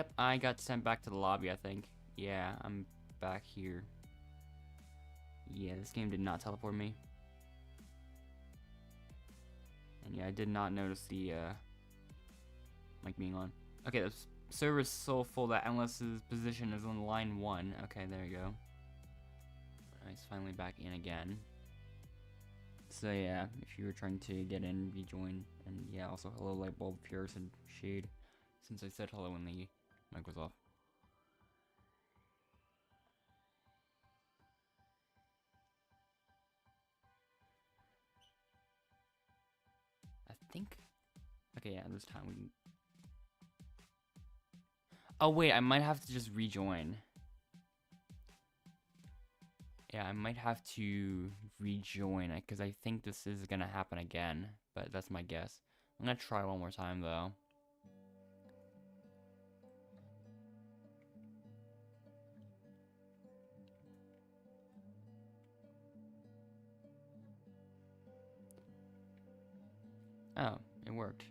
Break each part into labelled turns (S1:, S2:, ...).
S1: Yep, I got sent back to the lobby, I think. Yeah, I'm back here. Yeah, this game did not teleport me. And yeah, I did not notice the mic being on. Okay, the server is so full that Endless's position is on line 1. Okay, there you go. Nice, finally back in again. So yeah, if you were trying to get in, rejoin, and yeah, also hello Lightbulb, Fierce, and Shade, since I said hello when the mic was off. I think. Okay, yeah, this time we can. Oh wait, I might have to just rejoin. Yeah, I might have to rejoin it because I think this is gonna happen again, but that's my guess. I'm gonna try one more time though. Oh, it worked.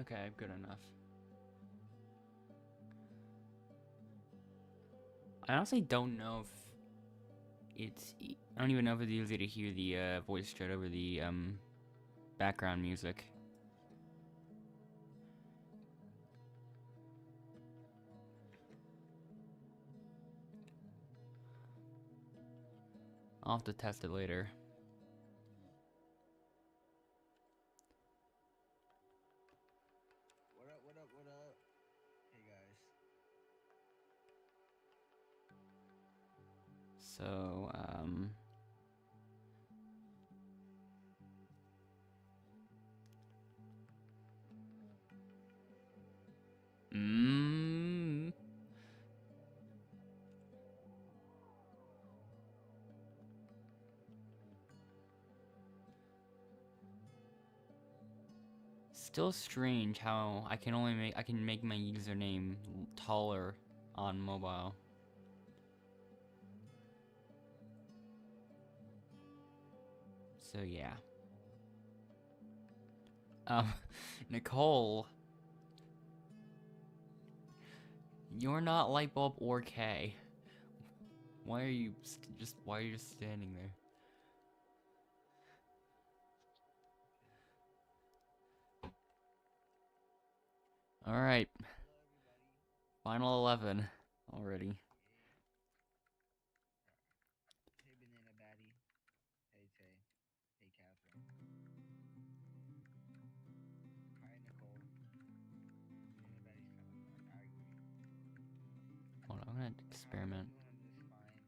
S1: Okay, good enough. I honestly don't know if it's. I don't even know if it's easy to hear the voice chat over the background music. I'll have to test it later.
S2: What up, what up, what up? Hey guys.
S1: So, Still strange how I can make my username taller on mobile. So yeah. Nicole, you're not Lightbulb or K. Why are you why are you just standing there? All right,
S2: Hello everybody.
S1: final 11 already.
S2: Hey Banana Batty. Hey Tay. Hey Catherine. Hi Nicole. Banana Batty's kind of fun. I agree.
S1: Hold on, I'm gonna
S2: So how are y'all
S1: experiment.
S2: doing on this fine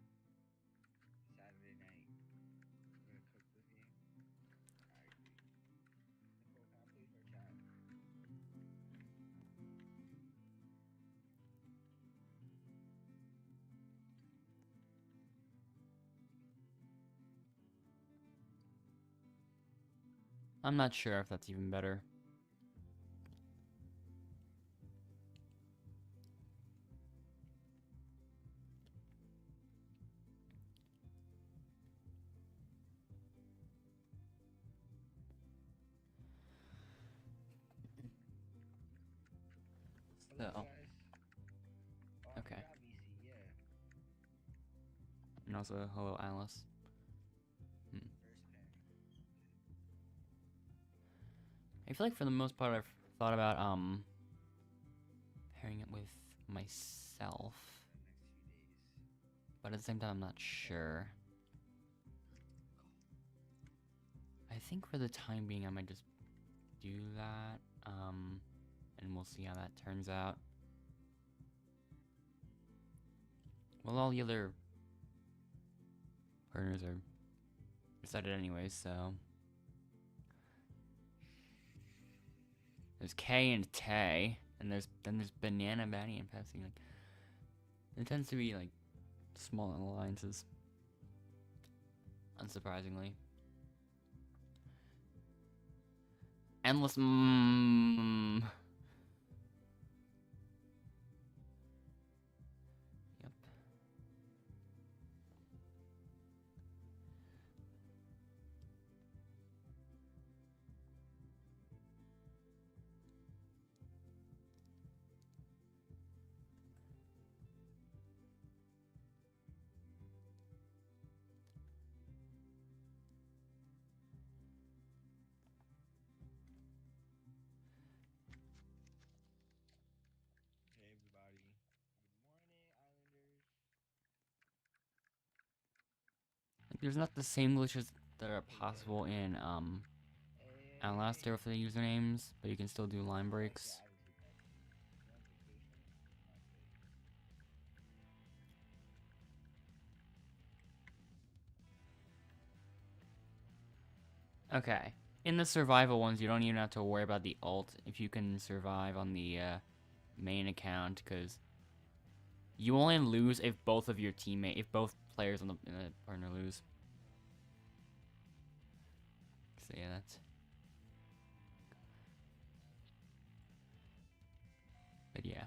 S2: Saturday night? We're gonna cook this game? I agree. Nicole, can I please her chat?
S1: I'm not sure if that's even better.
S2: Hello
S1: So,
S2: guys. Oh, I
S1: okay.
S2: forgot VC, yeah.
S1: And also, hello, Alice.
S2: First pen.
S1: I feel like for the most part, I've thought about pairing it with myself,
S2: In the next few days.
S1: but at the same time, I'm not sure. I think for the time being, I might just do that, and we'll see how that turns out. Well, all the other partners are decided anyway, so There's K and Tay, and there's Banana, Batty, and Pepsi. Like, it tends to be like small alliances, unsurprisingly. Endless. Yep.
S2: Hey everybody. Good morning, Islanders.
S1: Like, there's not the same glitches that are possible in Outlast
S2: Hey.
S1: for the usernames, but you can still do line breaks.
S2: Actually, I was with Pepsi. You're on vacation? Okay.
S1: Okay. In the survival ones, you don't even have to worry about the ult if you can survive on the main account, because you only lose if both both players on the partner lose. So yeah, that's. But yeah.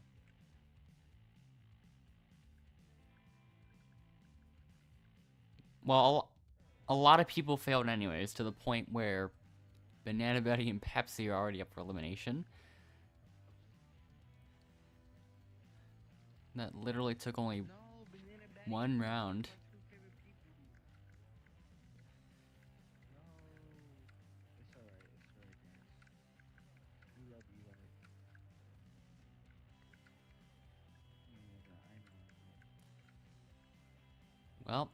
S1: Well, a lot of people failed anyways, to the point where Banana Betty and Pepsi are already up for elimination. That literally took only
S2: No, Banana Batty.
S1: one round.
S2: My two favorite people. No. It's alright. It's alright, guys. We love you guys. Yeah, I know.
S1: Well,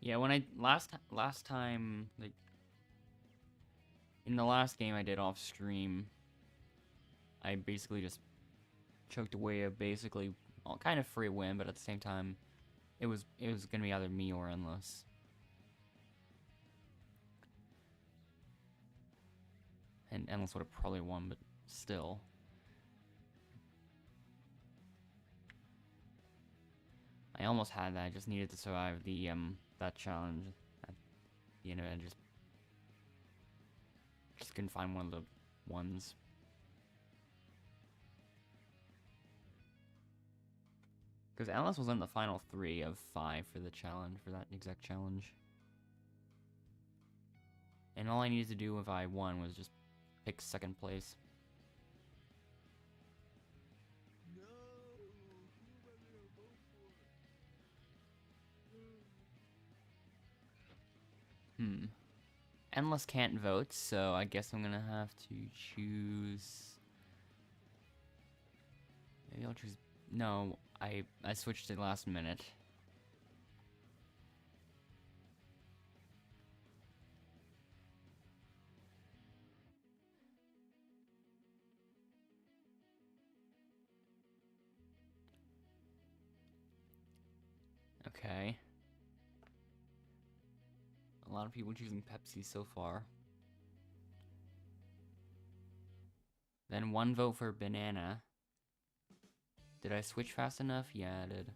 S1: yeah, when I last time, like in the last game I did off stream, I basically just choked away a basically kind of free win, but at the same time, it was gonna be either me or Endless. And Endless would have probably won, but still. I almost had that. I just needed to survive the that challenge at the end of it. I just couldn't find one of the ones. Because Endless was in the final 3 of 5 for the challenge, for that exact challenge. And all I needed to do if I won was just pick second place.
S2: No. Who am I gonna vote for?
S1: Endless can't vote, so I guess I'm gonna have to choose. Maybe I'll choose. No, I switched it last minute. Okay. A lot of people choosing Pepsi so far. Then 1 vote for Banana. Did I switch fast enough? Yeah, I did.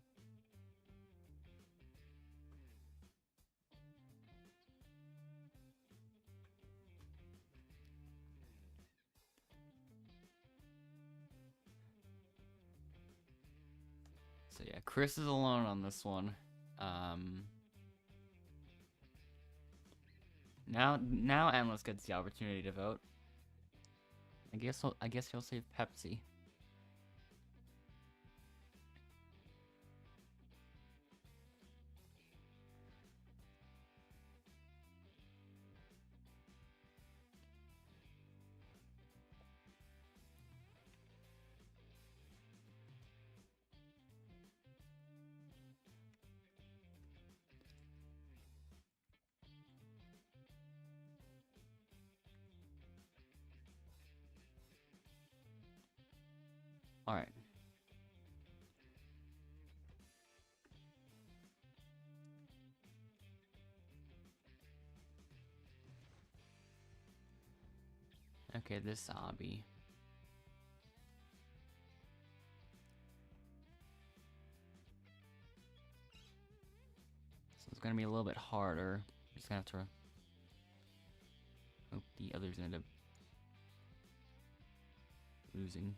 S1: So yeah, Chris is alone on this one. Now Endless gets the opportunity to vote. I guess he'll save Pepsi. Alright. Okay, this obby. So it's gonna be a little bit harder. Just gonna have to hope the others end up losing.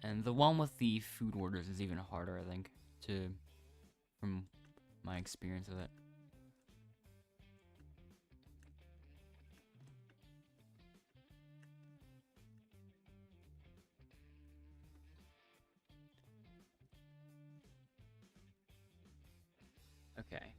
S1: And the one with the food orders is even harder, I think, from my experience of it. Okay.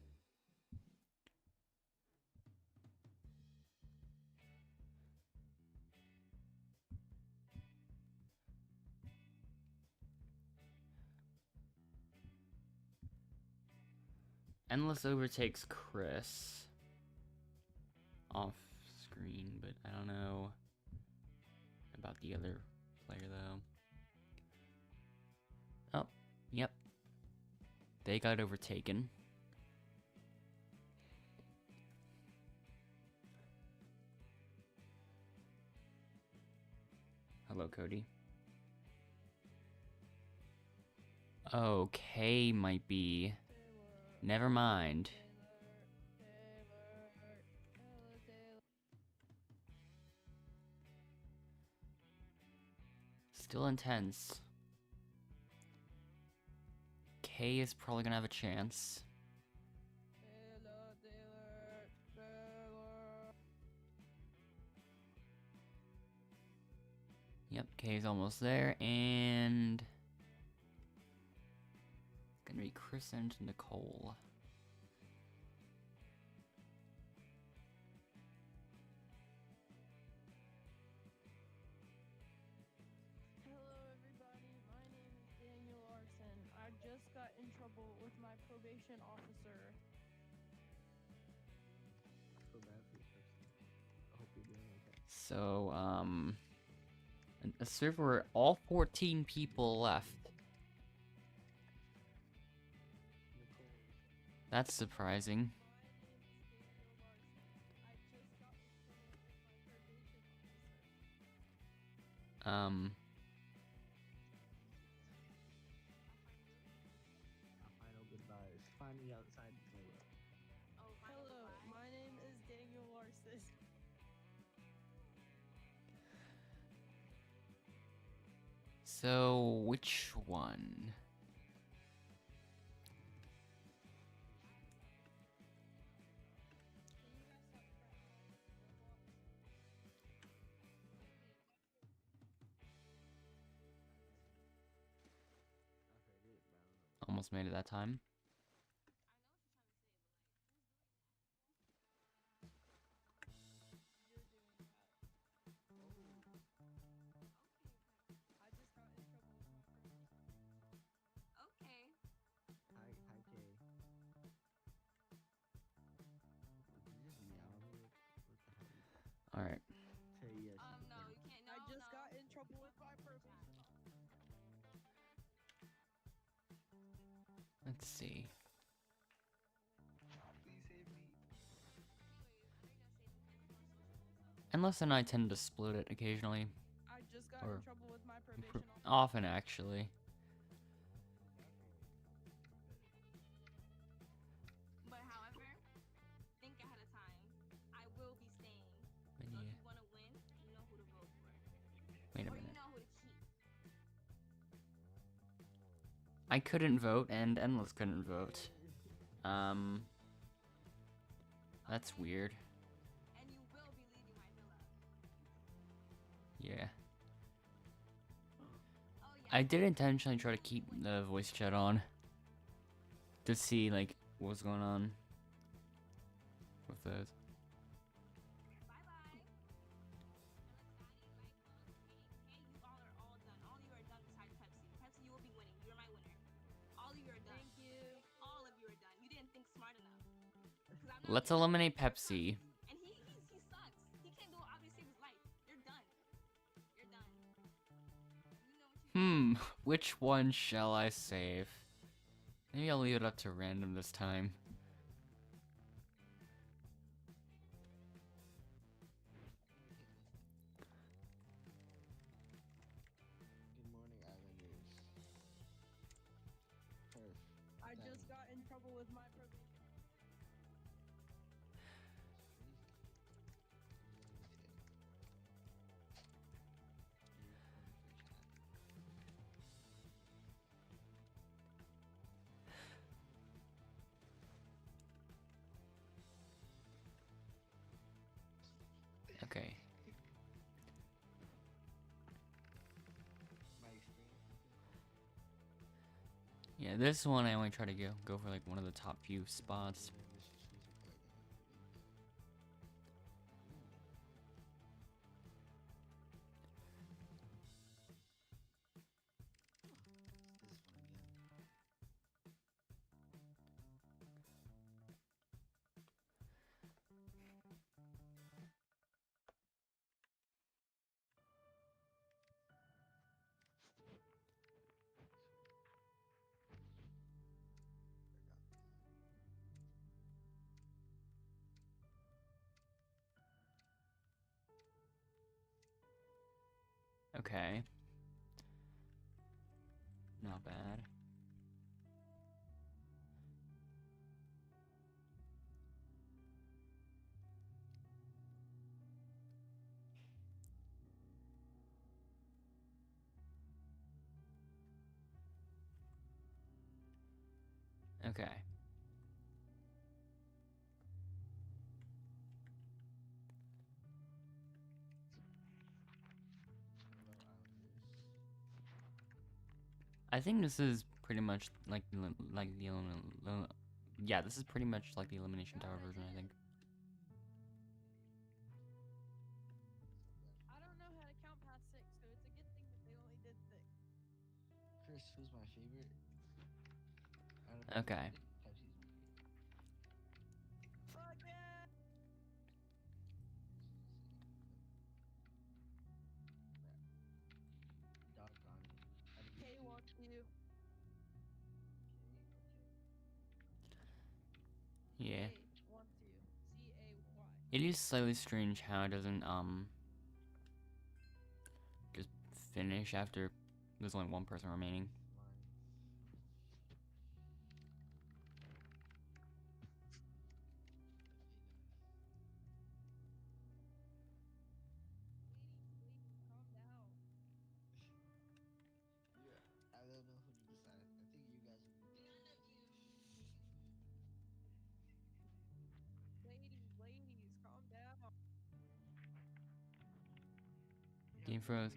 S1: Endless overtakes Chris off screen, but I don't know about the other player though. Oh, yep. They got overtaken. Hello, Cody. Okay, might be. Never mind. Still intense. K is probably gonna have a chance. Yep, K is almost there, and it's gonna be Chris and Nicole.
S3: Hello everybody, my name is Daniel Larson. I just got in trouble with my probation officer.
S2: I feel bad for you, person. I hope you're doing okay.
S1: So, a server where all 14 people left.
S2: Nicole.
S1: That's surprising.
S2: Final goodbyes. Find me outside the door.
S3: Hello, my name is Daniel Larson.
S1: So, which one?
S2: I heard it, but I don't know.
S1: Almost made it that time.
S2: Hi, Kay. Did you just meow at me? What the hell?
S1: Alright.
S2: Tay, yes.
S4: No, you can't. No,
S3: I just
S4: no.
S3: got in trouble with my probation officer.
S1: Let's see.
S2: Please save me.
S1: Endless and I tend to split it occasionally.
S3: I just got
S1: Or
S3: in trouble with my probation officer.
S1: Often, actually.
S4: But however, think ahead of time. I will be staying. So
S1: Yeah.
S4: if you want to win, you know who to vote for.
S1: Wait a
S4: Or you
S1: minute.
S4: know who to keep.
S1: I couldn't vote, and Endless couldn't vote. That's weird.
S4: And you will be leaving my villa.
S1: Yeah.
S4: Oh yeah.
S1: I did intentionally try to keep the voice chat on. To see, like, what's going on with those.
S4: Bye bye. Hey, you all are all done. All of you are done besides Pepsi. Pepsi, you will be winning. You're my winner. All of you are done.
S3: Thank you.
S4: All of you are done. You didn't think smart enough. 'Cause I'm not
S1: Let's
S4: winning.
S1: eliminate Pepsi.
S4: And he sucks. He can't do it. Obviously, his life. You're done.
S1: Which one shall I save? Maybe I'll leave it up to random this time.
S2: Good morning, Islanders. Perf.
S3: I just got in trouble with my probation.
S1: Okay.
S2: My experience.
S1: Yeah, this one I only try to go for like one of the top few spots. Okay. Not bad. Okay.
S2: Hello, Islanders.
S1: I think this is pretty much like yeah, this is pretty much like the elimination tower version, I think.
S3: I don't know how to count past 6, so it's a good thing that they only did 6.
S2: Chris, who's my favorite?
S1: Okay.
S2: Pepsi's my favorite.
S3: Fuck yeah!
S2: Doggone it.
S3: K wants you.
S1: Yeah.
S3: K wants you. C-A-Y.
S1: It is slightly strange how it doesn't just finish after there's only one person remaining.
S3: Ladies, calm down.
S2: Yeah, I don't know who to decide. I think you guys will be
S4: None of you.
S3: Ladies, calm down.
S1: Game froze.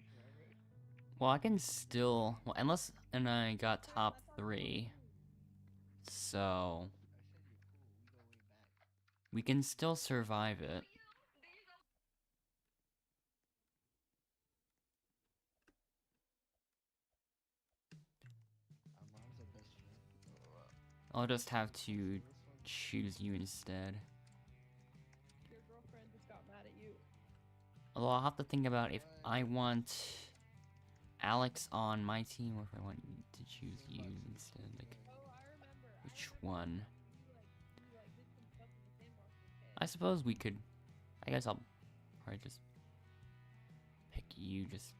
S1: Well, I can still, well, unless and I got
S3: Chris,
S1: top
S3: I thought
S1: 3,
S3: you were cool.
S1: so
S2: I said you're cool. We go way back.
S1: we can still survive it.
S2: Armand's our best friend.
S1: I'll just have to
S2: First one.
S1: choose you instead.
S3: Your girlfriend just got mad at you.
S1: Although I'll have to think about if I want Alex on my team or if I want to choose you instead. Like,
S3: Oh, I remember.
S1: which one?
S3: You did some stuff in the sandbox with K.
S1: I suppose we could. I guess I'll probably just pick you just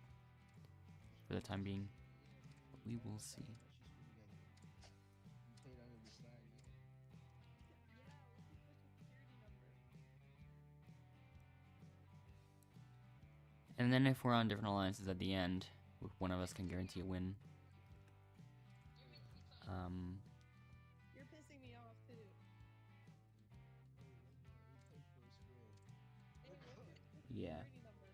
S1: for the time being. But we will see.
S2: We played under the slide, yeah.
S3: Yeah, what's your social security number?
S1: And then if we're on different alliances at the end, one of us can guarantee a win.
S3: You're pissing me off too. Hey, what's your social
S1: Yeah.
S3: security number?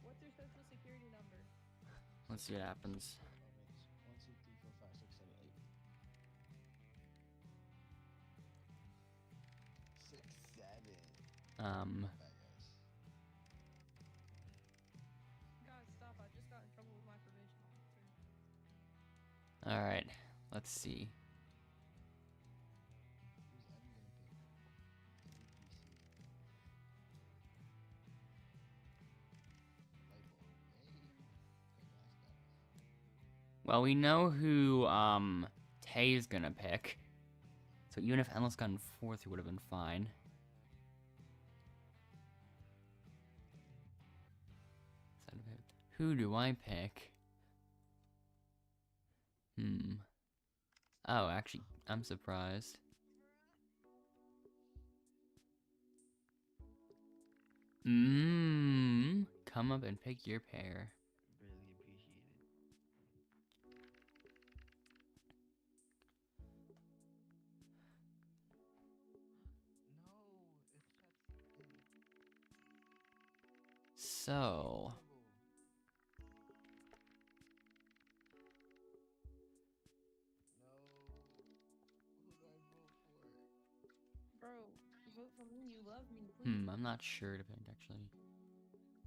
S3: What's your social security number?
S1: Let's see what happens.
S2: 1, 2, 3, 4, 5, 6, 7, 8. 6, 7. Bad guys.
S3: Guys, stop. I just got in trouble with my probation officer.
S1: Alright, let's see.
S2: Who's Eddie gonna pick?
S1: Well, we know who Tay's gonna pick. So even if Endless got in 4th, he would have been fine. Who do I pick? Oh, actually, I'm surprised. Come up and pick your pair.
S2: Really appreciate it. No, it's Pepsi.
S1: So,
S2: Terrible. No. Who do I vote for?
S3: Bro, vote for me. You love me, please.
S1: I'm not sure to pick actually.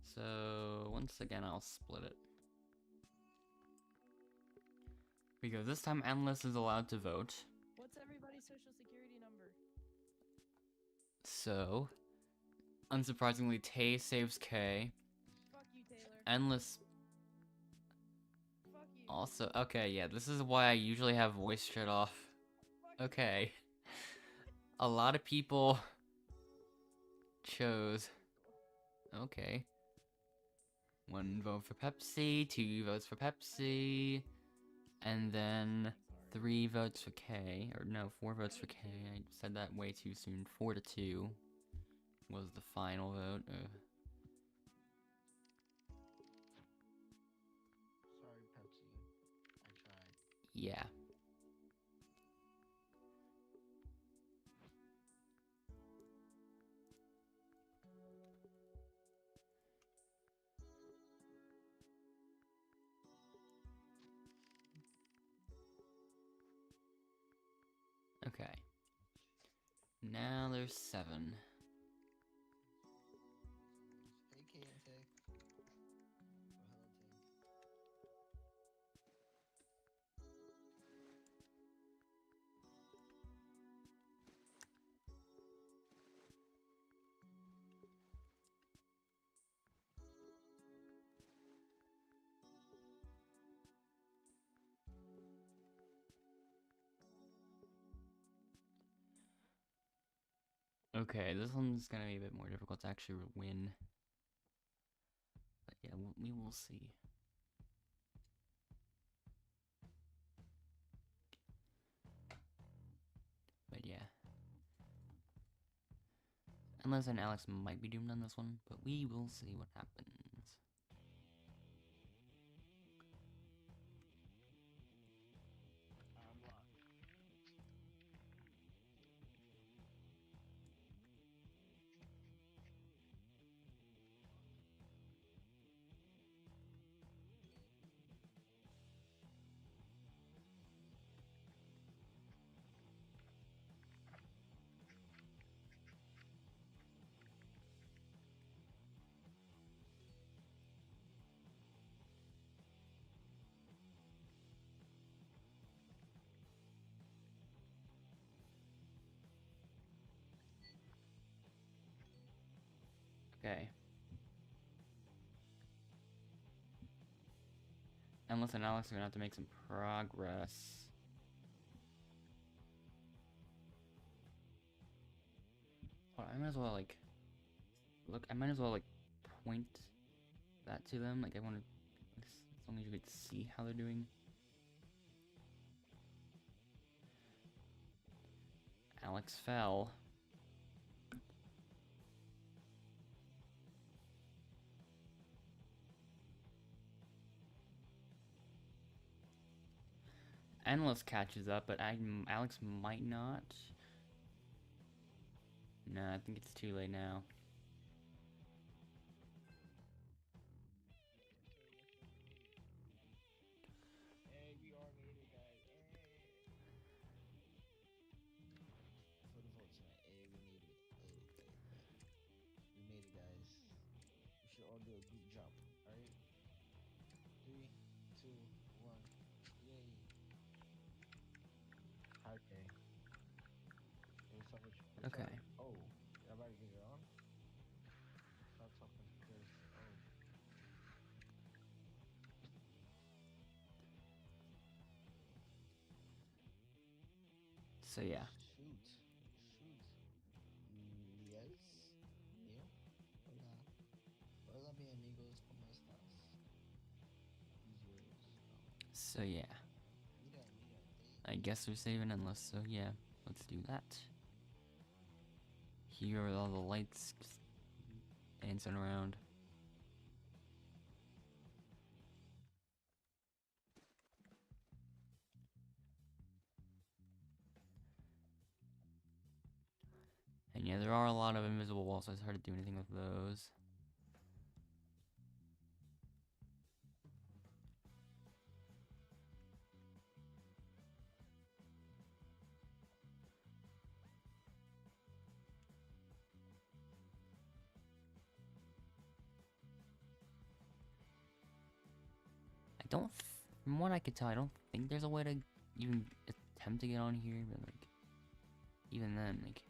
S1: So, once again, I'll split it. Because this time Endless is allowed to vote.
S3: What's everybody's social security number?
S1: So, unsurprisingly, Tay saves K.
S3: Fuck you, Taylor.
S1: Endless
S3: Fuck you.
S1: also. Okay, yeah, this is why I usually have voice shut off.
S3: Fuck you.
S1: Okay. A lot of people chose. Okay. 1 vote for Pepsi, 2 votes for Pepsi, and then 3 votes for K. Or no, 4 votes for K. I said that way too soon. 4-2 was the final vote.
S2: Sorry, Pepsi. I tried.
S1: Yeah. Okay. Now there's 7.
S2: Hey, K and Tay. Oh, hello, Tay.
S1: Okay, this one's gonna be a bit more difficult to actually win. But yeah, we will see. But yeah. Unless and Alex might be doomed on this one, but we will see what happens.
S2: I'm locked.
S1: Okay. Endless and Alex are gonna have to make some progress. Hold on, I might as well like look. I might as well like point that to them. Like I want to, as long as you could see how they're doing. Alex fell. Endless catches up, but Alex might not. No, I think it's too late now.
S2: Hey, we all made it, guys. Hey. For the vote tonight. Hey, we made it. Hey, hey, hey. We made it, guys. We should all do a group jump. Alright? 3, 2, 1. Yay. Hi, Tay. Hey, what's up with you? What's
S1: Okay.
S2: up? Oh, everybody get it on? Stop talking because, oh.
S1: So yeah.
S2: Shoot. Shoot. Yes. Mío. Hola. Hola, mi amigos. ¿Cómo estás? Who's yours?
S1: So yeah.
S2: Mira, mira.
S1: I guess we're saving endless, so yeah. Let's do that. Here are all the lights dancing around. And yeah, there are a lot of invisible walls, so it's hard to do anything with those. From what I could tell, I don't think there's a way to even attempt to get on here, but like, even then, like.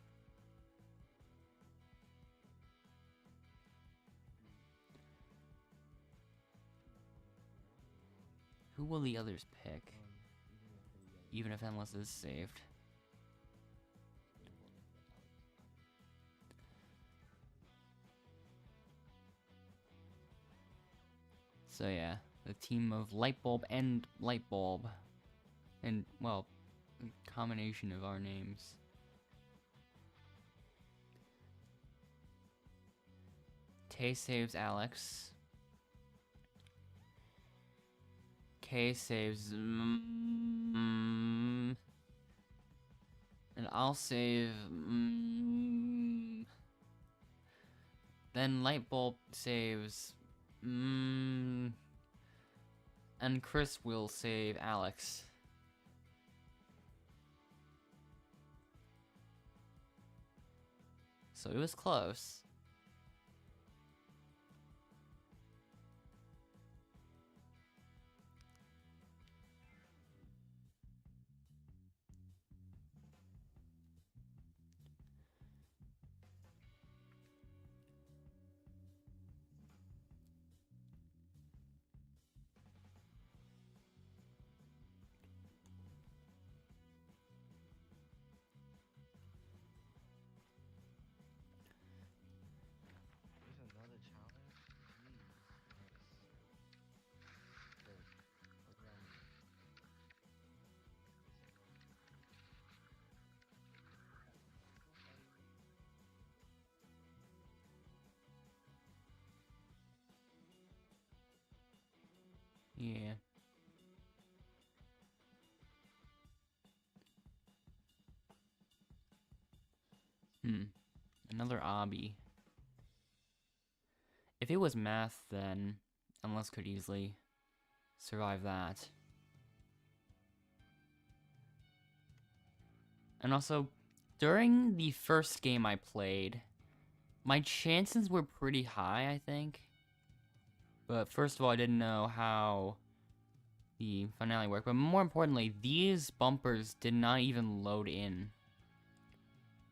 S1: Who will the others pick? Even if Endless is saved. So yeah, the team of Lightbulb and Lightbulb. And, well, a combination of our names. Tay saves Alex. K saves... and I'll save... then Lightbulb saves... and Chris will save Alex. So it was close.
S2: There's another challenge? Jeez. Nice. Good. Programming.
S1: Yeah. Another obby. If it was math, then Endless could easily survive that. And also, during the first game I played, my chances were pretty high, I think. But first of all, I didn't know how the finale worked. But more importantly, these bumpers did not even load in.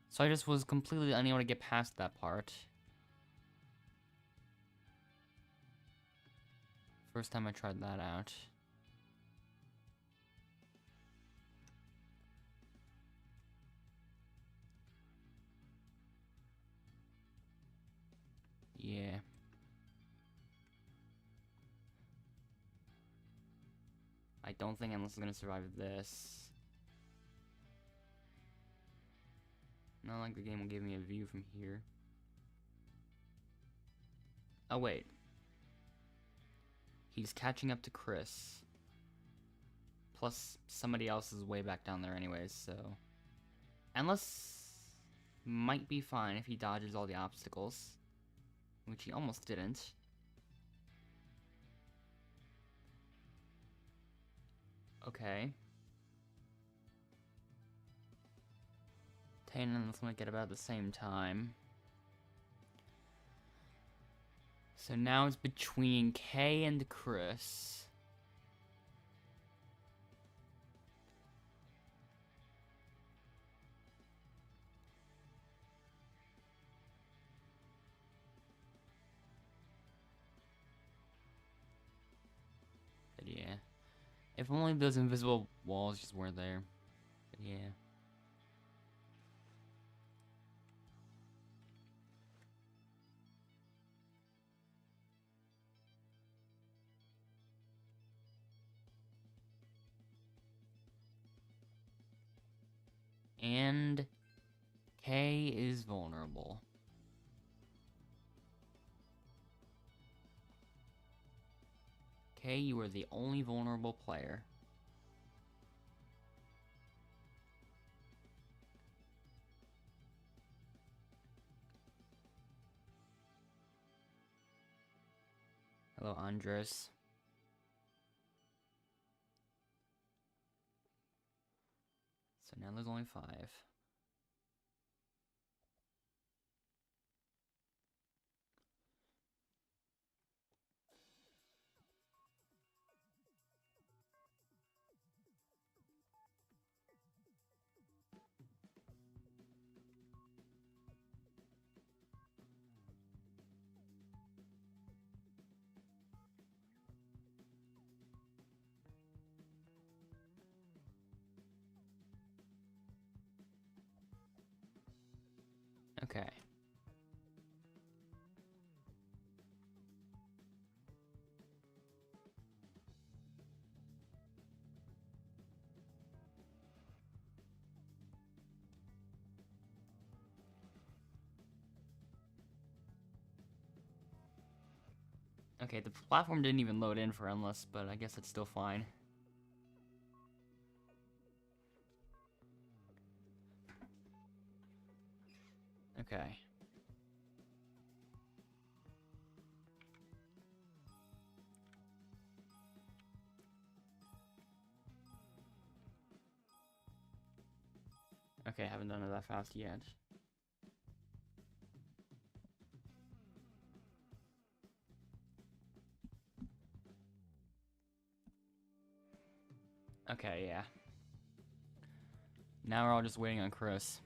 S1: So I just was completely unable to get past that part. First time I tried that out. Yeah. I don't think Endless is gonna survive this. Not like the game will give me a view from here. Oh, wait. He's catching up to Chris. Plus, somebody else is way back down there anyways, so... Endless might be fine if he dodges all the obstacles. Which he almost didn't. Okay. Tay and Endless might get about the same time. So now it's between Kay and Chris. But yeah. If only those invisible walls just weren't there. But yeah. And K is vulnerable. K, you are the only vulnerable player. Hello, Andres. So now there's only 5. Okay. Okay, the platform didn't even load in for Endless, but I guess it's still fine. Okay. Okay, haven't done it that fast yet. Okay, yeah. Now we're all just waiting on Chris.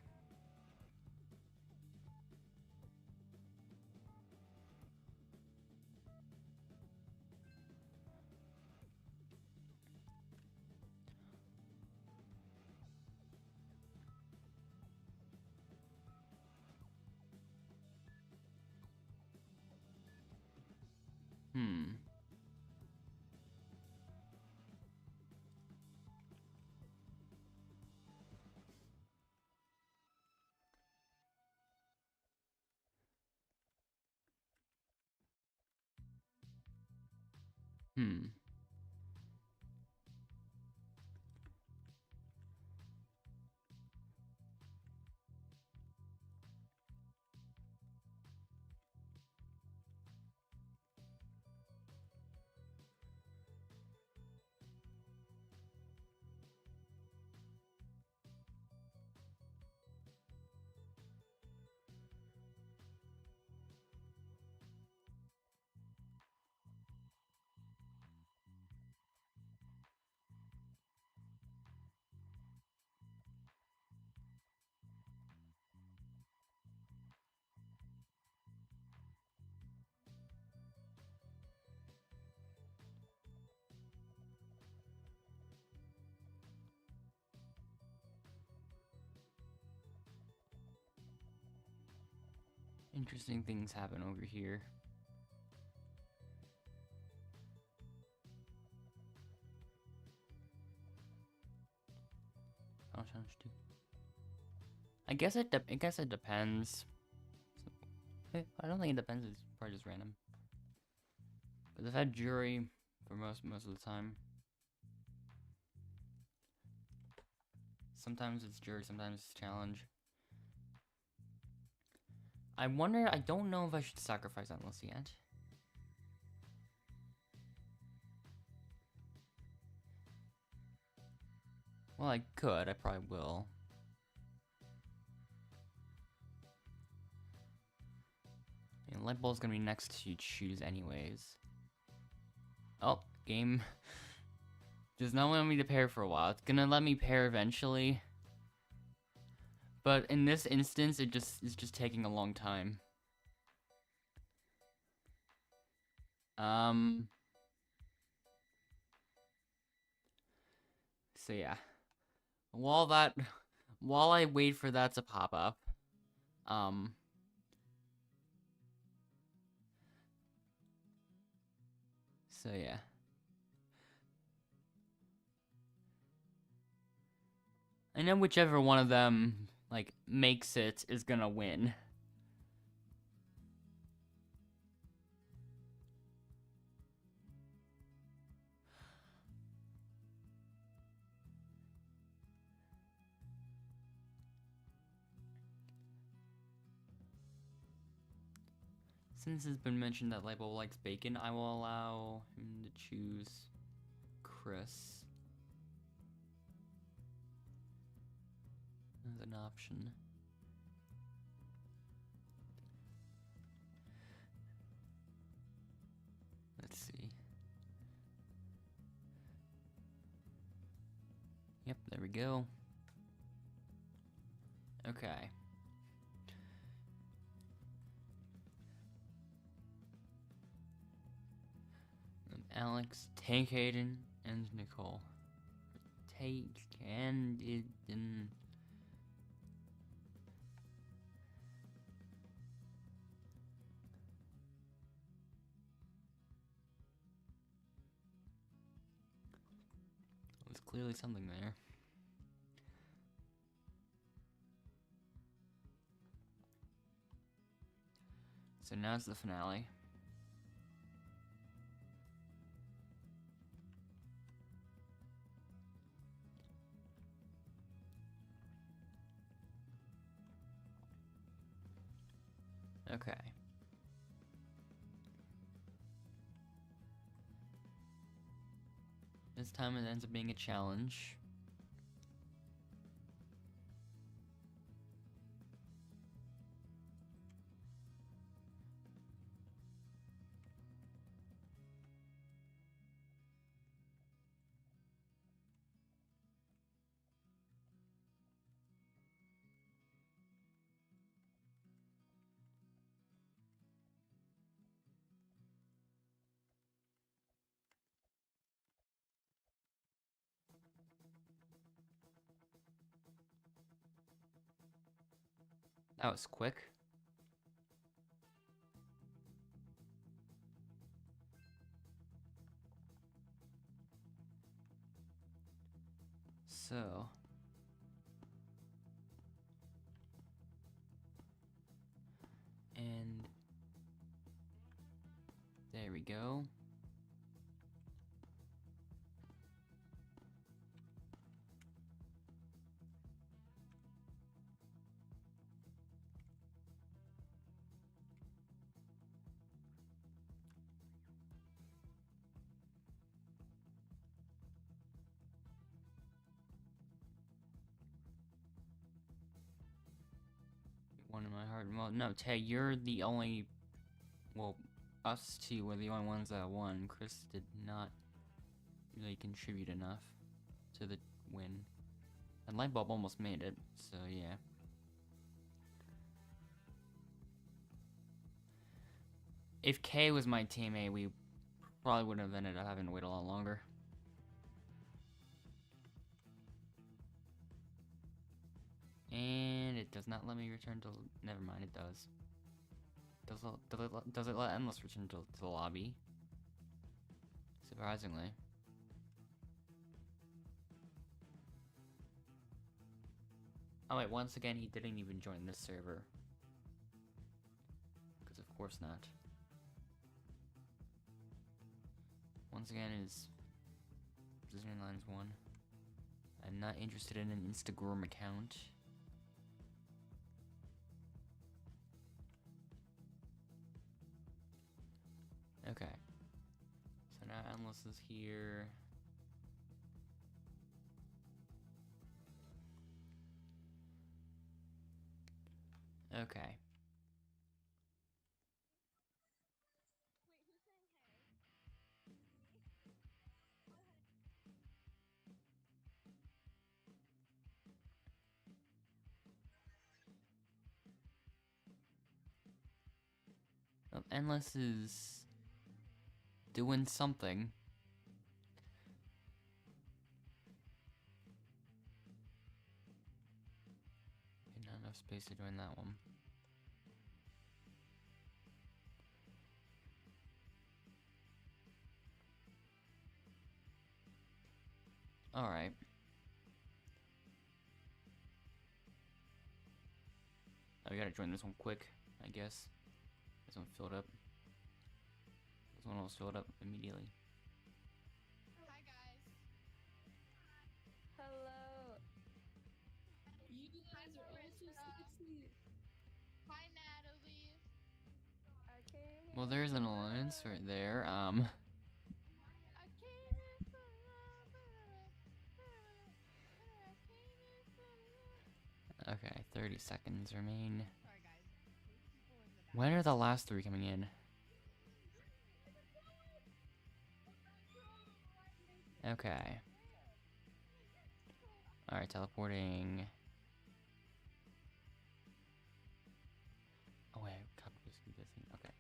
S1: Hmm. Hmm. Interesting things happen over here. Oh, challenge 2. I guess it depends. I don't think it depends. It's probably just random. But I've had jury for most of the time. Sometimes it's jury, sometimes it's challenge. I wonder. I don't know if I should sacrifice Endless yet. Well, I could. I probably will. And Light Bulb's gonna be next to choose anyways. Oh, game does not want me to pair for a while. It's gonna let me pair eventually. But in this instance, it's just taking a long time. So yeah. While I wait for that to pop up, so yeah. I know whichever one of them, like, makes it is gonna win. Since it's been mentioned that Lightbulb likes bacon, I will allow him to choose Chris as an option. Let's see. Yep, there we go. Okay. Alex, take Hayden, and Nicole. Take and Aiden. There's clearly something there. So now it's the finale. Okay. This time it ends up being a challenge. That was quick. So. And there we go. One in my heart. Well, no, Tay, you're the only. Well, us two were the only ones that won. Chris did not really contribute enough to the win. And Lightbulb almost made it, so yeah. If Kay was my teammate, we probably would have ended up having to wait a lot longer. And it does not let me return to. Never mind, it does. Does it let Endless return to the lobby? Surprisingly. Oh wait, once again, he didn't even join this server. Because of course not. Once again, is Disney Lines 1. I'm not interested in an Instagram account. Okay. So now Endless is here. Okay. Well, Endless is doing something. Okay, not enough space to join that one. Alright. Oh, we gotta join this one quick, I guess. This one filled up. This one was filled up immediately.
S5: Hi guys.
S3: Hello.
S5: You guys are all so sexy. Hi Natalie.
S3: I came
S1: Well,
S3: here
S1: there's
S3: for
S1: an alliance
S3: love.
S1: right there.
S5: I came here for love, I came here for love.
S1: Okay, 30 seconds remain.
S5: Sorry guys. There's people in the back.
S1: When are the last 3 coming in? Okay. Alright, teleporting. Oh wait, copy just do this thing. Okay.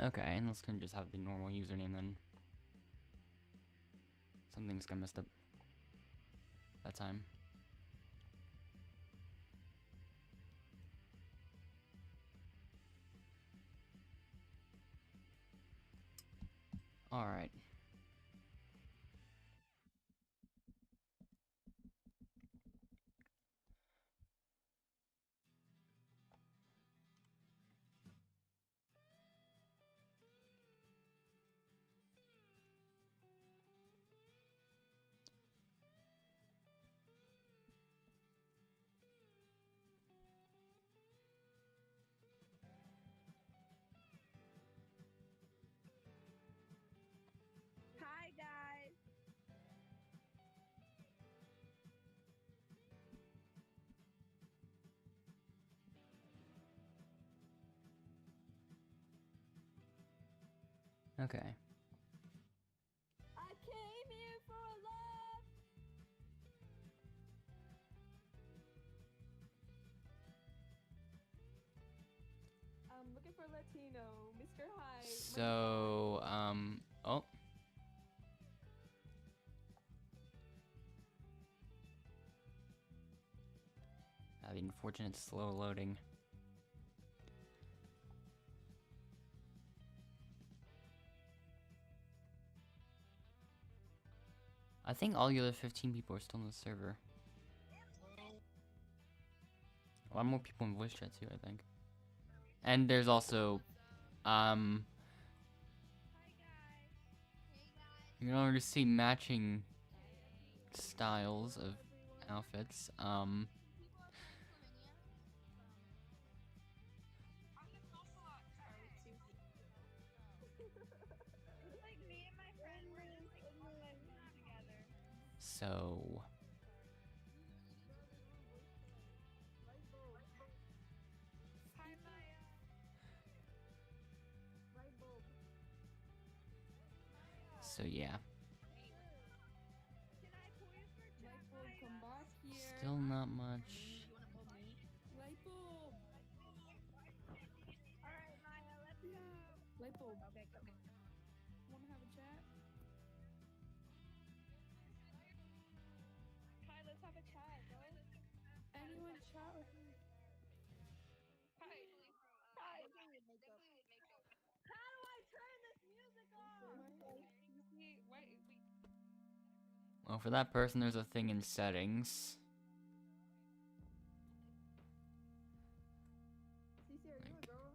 S1: Okay, and let's kind of just have the normal username then. Something's got messed up that time. Alright.
S3: Hi guys.
S1: Okay.
S3: I came here for love. I'm looking for Latino, Mr. Hyde.
S1: So, oh. The unfortunate slow loading. I think all the other 15 people are still on the server. A lot more people in voice chat too, I think. And there's also,
S5: Hi guys. Hey guys.
S1: you can already see matching styles of outfits.
S5: People are from Slovenia.
S3: Like me and my friend, we're just like all vibing together.
S1: So,
S3: Hi Maya. Light bulb.
S1: yeah.
S3: Can I pull you for chat? Light bulb, come back here.
S1: Still not much.
S5: You wanna pull me?
S3: Light bulb. Alright Maya, let's go. Light bulb. Okay, come on. Wanna have a chat? Kai, let's have a chat, bro. Anyone chat with me? Kai. Kai. How do I turn this music off? Wait.
S1: Well, for that person, there's a thing in settings.
S3: CC, are you a girl?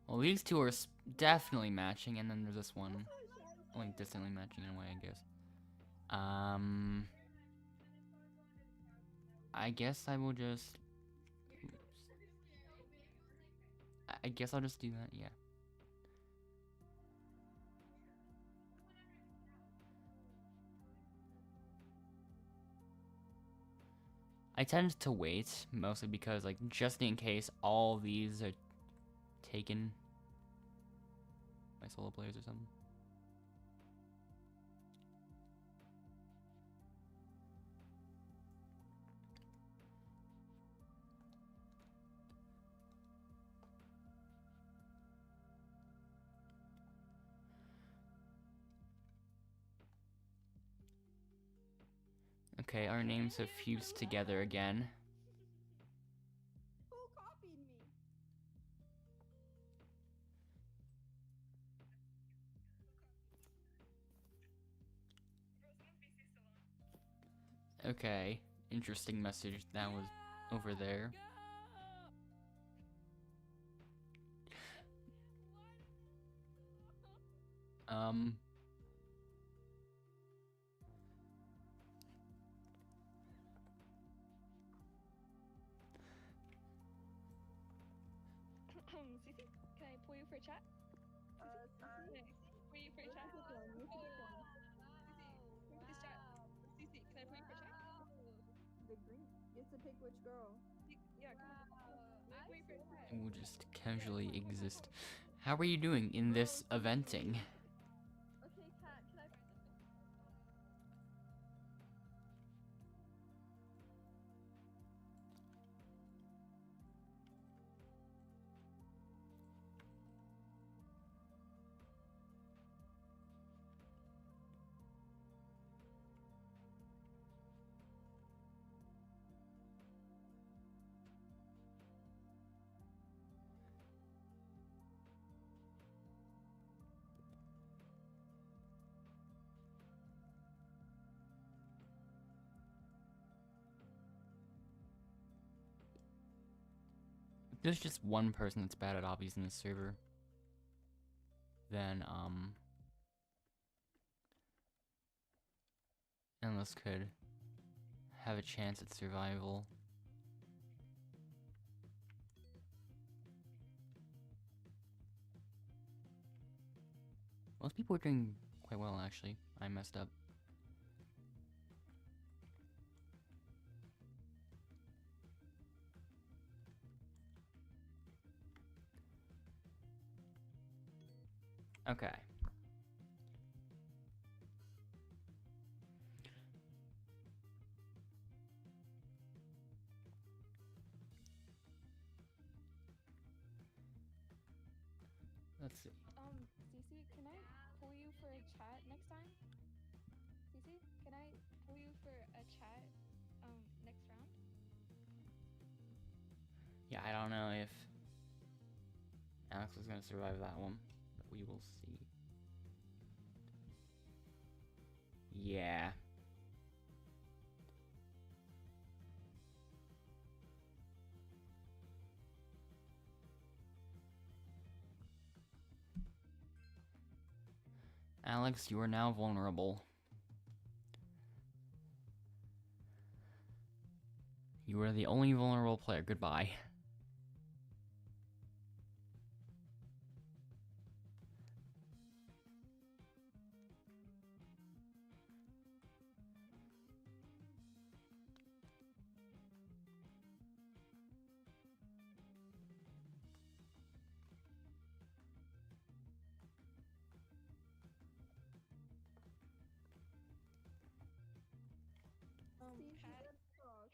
S1: Well, these two are definitely matching, and then there's this one. Only distantly matching in a way, I guess. I guess I will just... Oops. I guess I'll just do that, yeah. I tend to wait, mostly because, like, just in case all these are taken by solo players or something. Okay, our names have fused together again.
S3: Who copied me?
S1: Okay, interesting message that was over there.
S6: Cece, can I pull you for chat? Cece, can I pull you for chat? Cece, look at this chat. Cece, can I pull you for chat?
S3: The green. You have to pick which girl.
S6: Yeah, come on. Let me pull you for chat.
S1: We'll just casually exist. How are you doing in this eventing?
S3: Okay, Kat, can I?
S1: If there's just one person that's bad at obbies in this server, then, Endless could have a chance at survival. Most people are doing quite well, actually. I messed up. Okay. Let's see.
S6: Cece, can I pull you for a chat next time? Cece, can I pull you for a chat, next round?
S1: Yeah, I don't know if Alex is gonna survive that one, but we will see. Yeah. Alex, you are now vulnerable. You are the only vulnerable player. Goodbye.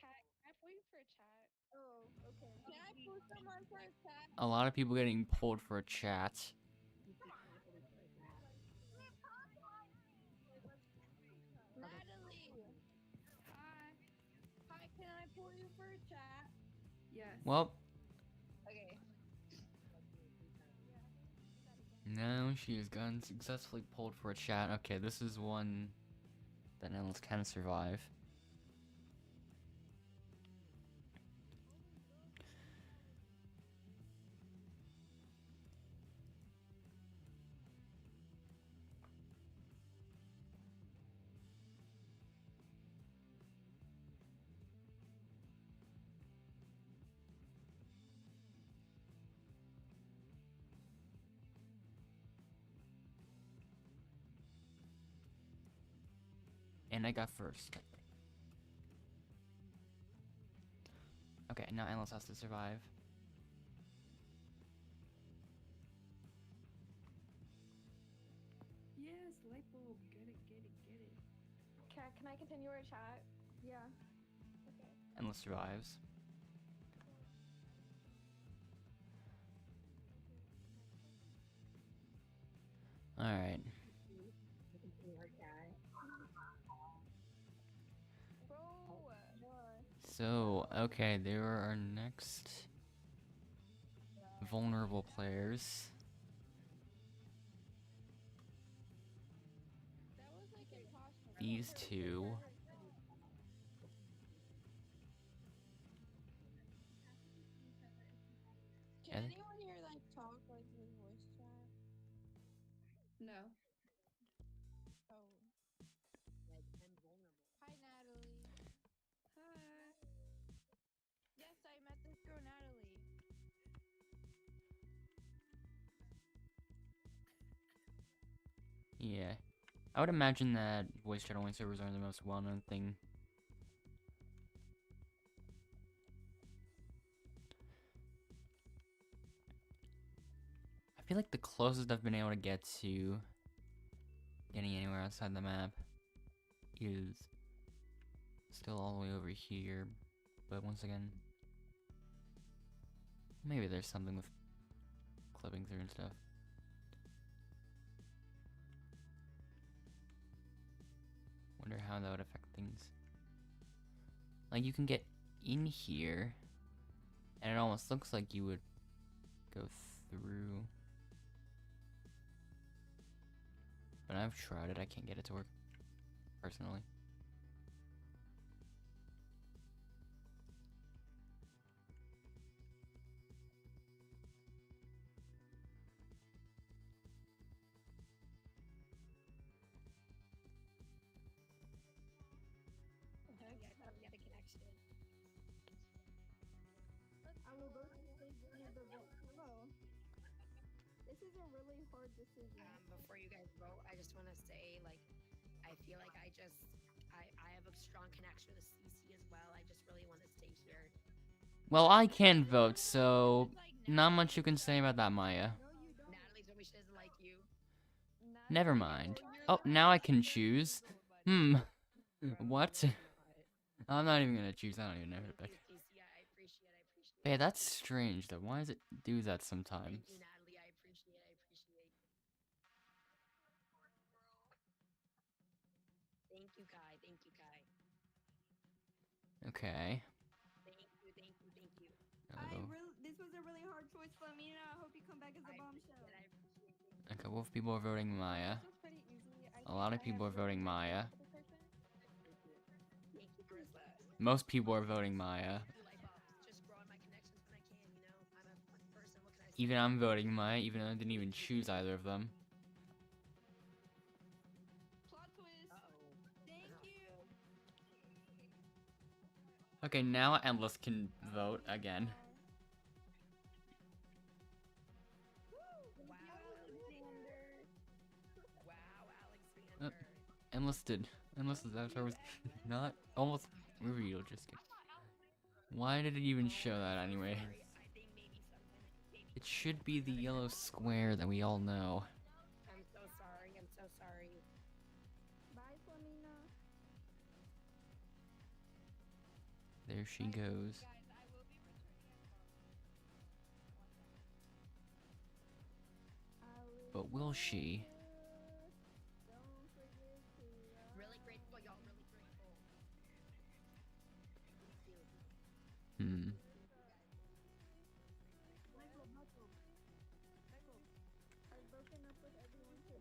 S6: Kat, can I pull you for a chat?
S3: Oh, okay. Can I pull someone for a chat?
S1: A lot of people getting pulled for a chat.
S3: Natalie. Hi. Hi, can I pull you for a chat? Yes.
S1: Well,
S6: Okay.
S1: no, she has gotten successfully pulled for a chat. Okay, this is one that Nellis can survive. And I got first. Okay, now Endless has to survive.
S3: Yes, light bulb. Get it, get it, get it.
S6: Kat, can I continue our chat?
S3: Yeah.
S6: Okay.
S1: Endless survives. Alright.
S6: Bro,
S1: So, okay, there are our next vulnerable players.
S6: That was like impossible.
S1: These two.
S3: Can
S1: And
S3: anyone here like talk like with voice chat?
S6: No.
S3: Oh.
S5: Like, I'm vulnerable.
S3: Hi Natalie.
S6: Hi.
S3: Yes, I met this girl Natalie.
S1: yeah, I would imagine that voice chat only servers are the most well-known thing. I feel like the closest I've been able to get to getting anywhere outside the map is still all the way over here. But once again, maybe there's something with clipping through and stuff. Wonder how that would affect things. Like, you can get in here, and it almost looks like you would go through. But I've tried it, I can't get it to work, personally.
S6: Yeah, I thought we had a connection.
S3: I will go to the vote. Hello. This is a really hard decision.
S5: Before you guys vote, I just want to say, like, I feel like I have a strong connection with CC as well. I just really want to stay here.
S1: Well, I can vote, so not much you can say about that, Maya.
S3: No, you don't.
S5: Natalie told me she doesn't like you.
S1: Never mind. Oh, now I can choose. What? I'm not even gonna choose, I don't even know who to pick.
S5: CC, I appreciate it.
S1: Hey, that's strange though. Why does it do that sometimes?
S5: Thank you, Natalie. I appreciate it. Thank you, Kai. Thank you, Kai.
S1: Okay.
S5: Thank you.
S3: This was a really hard choice for me, and I hope you come back as a bombshell.
S1: Okay, well, if people are voting Maya.
S6: This was pretty easy.
S1: A lot of people are voting Maya.
S5: Thank you, Marissa.
S1: Most people are voting Maya.
S5: Just growing my connections when I can, you know? I'm a person, what can I say?
S1: Even I'm voting Maya, even though I didn't even choose either of them.
S3: Plot twist.
S5: Uh-oh.
S3: Thank you.
S1: Okay, now Endless can vote again.
S5: Wow,
S1: Uh,
S5: Alexander.
S1: Endless's avatar was not almost revealed. Just kidding. Why did it even show that anyway?
S5: I think maybe something.
S1: It should be the yellow square that we all know.
S5: I'm so sorry.
S3: Bye, Flamina.
S1: There she goes.
S6: Guys, I will be returning in
S1: But will she?
S3: Don't forget to.
S5: Really grateful, y'all. Really grateful.
S1: Hmm.
S3: Michael, I've broken up with everyone too.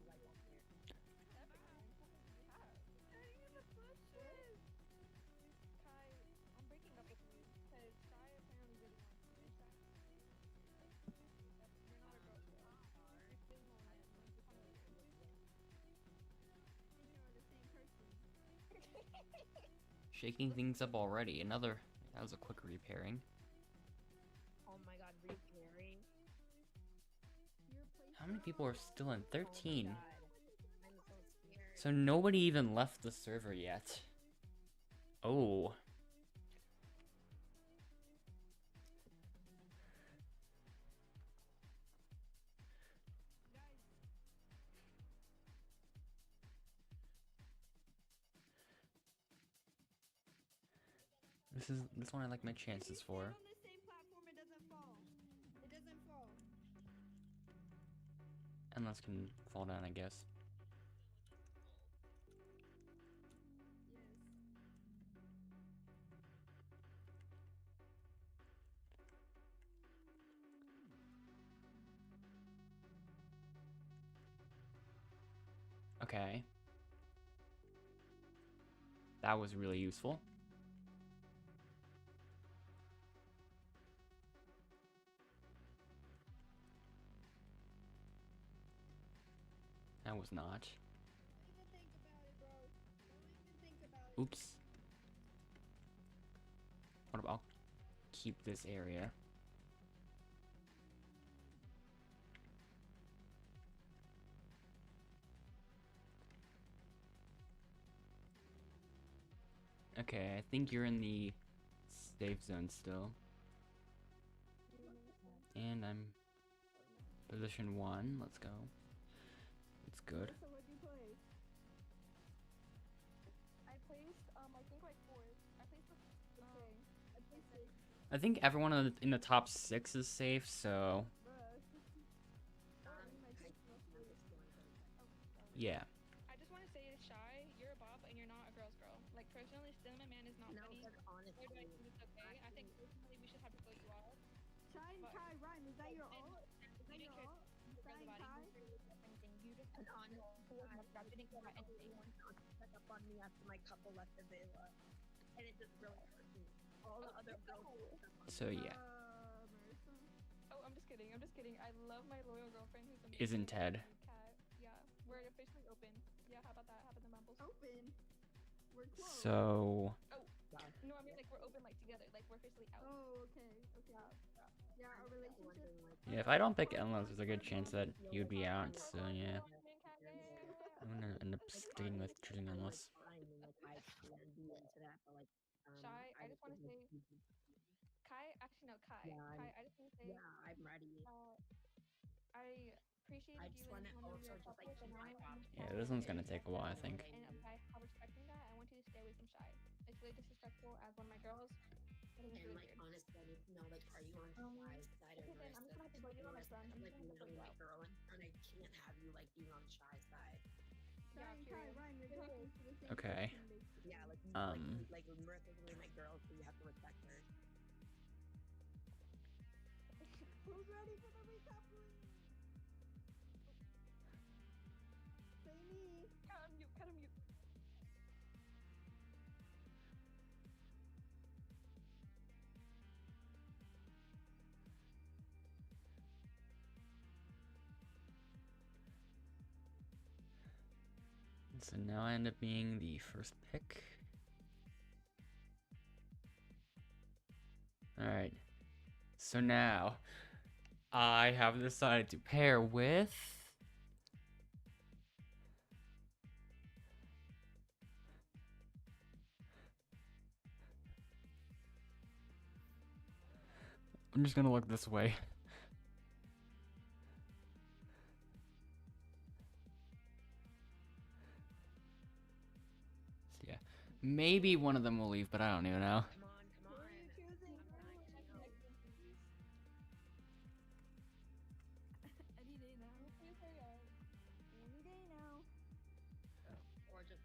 S6: Kai, I'm breaking up with you because Kai apparently really wants to be inside. You're not a girl. You're dismal and I'm disappointed.
S3: You're the same person.
S1: Shaking things up already. That was a quick repairing.
S5: Oh my god, repairing.
S1: How many people are still in? 13.
S5: Oh my god. I'm so scared.
S1: So nobody even left the server yet. Oh. This one I like my chances for.
S3: On the same platform, it doesn't fall. It doesn't fall.
S1: Endless can fall down, I guess.
S3: Yes.
S1: Okay. That was really useful. That was not.
S7: Don't even think about it, bro. Don't even think about it.
S1: Oops. What about I'll keep this area? Okay, I think you're in the safe zone still. And I'm position 1. Let's go. It's good.
S3: So what'd you play?
S6: I placed, I think like 4th. I placed the
S3: Okay. I placed 6.
S1: I think everyone in the top 6 is safe, so
S3: Bruh.
S1: yeah.
S6: I just want to say, Shy, you're a bop and you're not a girl's girl. Like, personally, Cinnamon Man is not
S5: No,
S6: funny.
S5: but honestly,
S6: Nor do I think it's okay. I think personally we should have to vote you off.
S3: Shine
S6: But-
S3: Kai Rhyme, is that your ult? Is that
S6: You
S3: your
S6: didn't care
S3: ult?
S6: about
S3: Shine
S6: it.
S3: Kai?
S6: You didn't care about anything. You just
S5: and honestly,
S6: you didn't care about anything.
S5: stuck up on me after my couple left the villa, and it just really hurt me. All the other girls.
S1: So yeah.
S3: Marissa?
S6: Oh, I'm just kidding. I'm just kidding. I love my loyal girlfriend who's amazing.
S1: Isn't Ted?
S6: Cat. Yeah, we're officially open. Yeah, how about that? How about the mumbles?
S3: Open. We're closed.
S1: So
S6: No, I mean like we're open like together. Like we're officially out.
S3: Oh, okay. Okay. Yeah, our relationship.
S1: yeah, if I don't pick Endless, there's a good chance that you'd be out. So yeah, I'm gonna end up sticking with choosing Endless.
S6: Shy, I just want to say, Kai. Actually, no, Kai.
S5: Yeah,
S6: Kai, I just want to say,
S5: Yeah, I'm ready.
S6: I appreciated
S5: I just
S6: you
S5: wanna
S6: in one of
S5: also
S6: your
S5: just, like,
S6: couples, and
S5: keep
S6: now
S5: my
S6: I'm
S5: options.
S1: Yeah, this one's gonna take a while, I think.
S6: And by respecting that, I want you to stay away from Shy. It's really disrespectful as one of my girls. I think it's
S5: And
S6: really
S5: like
S6: weird.
S5: honestly, I need to know like, are you on Shy's side or
S6: okay, then I'm just gonna have to vote you out, my friend. I'm
S5: like
S6: just gonna have to vote
S5: literally
S6: you
S5: my
S6: out.
S5: girl, and I can't have you like being on Shy's side.
S6: Yeah,
S3: Shine Kai
S6: period.
S3: Rhyme, you're talking to the same
S1: Okay.
S3: person, basically.
S5: Yeah, like like Marissa's really my girl, so you have to respect her.
S3: Who's ready for the recap, please? Say me.
S6: Cut him mute. Cut him mute.
S1: So now I end up being the first pick. Alright. So now I have decided to pair with I'm just gonna look this way. So yeah. Maybe one of them will leave, but I don't even know.
S5: Come on, come
S3: Who
S5: on.
S3: are you choosing?
S6: Any day now. Please hurry up.
S3: Any day now.
S5: Or just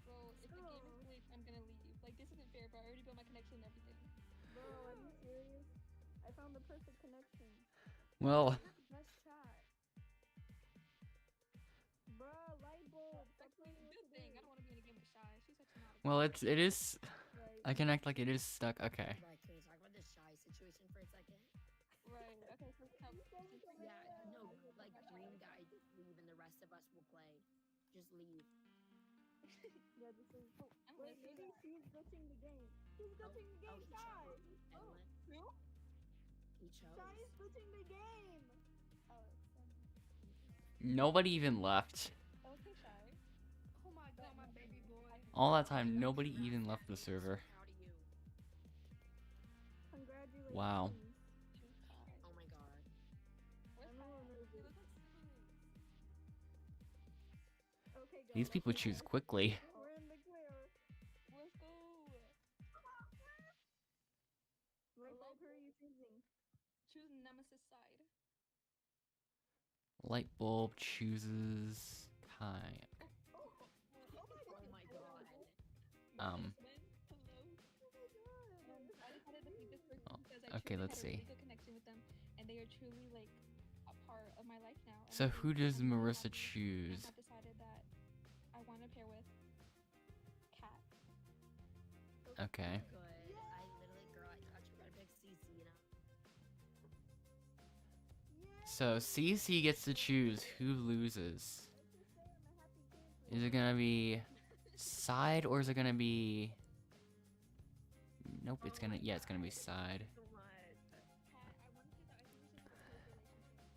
S6: Bro, if the game is glitched, I'm gonna leave. Like, this isn't fair, bro. I already built my connection and everything.
S3: Bro, are you serious? I found the perfect connection.
S1: Well,
S6: Nice chat.
S3: Bruh, light bulb. Stop
S6: That's
S3: playing
S6: a
S3: with
S6: good
S3: the
S6: thing. I
S3: game.
S6: don't want to be in a game with Shy. She's such an
S1: well, it is.
S3: Right.
S1: I can act like it is stuck. Okay.
S5: right, can we talk about this Shy situation for a second?
S6: Right. Okay, so tell me.
S5: Yeah, no, like green guy just leave and the rest of us will play. Just leave.
S3: Yeah, this is.
S6: I'm
S3: Wait,
S6: with you.
S3: maybe he's glitching the game. He's glitching the game,
S5: he
S3: Shy!
S5: chose.
S3: Oh.
S5: Endless.
S6: Who?
S5: He chose.
S3: Shy is glitching the game!
S6: Oh,
S1: Nobody even left.
S6: okay, Shy.
S3: Oh my god, my baby boy.
S1: All that time, nobody even left the server.
S5: Proud of you.
S3: Congratulations.
S1: Wow.
S6: Choose Kai.
S5: Oh my god.
S6: Where's
S3: I'm
S6: Kai?
S3: a little nervous.
S6: They look like siblings.
S3: Okay, go.
S1: These people choose quickly.
S3: We're in the clear.
S6: Let's go.
S3: Light bulb, who are you choosing?
S6: Choose Nemesis side.
S1: Light bulb chooses Kai.
S5: Oh my god.
S6: Hello.
S1: Um,
S6: I decided to pick this person
S1: Oh,
S6: because I
S1: okay,
S6: truly
S1: let's
S6: had a really
S1: see.
S6: good connection with them, and they are truly like a part of my life now. and
S1: So
S6: I
S1: who
S6: think
S1: does
S6: I'm so
S1: Marissa
S6: happy.
S1: choose?
S6: I have decided that
S1: Okay.
S5: Good. I literally, girl, I thought you were gonna pick CC, you know?
S1: So CC gets to choose who loses. Is it gonna be side or is it gonna be? Nope. It's gonna it's gonna be side.
S5: So much.
S6: Cat, I want to say that I think we should have a close relationship.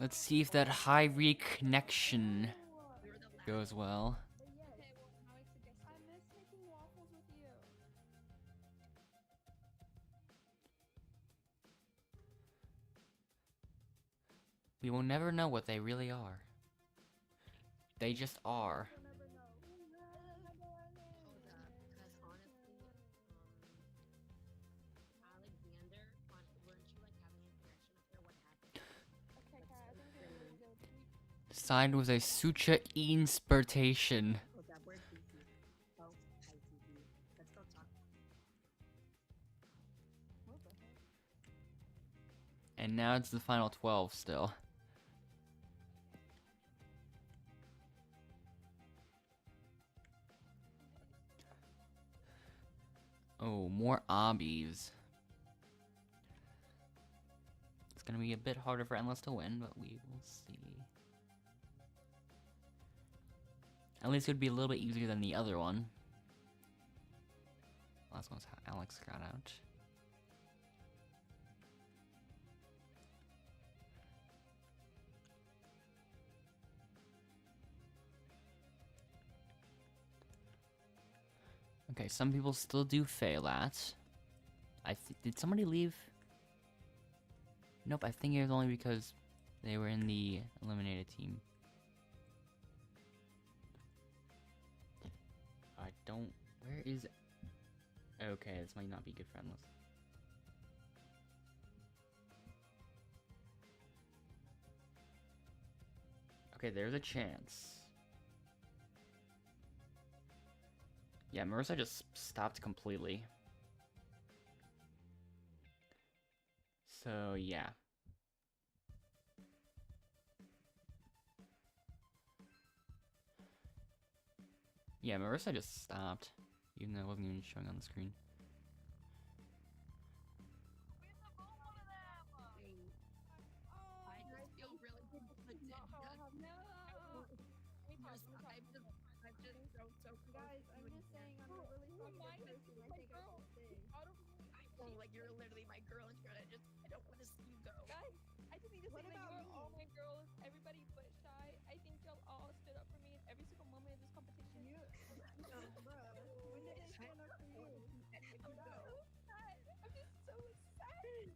S1: Let's see if that high reconnection
S5: We were the last.
S1: goes well.
S6: Okay, well, now I suggest
S3: I miss making waffles with you.
S1: We will never know what they really are. They just are.
S3: You'll never know.
S5: Hold up, because honestly, Alexander, weren't you like having an interaction with her? What happened?
S3: Okay, Kat, I think we're really good.
S1: Side was a sucha inspiration.
S5: Hold up, where's CC? Oh, hi CC. Let's go talk.
S3: What the heck?
S1: And now it's the final 12 still. Oh, more obbies. It's gonna be a bit harder for Endless to win, but we will see. At least it would be a little bit easier than the other one. Last one's how Alex got out. Okay, some people still do fail at. Did somebody leave? Nope, I think it was only because they were in the eliminated team. I don't. Where is? Okay, this might not be good for Endless. Okay, there's a chance. Yeah, Marissa just stopped completely. So, yeah. Yeah, Marissa just stopped, even though it wasn't even showing on the screen.
S5: I just feel really conflicted.
S6: no.
S5: I've just grown so close.
S7: Guys, I'm just saying I'm a really fucked up person. I think I should stay.
S5: I feel like you're literally my girl, and I don't want to see you go.
S6: Guys, I just need to
S7: What
S6: say that
S7: about
S6: you are
S7: me?
S6: all my girls, everybody but Shy. I think y'all all stood up for me in every single moment of this competition.
S7: You, bro, when did they stand up for you?
S6: I'm so sad. I'm just so sad.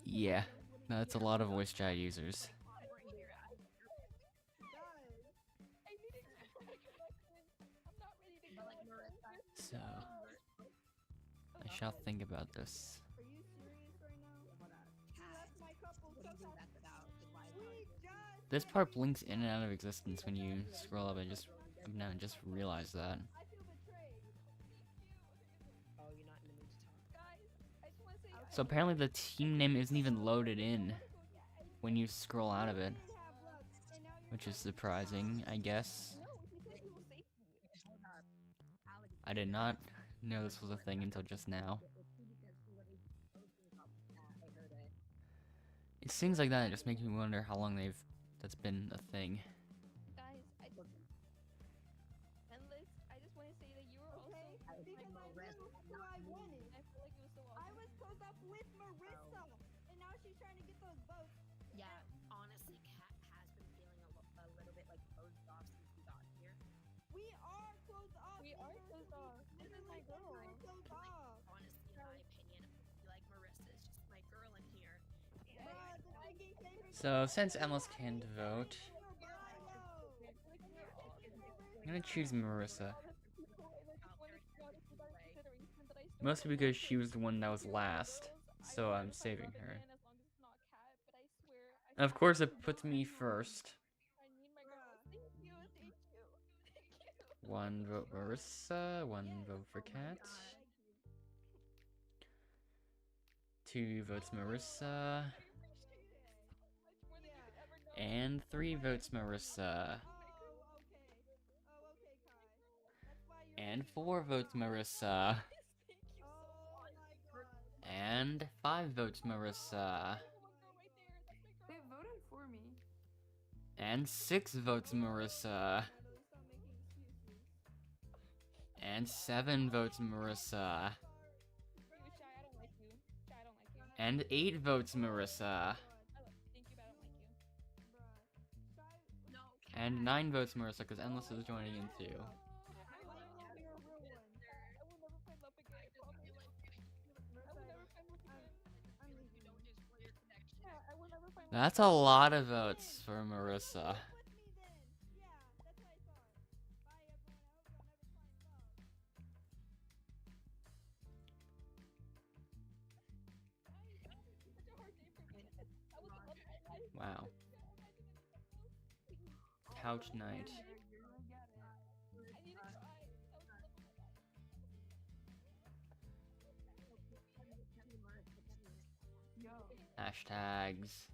S1: Yeah, that's a lot of voice chat users.
S6: I need to get my connection. I'm not ready to go.
S1: So, I shall think about this.
S7: Are you serious right now? You left my couple so fast. We just.
S1: This part blinks in and out of existence when you scroll up. I just realized that.
S7: I feel betrayed.
S5: Oh, you're not in the mood to talk.
S6: Guys, I just want to say.
S1: So apparently the team name isn't even loaded in when you scroll out of it,
S7: You didn't have luck, and now you're
S1: which is surprising, I guess.
S6: No, he said he will save me.
S5: Hold up. Alex,
S1: I did not know this was a thing until just now.
S5: it's because he literally posted about that. I heard it.
S1: It's things like that that just make me wonder how long that's been a thing.
S6: Guys, Endless, I just want to say that you were
S7: okay,
S6: also
S7: because I knew who I wanted.
S6: I feel like it was so
S7: I
S6: awesome.
S7: was close up with Marissa, and now she's trying to get those votes.
S5: Yeah, honestly, Kat has been feeling a little bit like closed off since we got here.
S7: We are closed off.
S6: We are closed off. This is my girl.
S7: We're closed off.
S5: Honestly, in my opinion, I feel like Marissa is just my girl in here.
S7: Bruh, the thinking favorite.
S1: So since Endless can't vote, I'm gonna choose Marissa. Mostly because she was the one that was last, so I'm saving her. And of course it puts me first.
S6: I need my girls. Thank you, thank you, thank you.
S1: One vote Marissa, one vote for Kat. 2 votes Marissa,
S6: I appreciate it. Much more than you could ever know.
S1: and 3 votes Marissa.
S7: Oh, okay. Oh, okay, Kai. That's
S1: And 4 votes Marissa.
S6: Thank you so
S7: Oh
S6: much.
S7: my god.
S1: And 5 votes Marissa.
S6: There's one girl right there. That's my girl.
S3: They voted for me.
S1: And 6 votes Marissa.
S7: Natalie, stop making excuses.
S1: And 7 votes Marissa.
S6: You shy, I don't like you. Shy, I don't like you.
S1: And 8 votes Marissa.
S6: Thank you, but I don't like you.
S7: Bruh. Shy.
S4: No.
S1: And 9 votes Marissa because Endless is joining in too.
S7: I want to be a real one.
S6: I will never find love again. I promise. I will
S7: Marissa,
S6: never find love again.
S7: I'm leaving.
S6: Yeah, I will never find love
S1: That's a lot of votes for Marissa.
S7: With me then. Yeah, that's what I thought. Bye everyone. I hope y'all never find love.
S6: Such a hard day for me. I was in love with my life.
S1: Wow.
S6: Imagine
S1: Couch night.
S3: You're gonna get it.
S6: I need to try. I was in love with my life.
S3: Yo.
S1: Hashtags.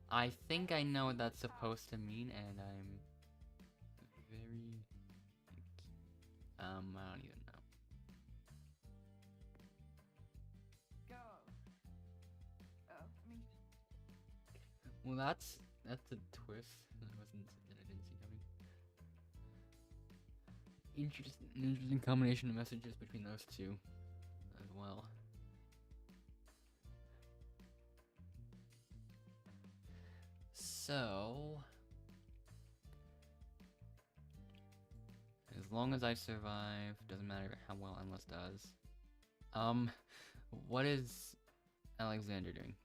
S1: I think I know what that's supposed to mean, and I'm very... I don't even know.
S3: Go. Oh, I mean,
S1: Well, that's a twist that I didn't see coming. Interesting combination of messages between those two as well. So, as long as I survive, doesn't matter how well Endless does. What is Alexander doing?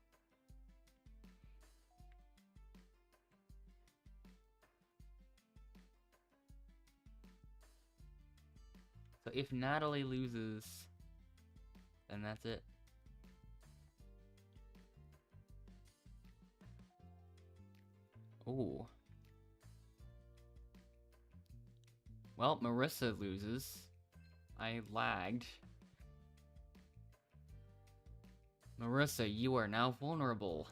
S1: So if Natalie loses, then that's it. Ooh. Well, Marissa loses. I lagged. Marissa, you are now vulnerable.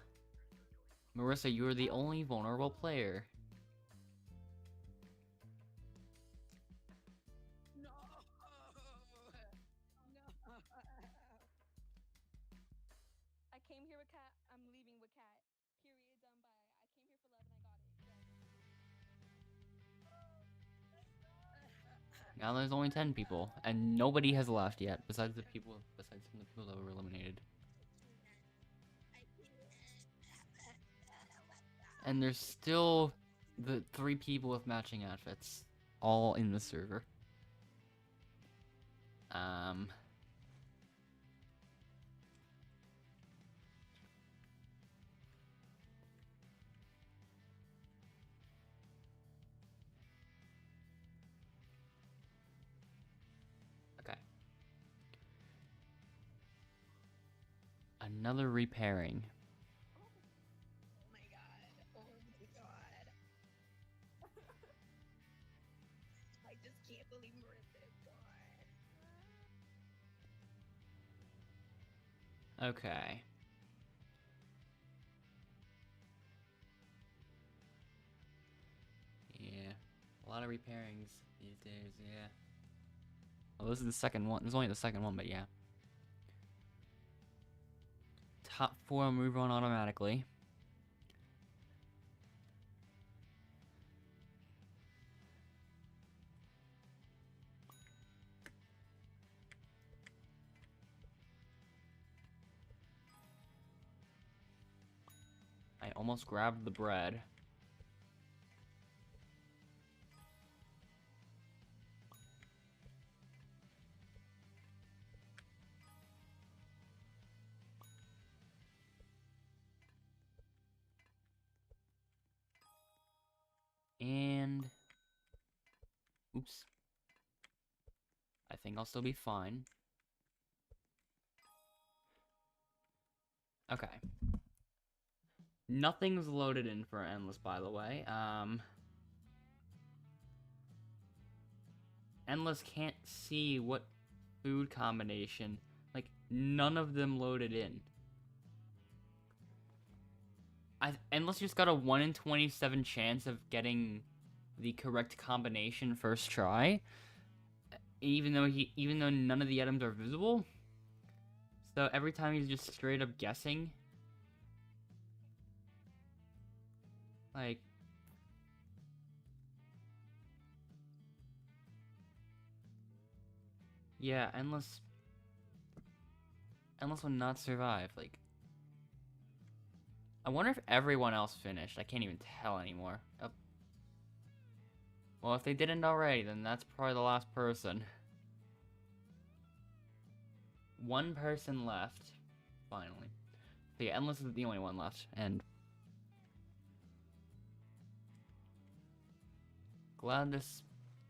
S1: Marissa, you are the only vulnerable player.
S5: No. No.
S6: I came here with Cat. I'm leaving with Cat. Period. Done by. I came here for love and I got it.
S1: Now there's only 10 people, and nobody has left yet, besides some of the people that were eliminated. And there's still the 3 people with matching outfits, all in the server. Okay. Another repairing.
S5: Oh my god. Oh my god. I just can't believe Marissa is gone.
S1: Okay. Yeah. A lot of repairings these days, yeah. Well, this is the second one. This is only the second one, but yeah. Top 4 move on automatically. I almost grabbed the bread. And... oops. I think I'll still be fine. Okay. Nothing's loaded in for Endless, by the way. Endless can't see what food combination. Like, none of them loaded in. Endless just got a 1 in 27 chance of getting the correct combination first try. even though none of the items are visible. So every time he's just straight up guessing. Like, yeah, Endless will not survive. Like, I wonder if everyone else finished. I can't even tell anymore. Oh. Well, if they didn't already, then that's probably the last person. One person left, finally. So yeah, Endless is the only one left, and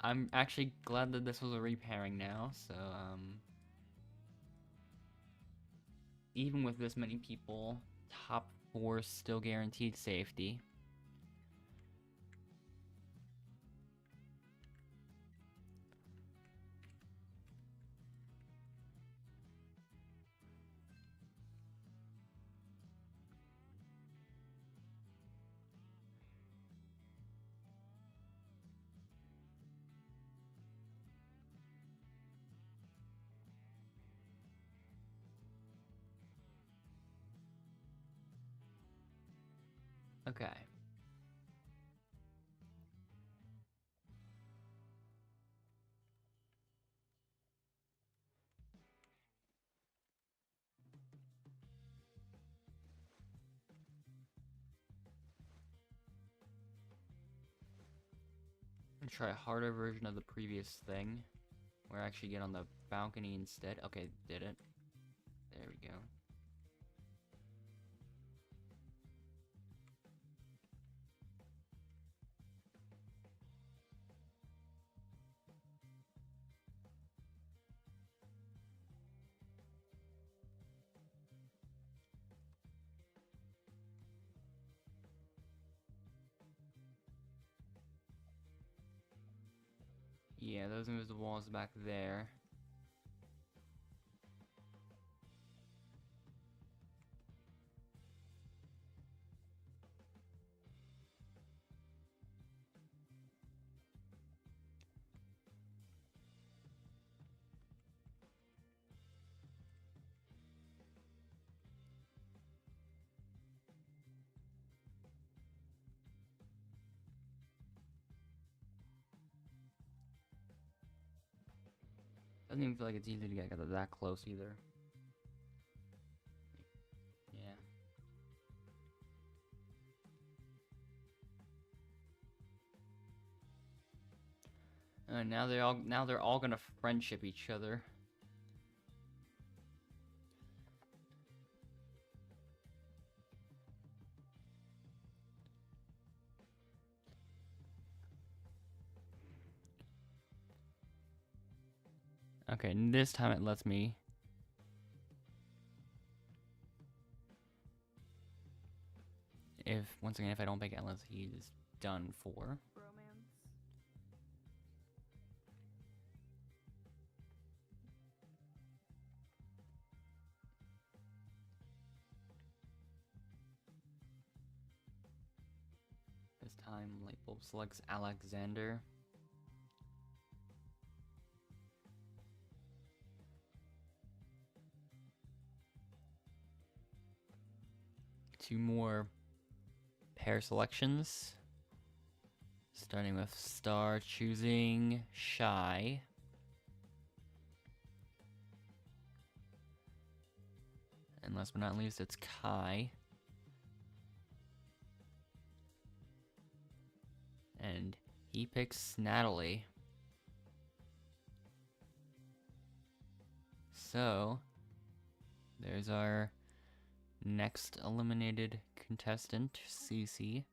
S1: I'm actually glad that this was a repairing now, so, even with this many people, top 4 still guaranteed safety. Okay. Try a harder version of the previous thing, where I actually get on the balcony instead. Okay, did it. There we go. Yeah, those invisible walls back there. Doesn't even feel like it's easy to get that close either. Yeah. Now they're all gonna friendship each other. Okay, this time it lets me. Once again, if I don't pick Endless, he's done for.
S3: Romance.
S1: This time, Lightbulb selects Alexander. Two more pair selections. Starting with Star choosing Shy. And last but not least, it's Kai. And he picks Natalie. So, there's our next eliminated contestant, Cece.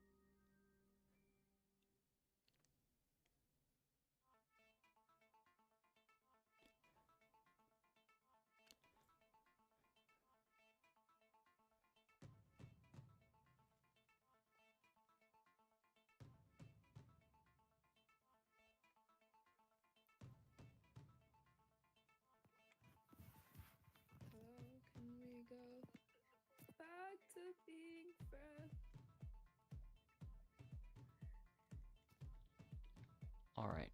S6: How can we go back to being friends?
S1: All right.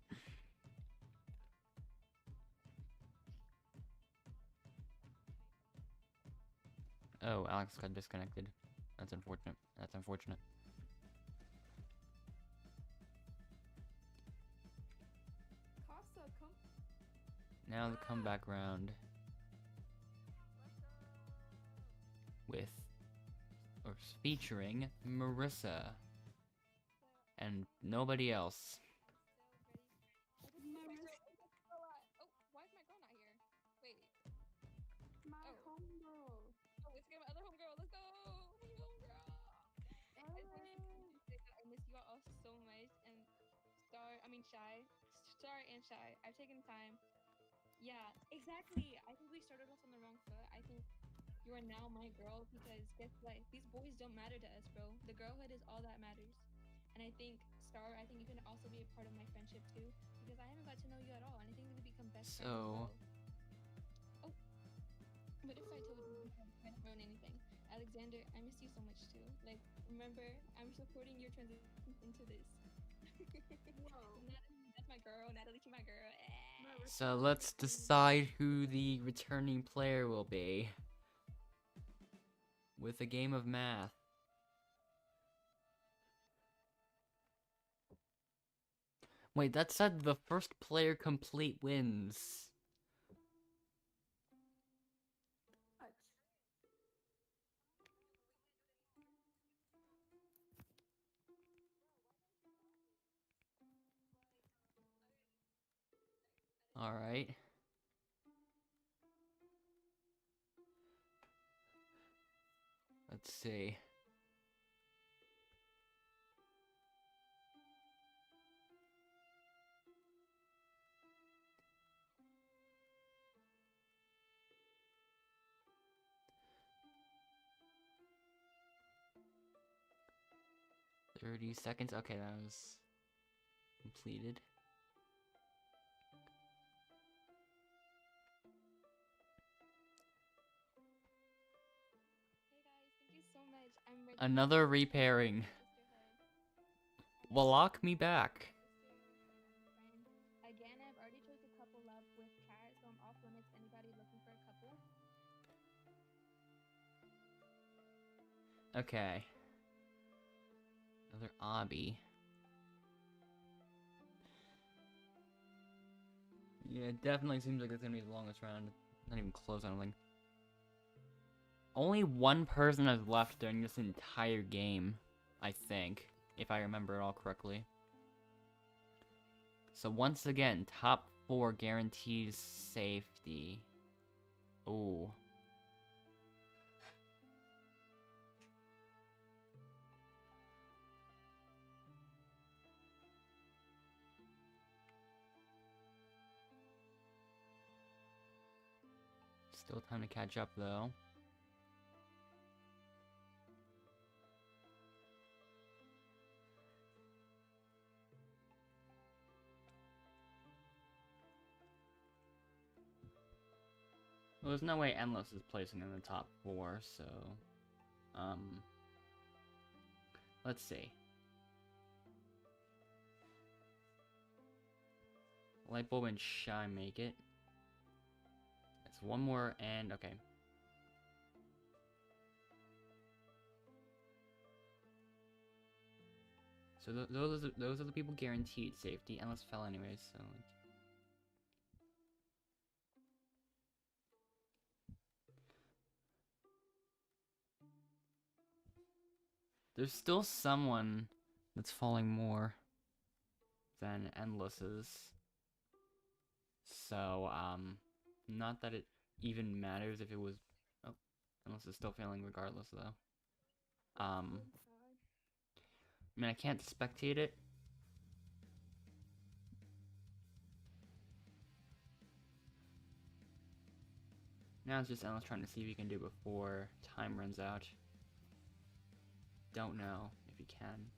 S1: Oh, Alex got disconnected. That's unfortunate. That's unfortunate.
S6: Costa, come.
S1: Now the comeback round with, or featuring Marissa and nobody else.
S6: Oh, why is my girl not here? Wait.
S7: My
S6: Oh.
S7: homegirl.
S6: Oh, it's my other homegirl. Let's go. Hey, homegirl. I miss you all so much. And Star and Shy. I've taken time. Yeah, exactly. I think we started off on the wrong foot. I think you are now my girl because guess what? These boys don't matter to us, bro. The girlhood is all that matters. And I think Star, I think you can also be a part of my friendship too because I haven't got to know you at all, and I think we could become best friends as well. Oh, what if I told you I haven't known anything? Alexander, I miss you so much too. Like, remember, I'm supporting your transition into this.
S7: Whoa.
S6: Natalie, that's my girl. Natalie to my girl.
S1: So let's decide who the returning player will be with a game of math. Wait, that said the first player complete wins. Alright. Let's see. "30 seconds." Okay, that was completed.
S6: Hey guys, thank you so much. I'm ready.
S1: Another repairing. Well, lock me back.
S6: Again, I've already chose a couple up with Cat, so I'm off limits. Anybody looking for a couple?
S1: Okay. Another obby. Yeah, it definitely seems like it's gonna be the longest round. Not even close, I don't think. Only one person has left during this entire game, I think, if I remember it all correctly. So once again, top 4 guarantees safety. Ooh. Still time to catch up, though. Well, there's no way Endless is placing in the top 4, so... Let's see. Lightbulb and Shy make it. It's one more, and okay. So those are the people guaranteed safety. Endless fell anyways, so... There's still someone that's falling more than Endless's. So, not that it even matters if it was... Oh, Endless is still failing regardless, though. I mean, I can't spectate it. Now it's just Endless trying to see if he can do before time runs out. Don't know if he can.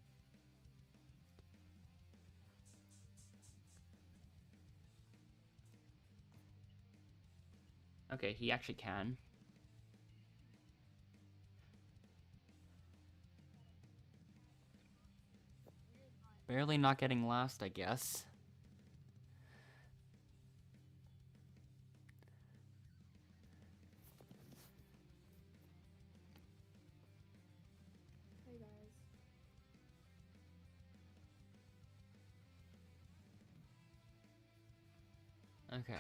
S1: Okay, he actually can. Barely not getting last, I guess. Okay.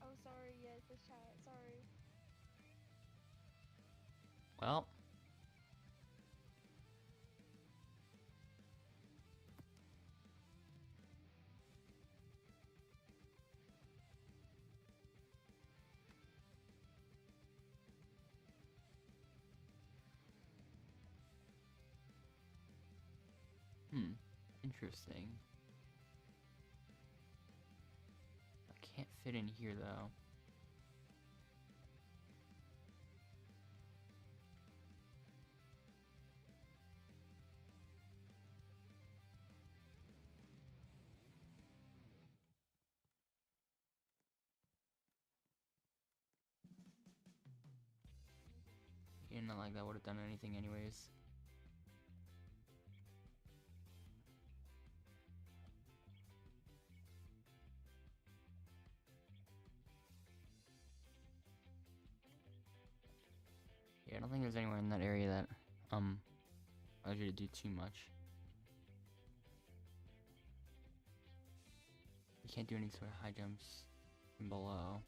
S6: Oh, sorry. Yes, this chat. Sorry.
S1: Well. Interesting. I can't fit in here though. Yeah, not like that would have done anything anyways. Yeah, I don't think there's anywhere in that area that allows you to do too much. You can't do any sort of high jumps from below.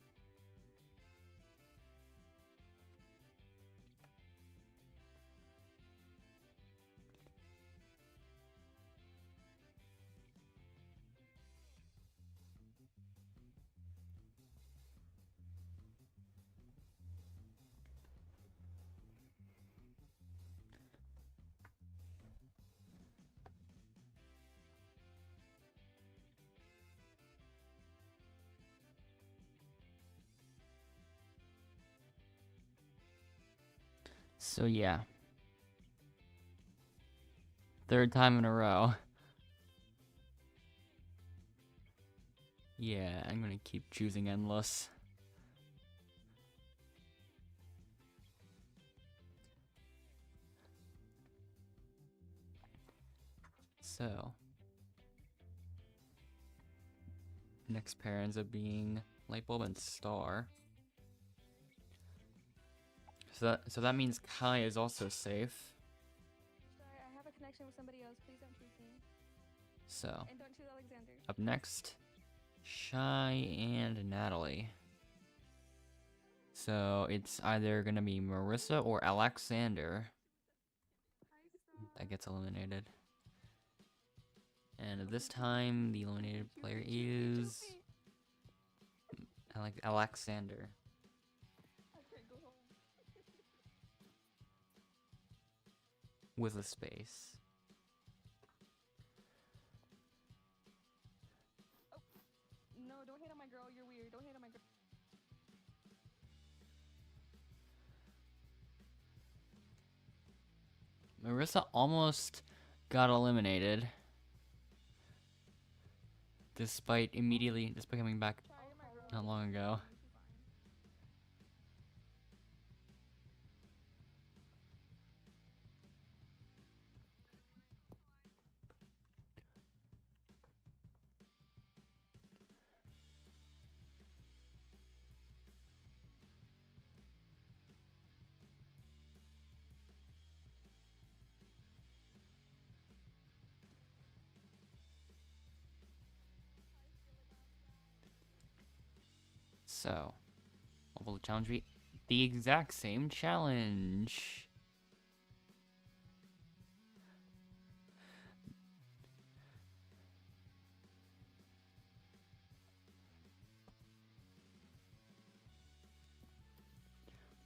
S1: So yeah. Third time in a row. Yeah, I'm gonna keep choosing endless. So next pair ends up being light bulb and star. So that means Kai is also safe.
S6: Sorry, I have a connection with somebody else. Please don't choose me.
S1: So
S6: And don't choose Alexander.
S1: up next, Shy and Natalie. So it's either gonna be Marissa or Alexander that gets eliminated. And this time, the eliminated player is Alexander.
S6: Okay, go home.
S1: With a space.
S6: No, don't hate on my girl. You're weird. Don't hate on my girl.
S1: Marissa almost got eliminated. Despite coming back not long ago. So, what will the challenge be? The exact same challenge.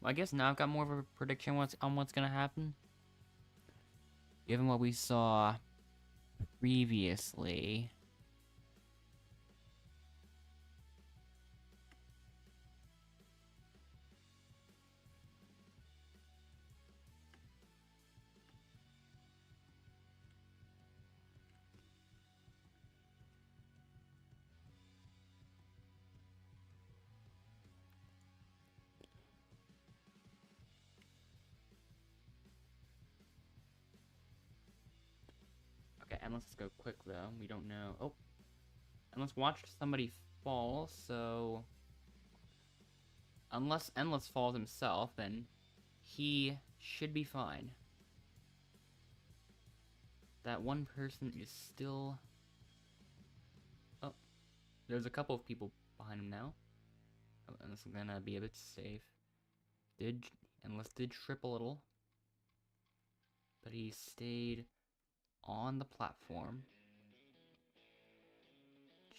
S1: Well, I guess now I've got more of a prediction on what's gonna happen. Given what we saw previously. Okay, and let's go quick though. We don't know. Oh, and let's watch somebody fall. So, unless Endless falls himself, then he should be fine. that one person is still... Oh, there's a couple of people behind him now. Oh, and this is gonna be a bit safe. Endless did trip a little, but he stayed on the platform,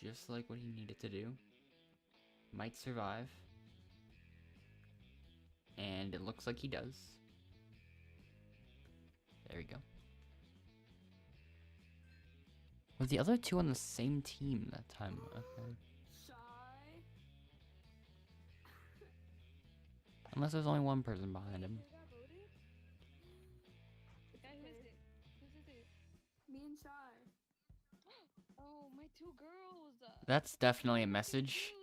S1: just like what he needed to do. Might survive, and it looks like he does. There we go. Was the other two on the same team that time? Okay.
S3: Shy.
S1: Unless there's only one person behind him.
S3: Hear that voting?
S6: Guy, who is it? Who's it?
S3: Me and Shy.
S6: Oh, my two girls.
S1: That's definitely a message.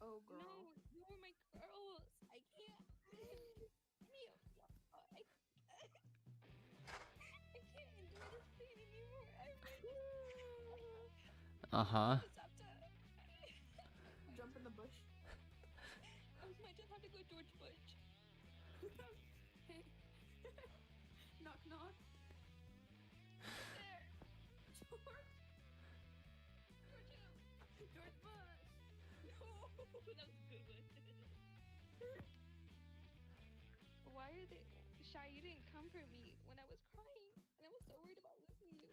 S3: Oh, girl.
S6: No, you were my girls. I can't. I can't endure this pain anymore.
S1: Uh-huh.
S3: Jump in the bush.
S6: I might just have to go George Bush.
S3: Hey. Knock, knock.
S6: There.
S3: George. George Bush.
S6: No, that was a good one. Why are they Shy? You didn't comfort me when I was crying, and I was so worried about losing you.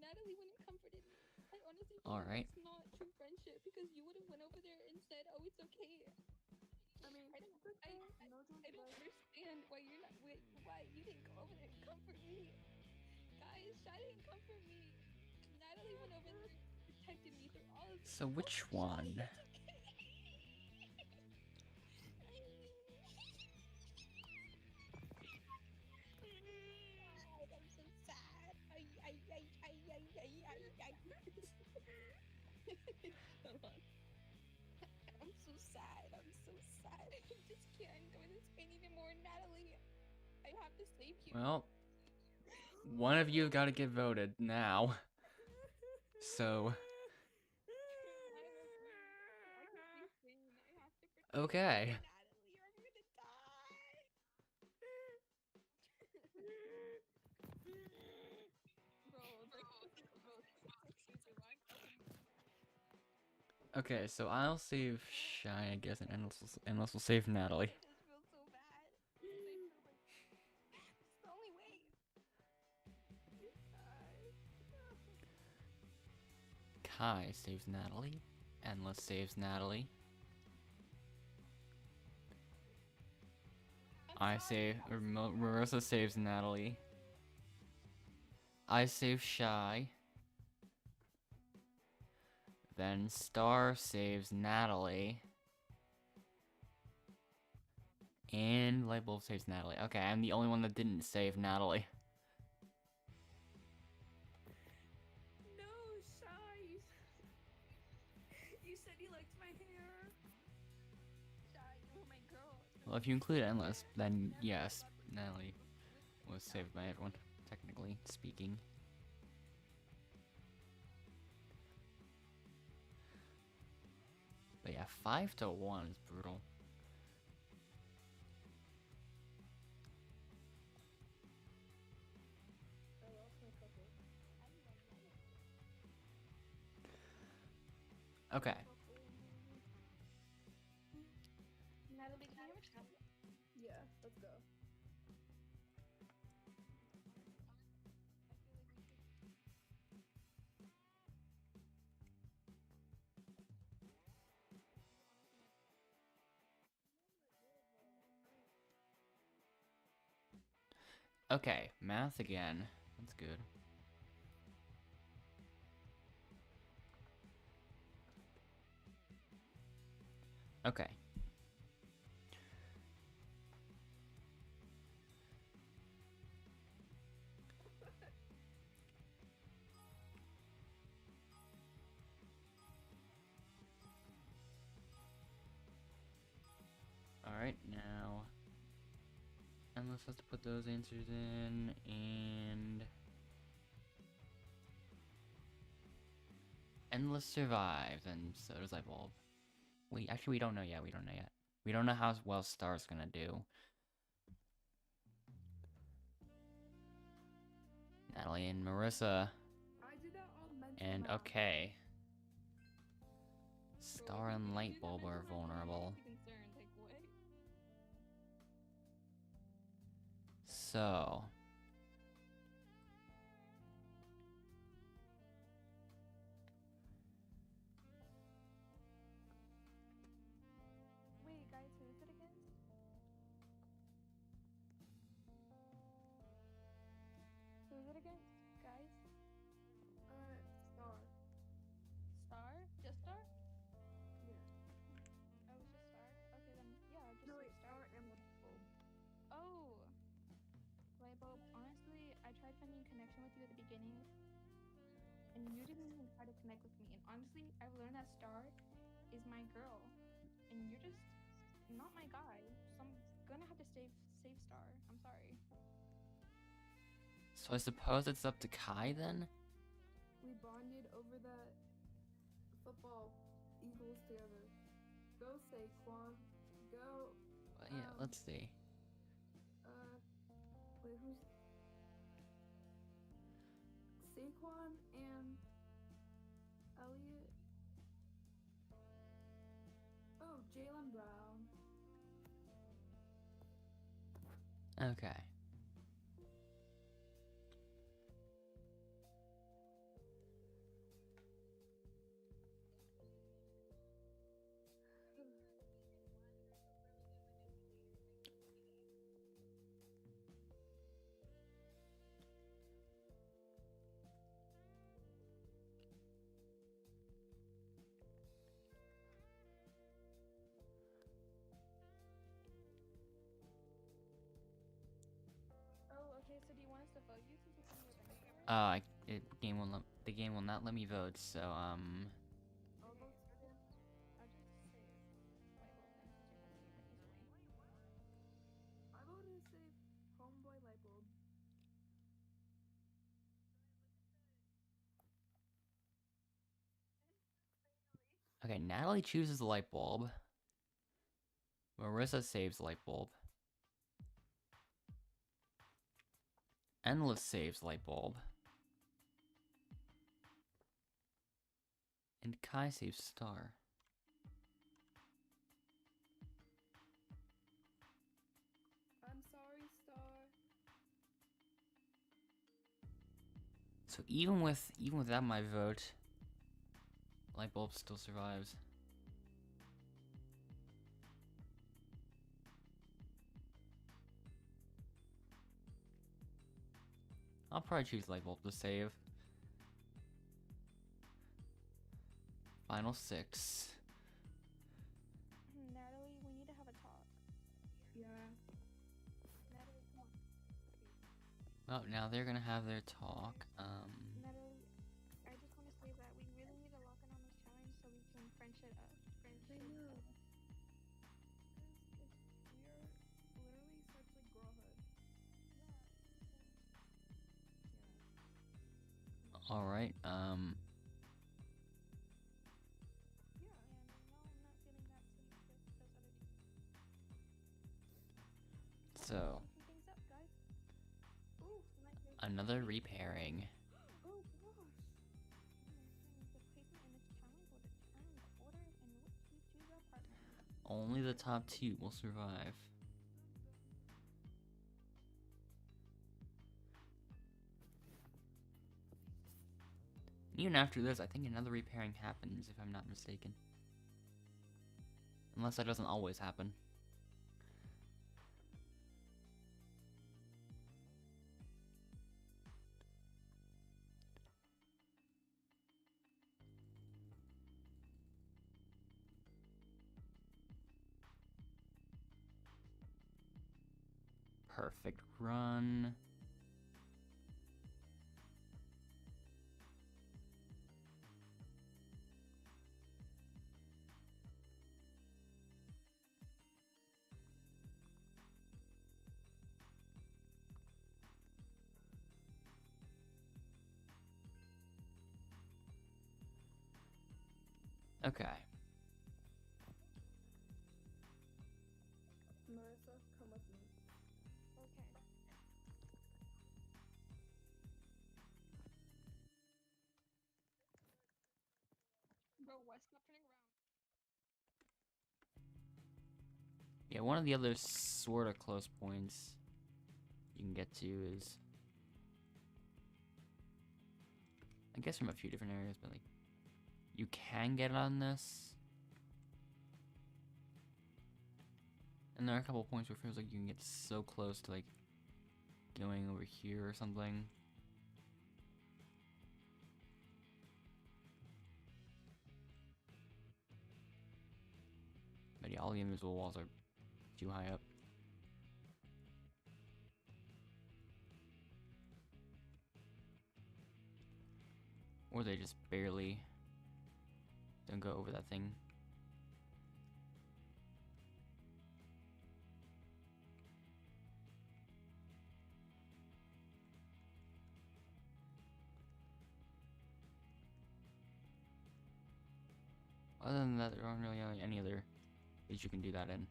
S6: Natalie wouldn't comforted me. I honestly feel
S1: All
S6: like
S1: right.
S6: it's not true friendship because you would have went over there and said, "Oh, it's okay."
S3: I mean,
S6: I don't,
S3: it's okay.
S6: I,
S3: No George
S6: I don't
S3: Bush.
S6: understand why you're not. Why you didn't go over there and comfort me, guys? Shy didn't comfort me. Natalie went over there and protected me through all of this.
S1: So which one?
S6: I'm so sad. Hold on. I'm so sad. I'm so sad. I just can't endure this pain anymore, Natalie. I have to save you.
S1: Well, one of you got to get voted now. So, okay.
S6: Natalie, or I'm gonna die.
S1: Okay, so I'll save Shy, I guess, and Endless will save Natalie.
S6: I just feel so bad. It's the only way.
S1: Kai saves Natalie. Endless saves Natalie. Marissa saves Natalie. I save Shy. Then Star saves Natalie. And Lightbulb saves Natalie. Okay, I'm the only one that didn't save Natalie.
S3: No, Shy. You said you liked my hair.
S6: Shy, you were my girl.
S1: Well, if you include Endless, then yes, Natalie was saved by everyone, technically speaking. But yeah, 5-1 is brutal.
S3: I lost my couple.
S1: Okay.
S6: Natalie, can you return?
S3: Yeah, let's go.
S1: Okay, math again. That's good. Okay. Alright, now Endless has to put those answers in, and Endless survives, and so does Lightbulb. Actually, we don't know yet. We don't know yet. We don't know how well Star's gonna do. Natalie and Marissa.
S3: I did that on mental
S1: And
S3: math.
S1: okay. Star and light bulb are vulnerable.
S6: Concerned, like what?
S1: So.
S3: Wait, guys, who is it against? Who is it against, guys?
S7: Star.
S3: Star? Just Star?
S7: Yeah.
S3: Oh, it's just Star? Okay, then, yeah, just
S7: No,
S3: say
S7: wait,
S3: Star.
S7: Star and Lightbulb.
S3: Oh! Lightbulb, honestly, I tried finding connection with you at the beginning, and you didn't even try to connect with me. And honestly, I've learned that Star is my girl, and you're just not my guy. So I'm gonna have to save Star. I'm sorry.
S1: So I suppose it's up to Kai then?
S7: We bonded over that football Eagles together. Go Saquon. Go.
S1: Well, yeah, let's see.
S7: Wait, who's Saquon and Elliot? Oh, Jalen Brown.
S1: Okay.
S3: Oh, okay, so do you want us to vote you since it's in your benefit?
S1: The game will not let me vote, so
S7: I'll
S3: Okay,
S7: vote for
S3: I'll just say Lightbulb then since you're voting it easily.
S7: I voted to save Homeboy Lightbulb.
S1: okay, Natalie chooses light bulb. Marissa saves light bulb. Endless saves light bulb. And Kai saves Star.
S7: I'm sorry, Star.
S1: So even without my vote, light bulb still survives. I'll probably choose light bulb to save. Final 6.
S3: Natalie, we need to have a talk.
S7: Yeah.
S3: Natalie, come on.
S1: Well, now they're gonna have their talk.
S3: Natalie, I just want to say that we really need to lock in on this challenge so we can friendship up.
S7: I know. We are literally such like girlhood.
S1: All right.
S3: Yeah. And no, I'm not feeling that safe with those other teams.
S1: So
S3: Locking things up, guys. Ooh, my favorite.
S1: another repairing.
S3: Oh gosh. The placement in this challenge will determine the order in which you choose your partner.
S1: Only the top 2 will survive. Even after this, I think another repairing happens, if I'm not mistaken. Unless that doesn't always happen. Perfect run. Okay.
S7: Marissa, come with me.
S3: Okay.
S1: Yeah, one of the other sort of close points you can get to is, I guess, from a few different areas, but like, you can get on this. And there are a couple points where it feels like you can get so close to like going over here or something. But yeah, all the invisible walls are too high up. Or they just barely don't go over that thing. Other than that, there aren't really any other ways you can do that in.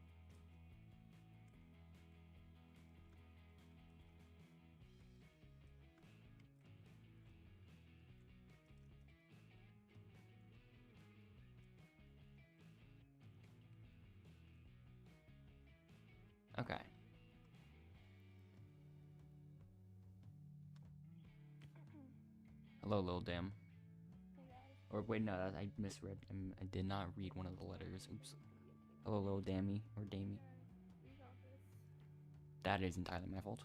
S1: Okay. Hello, little dam.
S3: Hey guys.
S1: Or wait, no, I misread. I did not read one of the letters. Oops. Hello, little dammy or dammy.
S3: We got this.
S1: That is entirely my fault.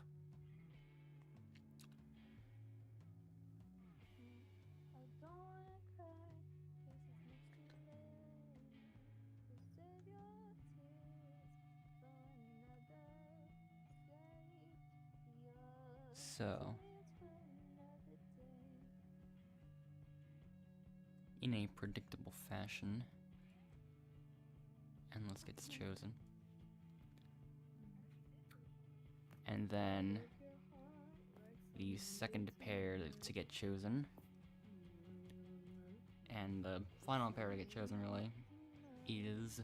S3: I don't wanna cry, 'cause it's much too late to save your tears for another escape. Your
S1: So,
S3: tears for another day.
S1: in a predictable fashion, Endless gets chosen. And then the second pair to get chosen, and the final pair to get chosen really, is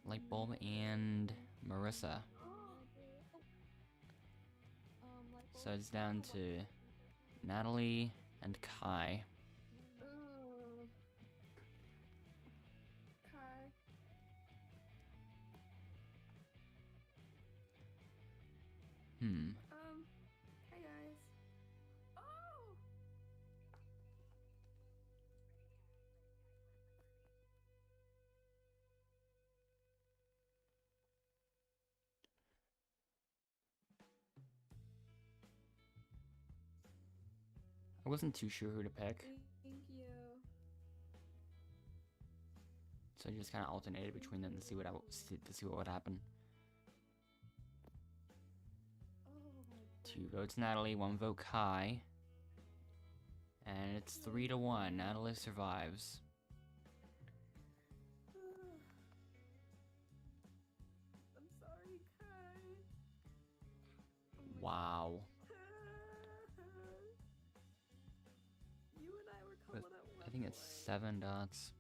S1: Lightbulb and Marissa. So it's down to Natalie and Kai.
S7: Ooh. Kai. Hey guys. Oh!
S1: I wasn't too sure who to pick,
S7: Thank you.
S1: so I just kind of alternated between them to see what would happen.
S7: Oh.
S1: 2 votes Natalie, 1 vote Kai, and it's 3-1. Natalie survives.
S7: I'm sorry, Kai.
S1: Wow.
S7: You and I were
S1: But
S7: coupled at one
S1: I think it's
S7: point.
S1: 7 dots.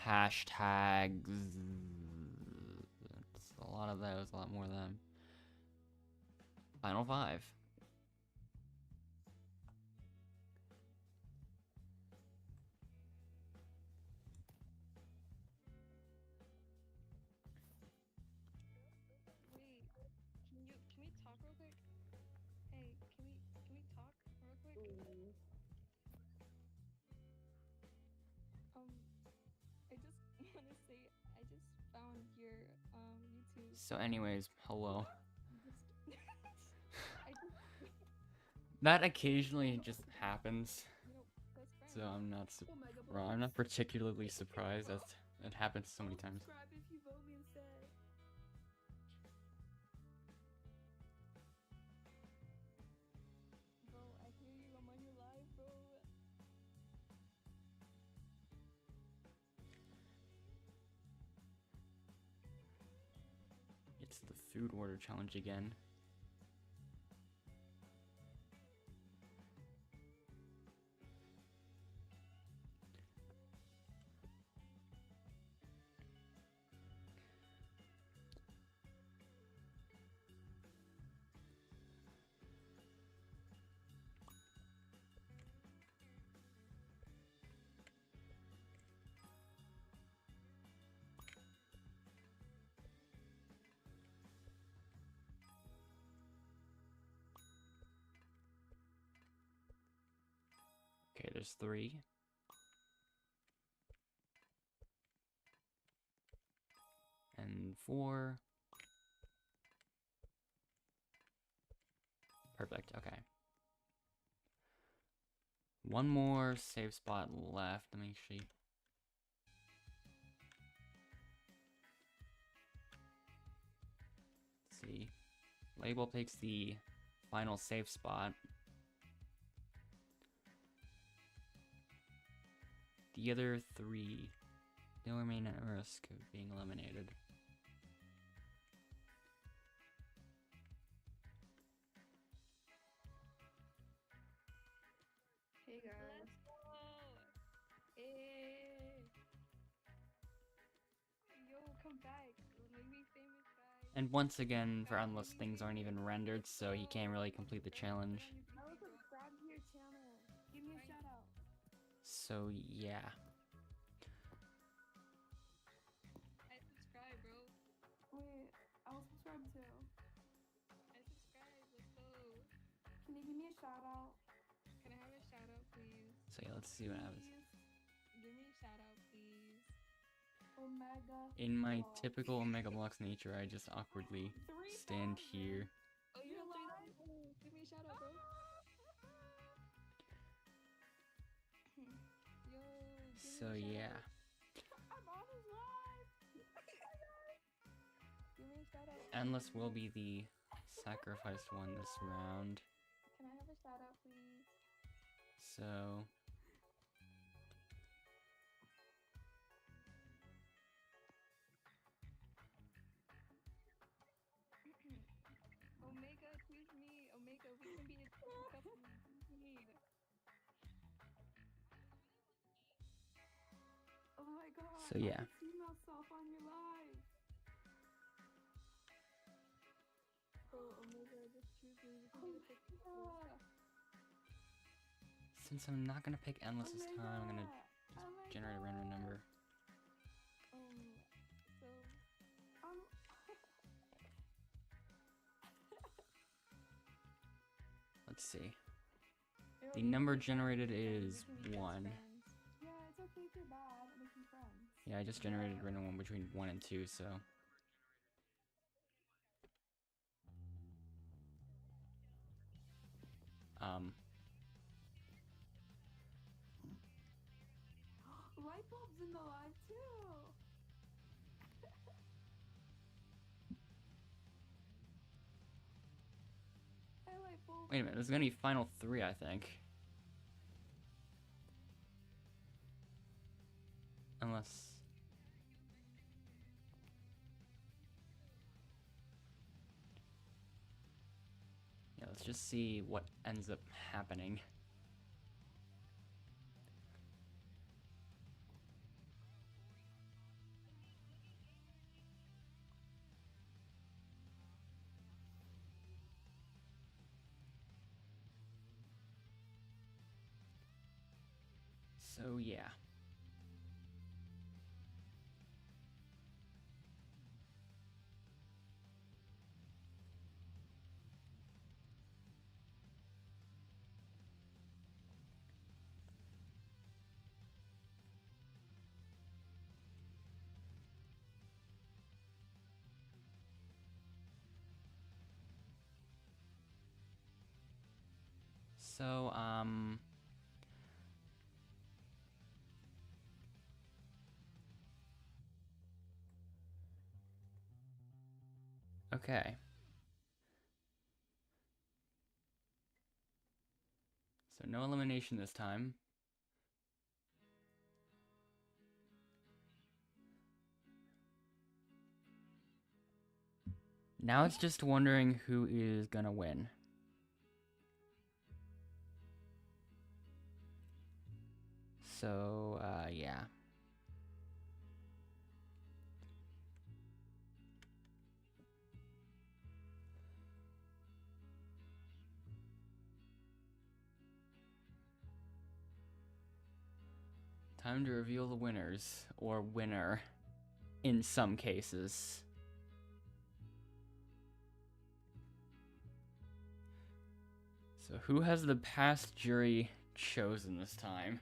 S1: Hashtags. It's a lot of those, a lot more of them. Final 5.
S6: Wait, can we talk real quick? Hey, can we talk real quick? I just want to say I just found your YouTube.
S1: So anyways, hello.
S6: I just
S1: That occasionally just happens,
S6: best friend.
S1: so I'm not
S7: Oh my God,
S1: I'm not particularly surprised that it happens so many times.
S7: Subscribe if you vote me instead.
S6: Bro, I hear you. I'm on your live, bro.
S1: It's the food order challenge again. Okay, there's 3. And 4. Perfect, okay. One more save spot left. Let me see. Let's see. Label takes the final save spot. The other 3 still remain at risk of being eliminated.
S3: Hey guys.
S6: Let's go. Hey. Yo, come back. Make me famous, guys.
S1: And once again, for Endless, things aren't even rendered, so he can't really complete the challenge.
S3: I will subscribe to your channel. Give me a shout out.
S1: So yeah.
S6: I subscribe, bro.
S3: Wait, I'll subscribe too.
S6: I subscribe. Let's go.
S3: Can you give me a shout out?
S6: Can I have a shout out, please?
S1: So yeah, let's see what happens.
S6: Give me a shout out, please.
S3: Omega.
S1: In my
S3: Block.
S1: typical Omega Blocks nature, I just awkwardly stand here.
S6: Oh, you
S3: You're
S6: have
S3: live?
S6: 3,000. Give me a shout out, bro. Yo, give
S1: So
S6: me a shout
S1: yeah.
S6: out.
S3: I'm on his live.
S6: Give me a shout out.
S1: Endless will be the sacrificed one this round.
S3: Can I have a shout out, please?
S1: So
S6: Omega, choose me. Omega, we can be a couple. Choose me.
S3: Oh my god.
S1: So, yeah.
S3: I can see myself on your live.
S6: Bro, Omega, just choose me. We can
S3: Oh
S6: be
S3: my
S6: a couple.
S3: god.
S1: since I'm not gonna pick Endless this
S3: Oh my
S1: time, I'm gonna
S3: god. Oh my
S1: generate a random
S3: god.
S1: number.
S6: So,
S3: Um,
S1: Let's see.
S3: Ew,
S1: The
S3: you
S1: number
S3: can be
S1: generated
S3: friends.
S1: is
S6: we can be best
S1: 1.
S6: friends.
S3: Yeah, it's okay if you're bad. Make some friends.
S1: Yeah, I just generated a random one between 1 and 2, so.
S3: Light bulb's in the live too. Hey, light bulb.
S1: Wait a minute, there's gonna be final 3, I think. Unless. Yeah, let's just see what ends up happening. So, yeah. So, okay. So no elimination this time. Now it's just wondering who is gonna win. So, yeah. Time to reveal the winners, or winner, in some cases. So who has the past jury chosen this time.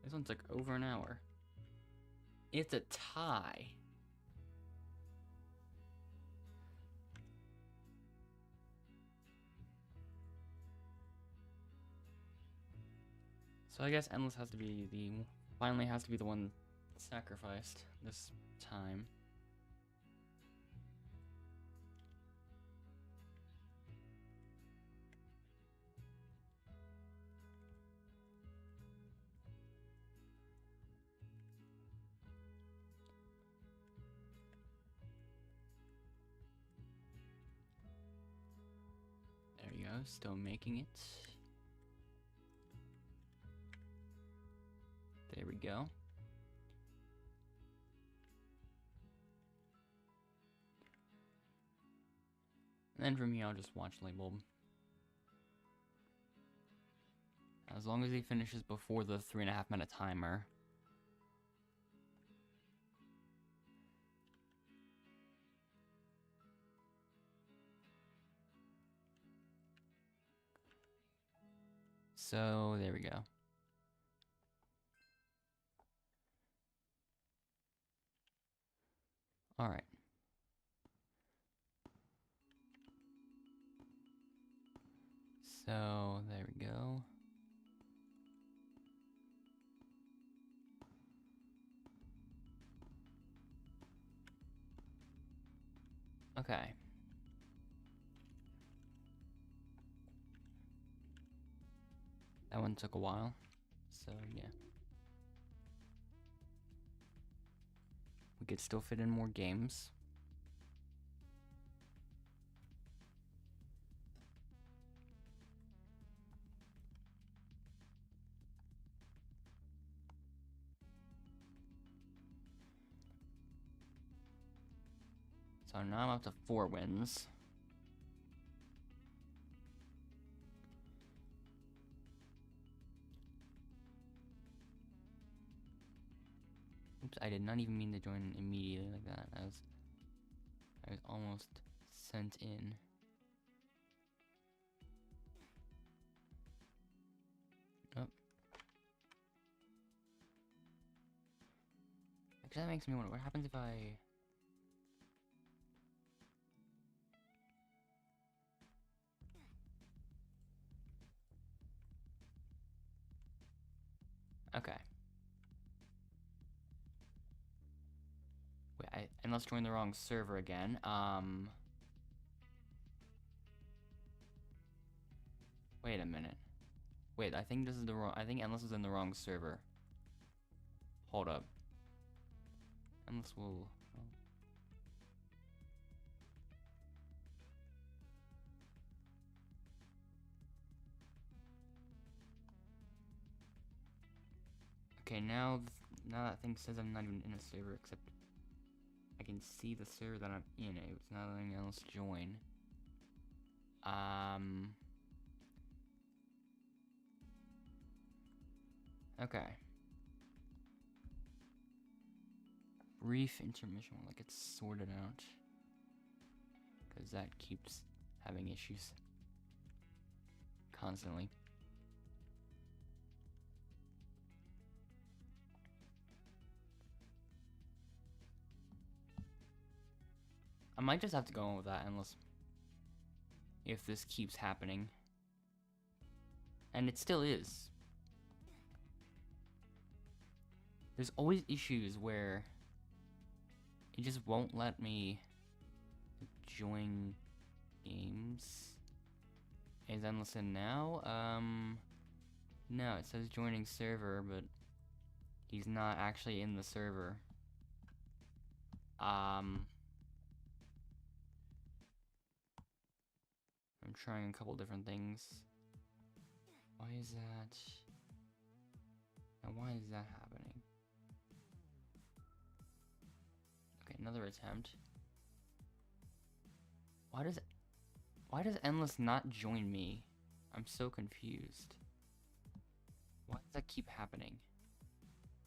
S1: This one took over an hour. It's a tie. So I guess Endless has to be finally has to be the one sacrificed this time. There you go, still making it. There we go. And then from here, I'll just watch Lightbulb. As long as he finishes before the 3.5 minute timer. So, there we go. Alright. So, there we go. Okay. That one took a while. So, yeah. We could still fit in more games. So now I'm up to 4 wins. Oops, I did not even mean to join immediately like that. I was almost sent in. Oh. Actually, that makes me wonder, what happens if I... Okay. Wait, I must join the wrong server again. Wait a minute. Wait, I think this is the wrong... I think Endless is in the wrong server. Hold up. Endless will... Okay, now that thing says I'm not even in a server, except I can see the server that I'm in. It's not letting else join. Okay. Brief intermission while it gets sorted out. Because that keeps having issues. Constantly. I might just have to go on with that unless... if this keeps happening. And it still is. There's always issues where it just won't let me join games. Is Endless in now? No, it says joining server, but he's not actually in the server. I'm trying a couple different things. Why is that? And why is that happening? Okay, another attempt. Why does Endless not join me? I'm so confused. Why does that keep happening?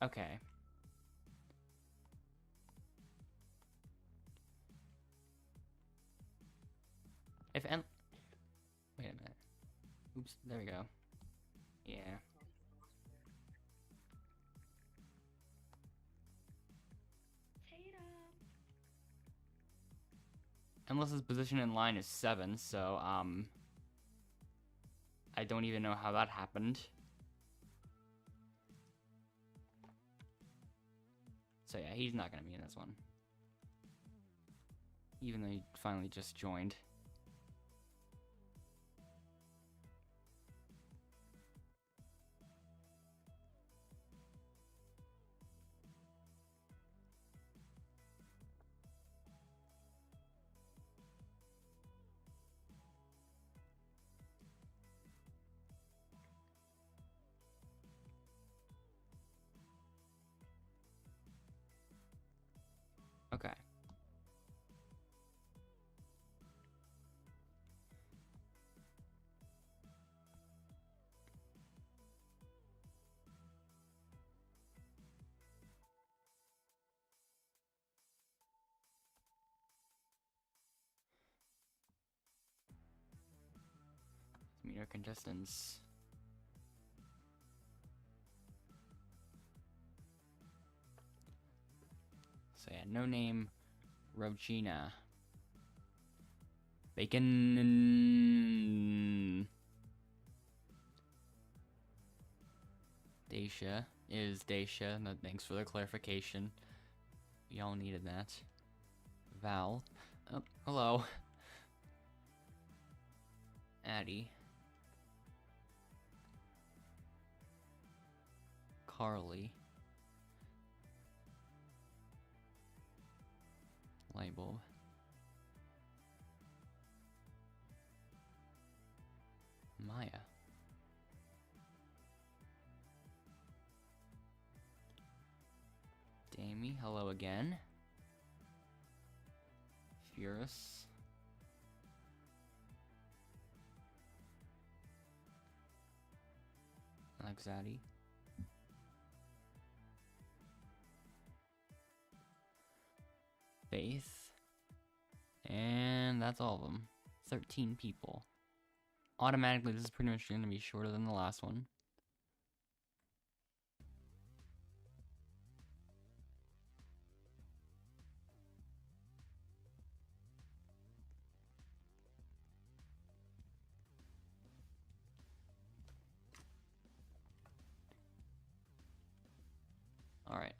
S1: Okay. If en- Wait a minute. Oops, there we go. Yeah. Endless's position in line is 7, so, I don't even know how that happened. So yeah, he's not gonna be in this one. Even though he finally just joined. Okay. Let's meet our contestants. So yeah, no name, Rogina. Bacon. Daisha is Daisha. No, thanks for the clarification. We all needed that. Val. Oh, hello. Addie. Carly. Lightbulb. Maya. Damie, hello again. Furus. Alexati. Faith. And that's all of them. 13 people. Automatically, this is pretty much going to be shorter than the last one. Alright.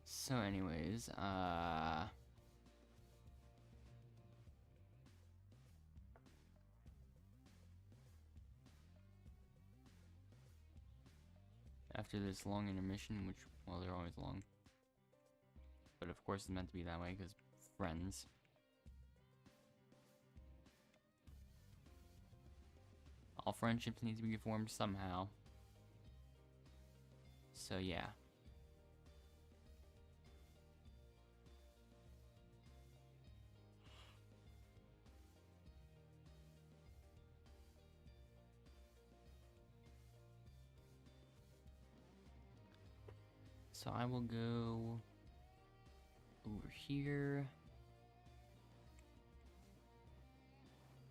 S1: So anyways, after this long intermission, which, well, they're always long. But of course it's meant to be that way, because friends. All friendships need to be formed somehow. So yeah. So I will go over here.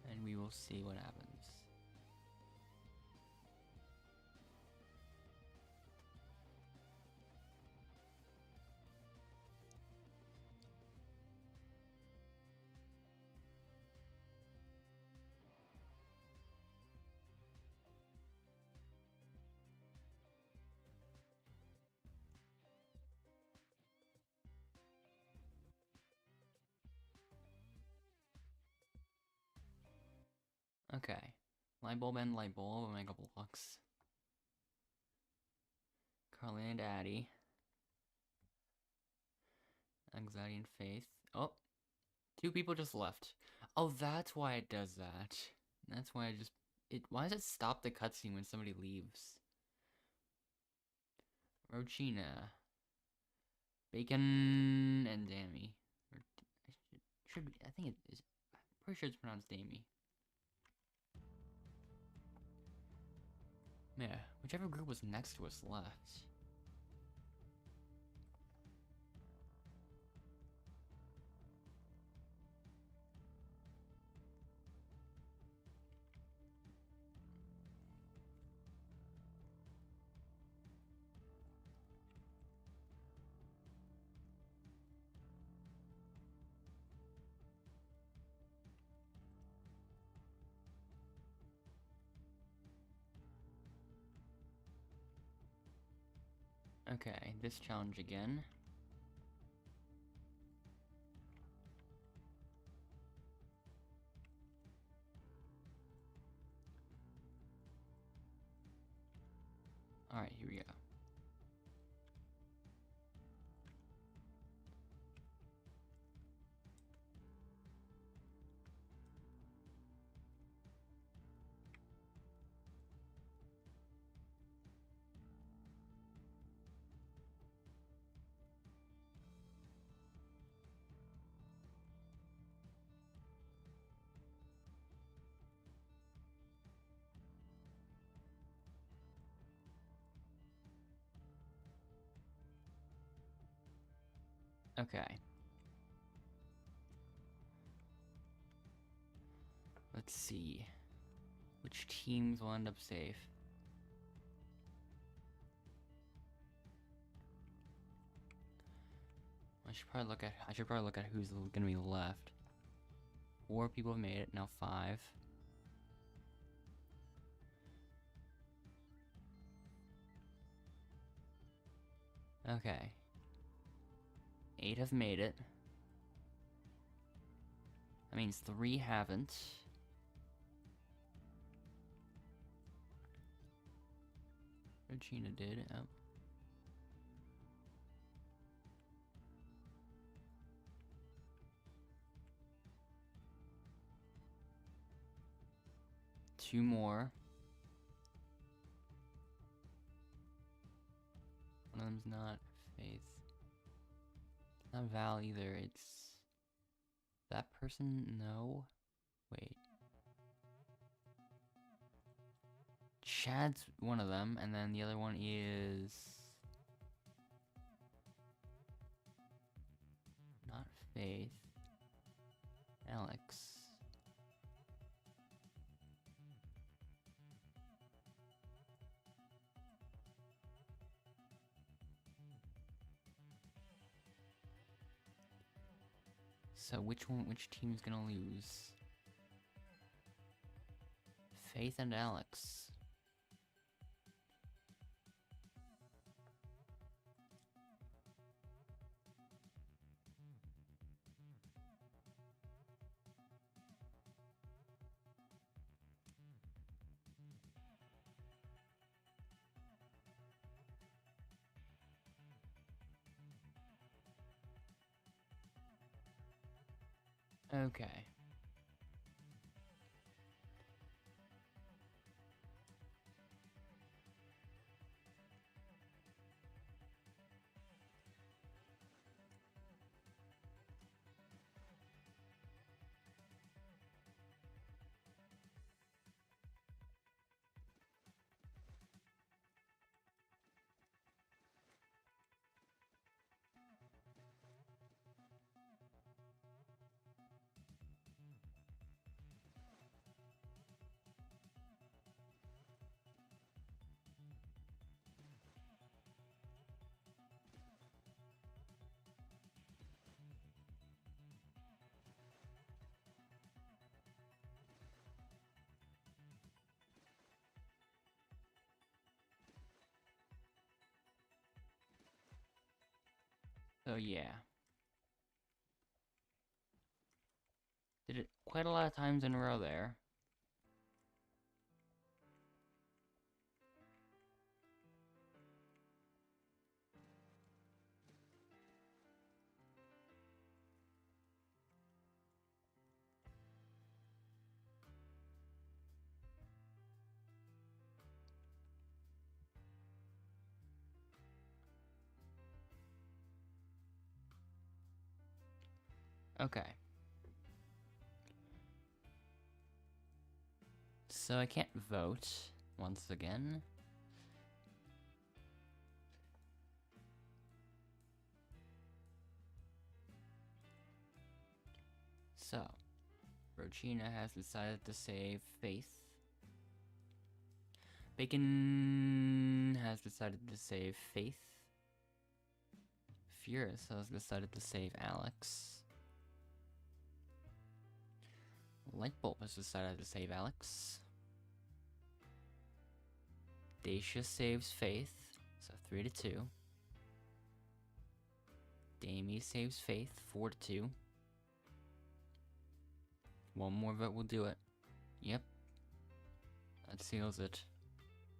S1: And we will see what happens. Okay. Lightbulb and Lightbulb, Omega Blocks. Carly and Addie. Anxiety and Faith. Oh! 2 people just left. Oh, that's why it does that. That's why why does it stop the cutscene when somebody leaves? Rochina. Bacon and Dammy. I think it is. Pretty sure it's pronounced Damie. Yeah, whichever group was next to us left. Okay, this challenge again. Alright, here we go. Okay. Let's see. Which teams will end up safe? I should probably look at who's gonna be left. 4 people have made it, now 5. Okay. 8 have made it. That means 3 haven't. Regina did. Oh. Two more. One of them's not Faith. It's not Val either. It's that person. No. Wait. Chad's one of them, and then the other one is not Faith. Alex. So which team's gonna lose? Faith and Alex. Okay. So yeah. Did it quite a lot of times in a row there. Okay. So I can't vote once again. So, Rogina has decided to save Faith. Bacon has decided to save Faith. Furious has decided to save Alex. Lightbulb has decided to save Alex. Dacia saves Faith, so 3-2. Damie saves Faith, 4-2. One more vote will do it. Yep. That seals it.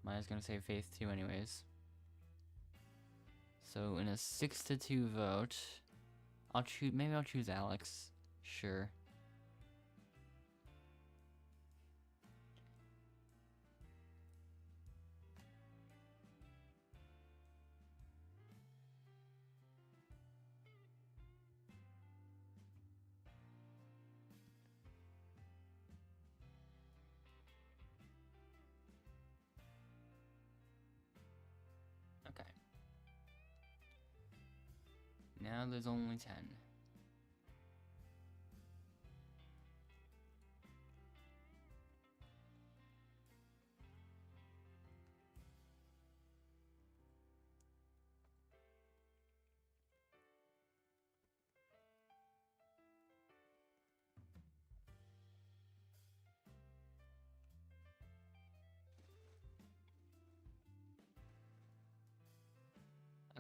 S1: Maya's gonna save Faith too anyways. So in a 6-2 vote, maybe I'll choose Alex. Sure. Okay. Now there's only 10.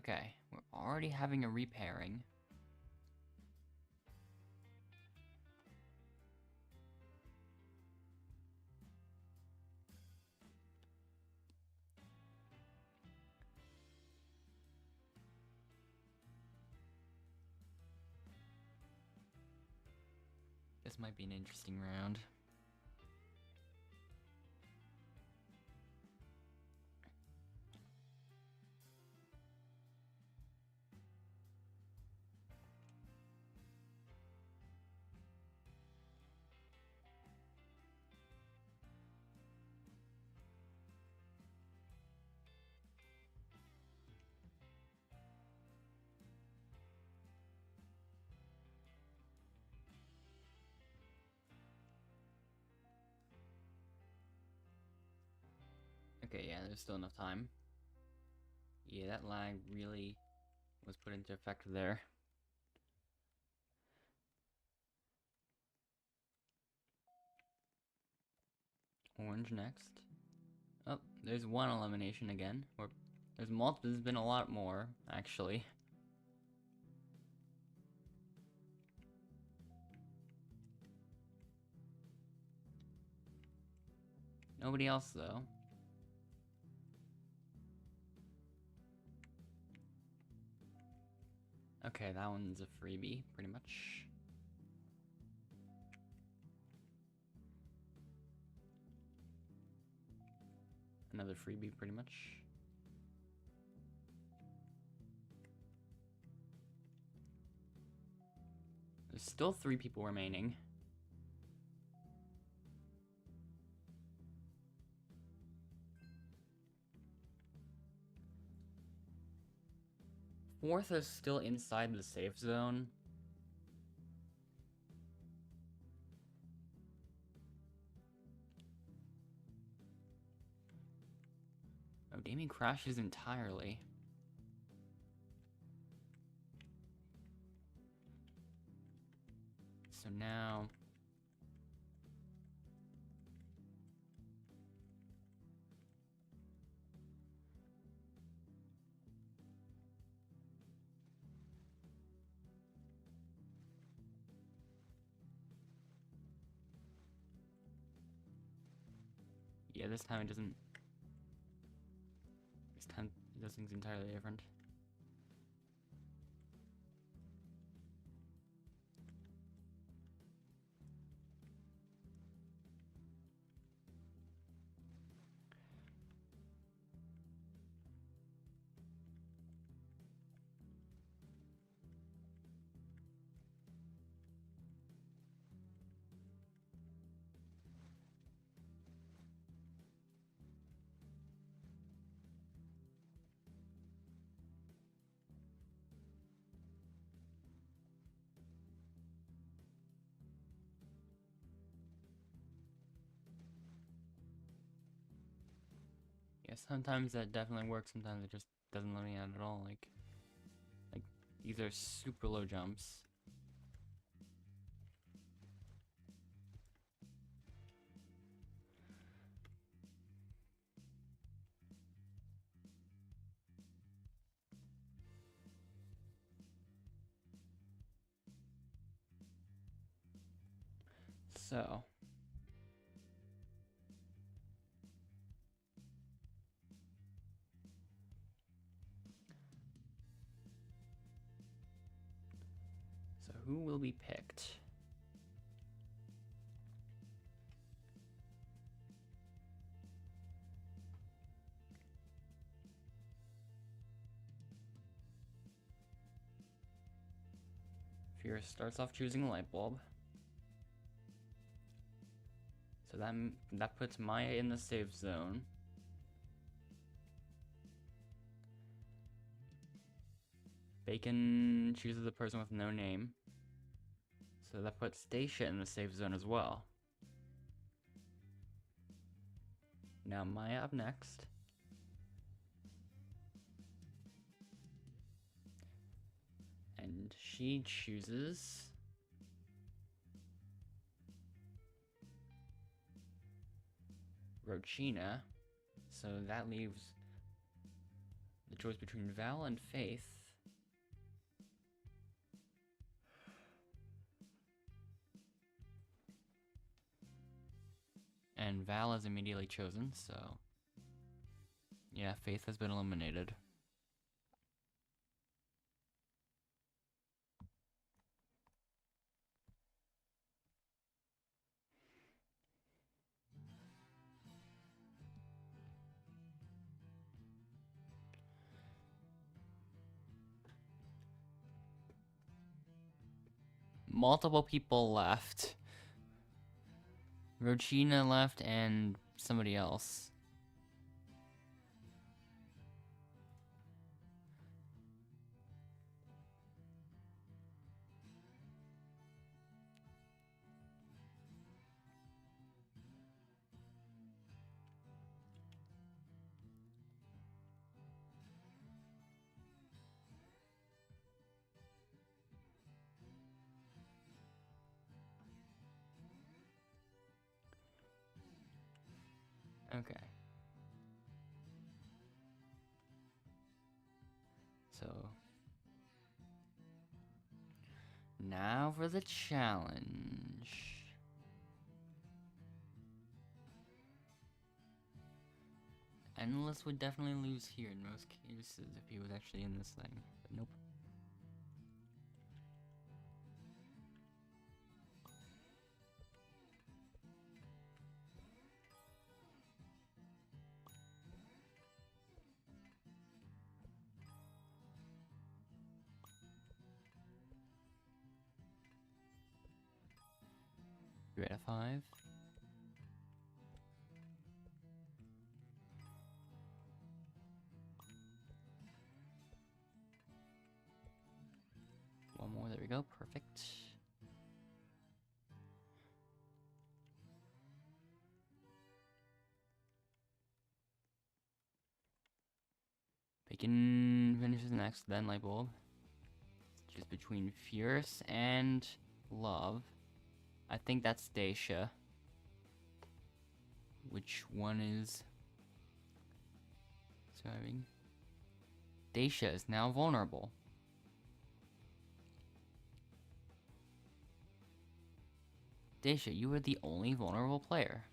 S1: Okay, we're already having a repairing. This might be an interesting round. Okay, yeah, there's still enough time. Yeah, that lag really was put into effect there. Orange next. Oh, there's one elimination again. Or there's been a lot more, actually. Nobody else, though. Okay, that one's a freebie, pretty much. Another freebie, pretty much. There's still 3 people remaining. Fourth is still inside the safe zone. Oh, Damien crashes entirely. So now... Yeah, this time it doesn't... This time it does things entirely different. Yeah, sometimes that definitely works, sometimes it just doesn't let me out at all. Like these are super low jumps. So who will be picked? Fear starts off choosing a light bulb. So that puts Maya in the safe zone. Bacon chooses a person with no name. So that puts Stacia in the safe zone as well. Now Maya up next. And she chooses Rochina. So that leaves the choice between Val and Faith. And Val is immediately chosen, so yeah, Faith has been eliminated. Multiple people left. Rochina left and somebody else. Okay. So now for the challenge. Endless would definitely lose here in most cases if he was actually in this thing, but nope. You're at a 5. One more, there we go, perfect. Bacon finishes next, then Lightbulb. Just between Fierce and Love. I think that's Stacia. Which one is surviving? Stacia is now vulnerable. Stacia, you are the only vulnerable player.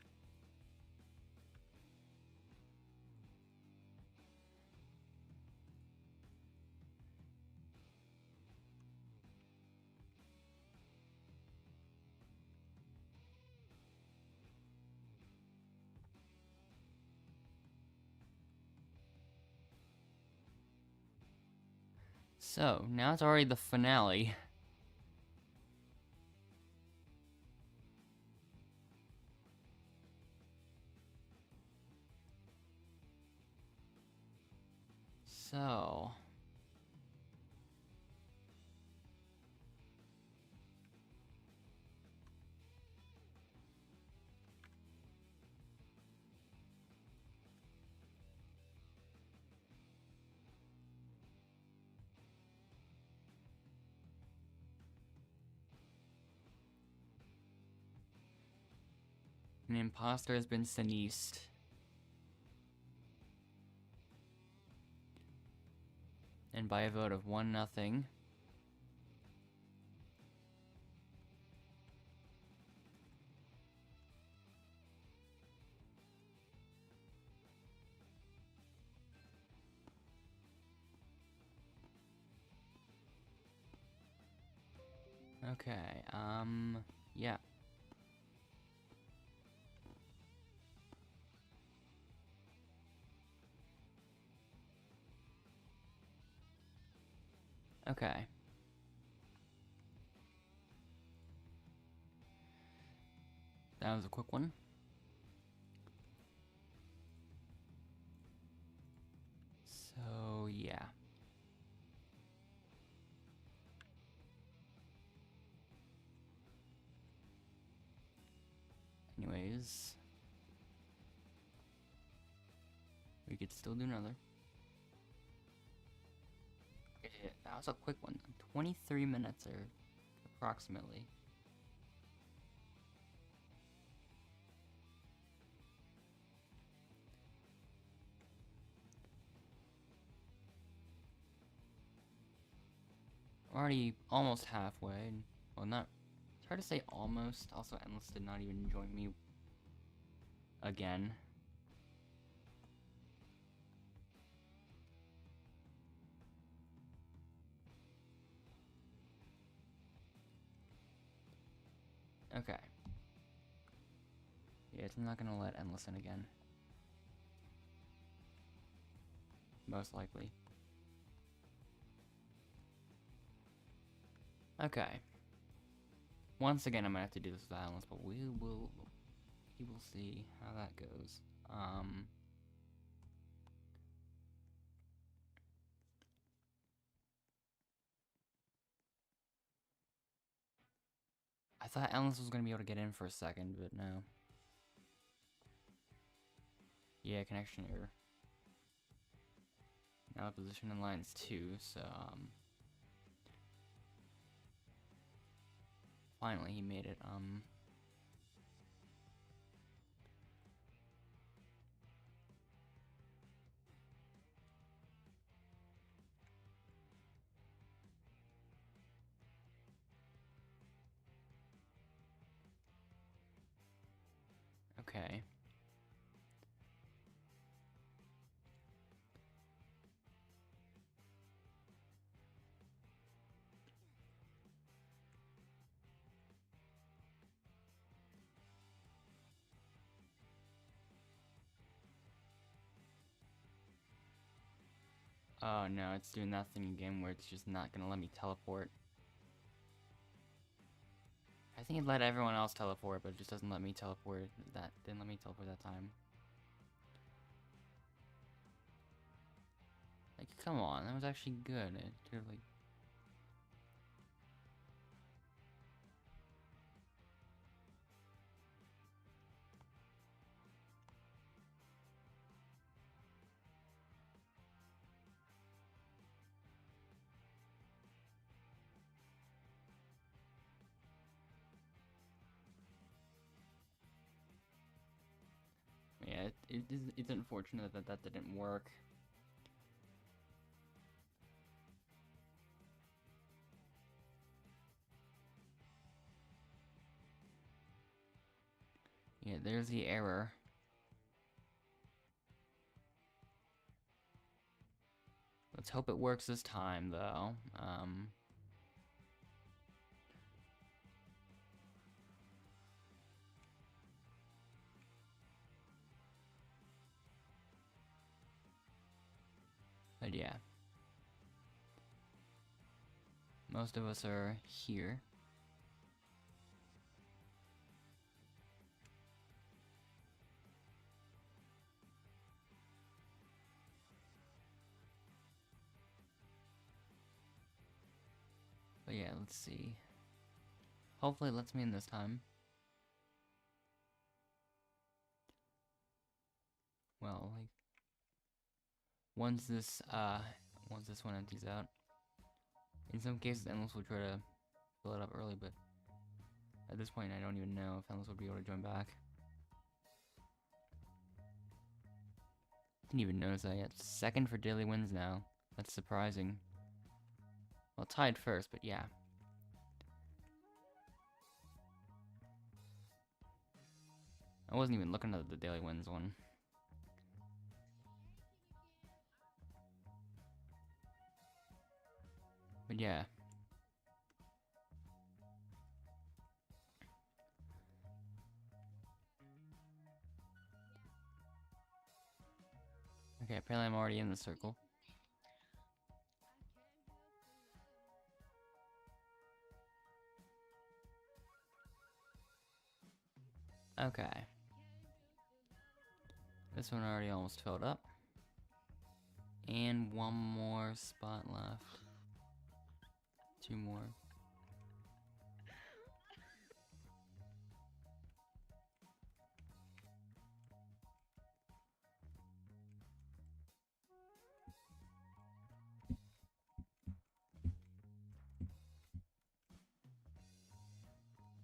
S1: So, now it's already the finale. So... An imposter has been Sinised. And by a vote of 1-0. Okay, yeah. Okay. That was a quick one. So, yeah. Anyways, we could still do another. That was a quick one. 23 minutes or approximately. Already almost halfway. Well, not. It's hard to say almost. Also, Endless did not even join me again. Okay. Yeah, it's not gonna let Endless in again. Most likely. Okay. Once again, I'm gonna have to do this with Endless, but we will see how that goes. I thought Endless was gonna be able to get in for a second, but no. Yeah, connection error. Now the position in line is 2, so finally he made it. Okay. Oh no, it's doing that thing again where it's just not gonna let me teleport. I think it let everyone else teleport, but it just doesn't let me teleport. That didn't let me teleport that time. Like, come on, that was actually good. It could have, like... Yeah, it's unfortunate that didn't work. Yeah, there's the error. Let's hope it works this time, though. But yeah. Most of us are here. But yeah, let's see. Hopefully it lets me in this time. Well, like... Once this one empties out. In some cases, Endless will try to fill it up early, but... At this point, I don't even know if Endless will be able to join back. Didn't even notice that yet. Second for daily wins now. That's surprising. Well, tied first, but yeah. I wasn't even looking at the daily wins one. But yeah. Okay, apparently I'm already in the circle. Okay. This one already almost filled up. And one more spot left. Two more.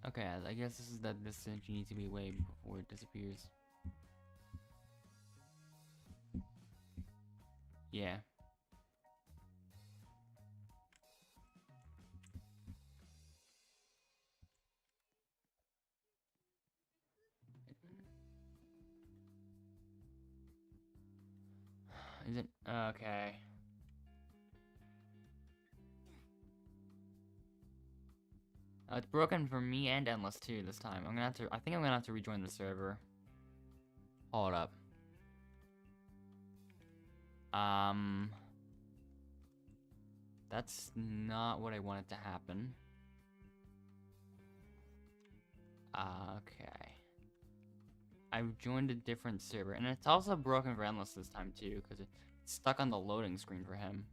S1: Okay, I guess this is the distance you need to be away before it disappears. Yeah. Is it? Okay. It's broken for me and Endless too this time. I think I'm gonna have to rejoin the server. Hold up. That's not what I wanted to happen. Okay. I've joined a different server, and it's also broken for Endless this time too, because it's stuck on the loading screen for him.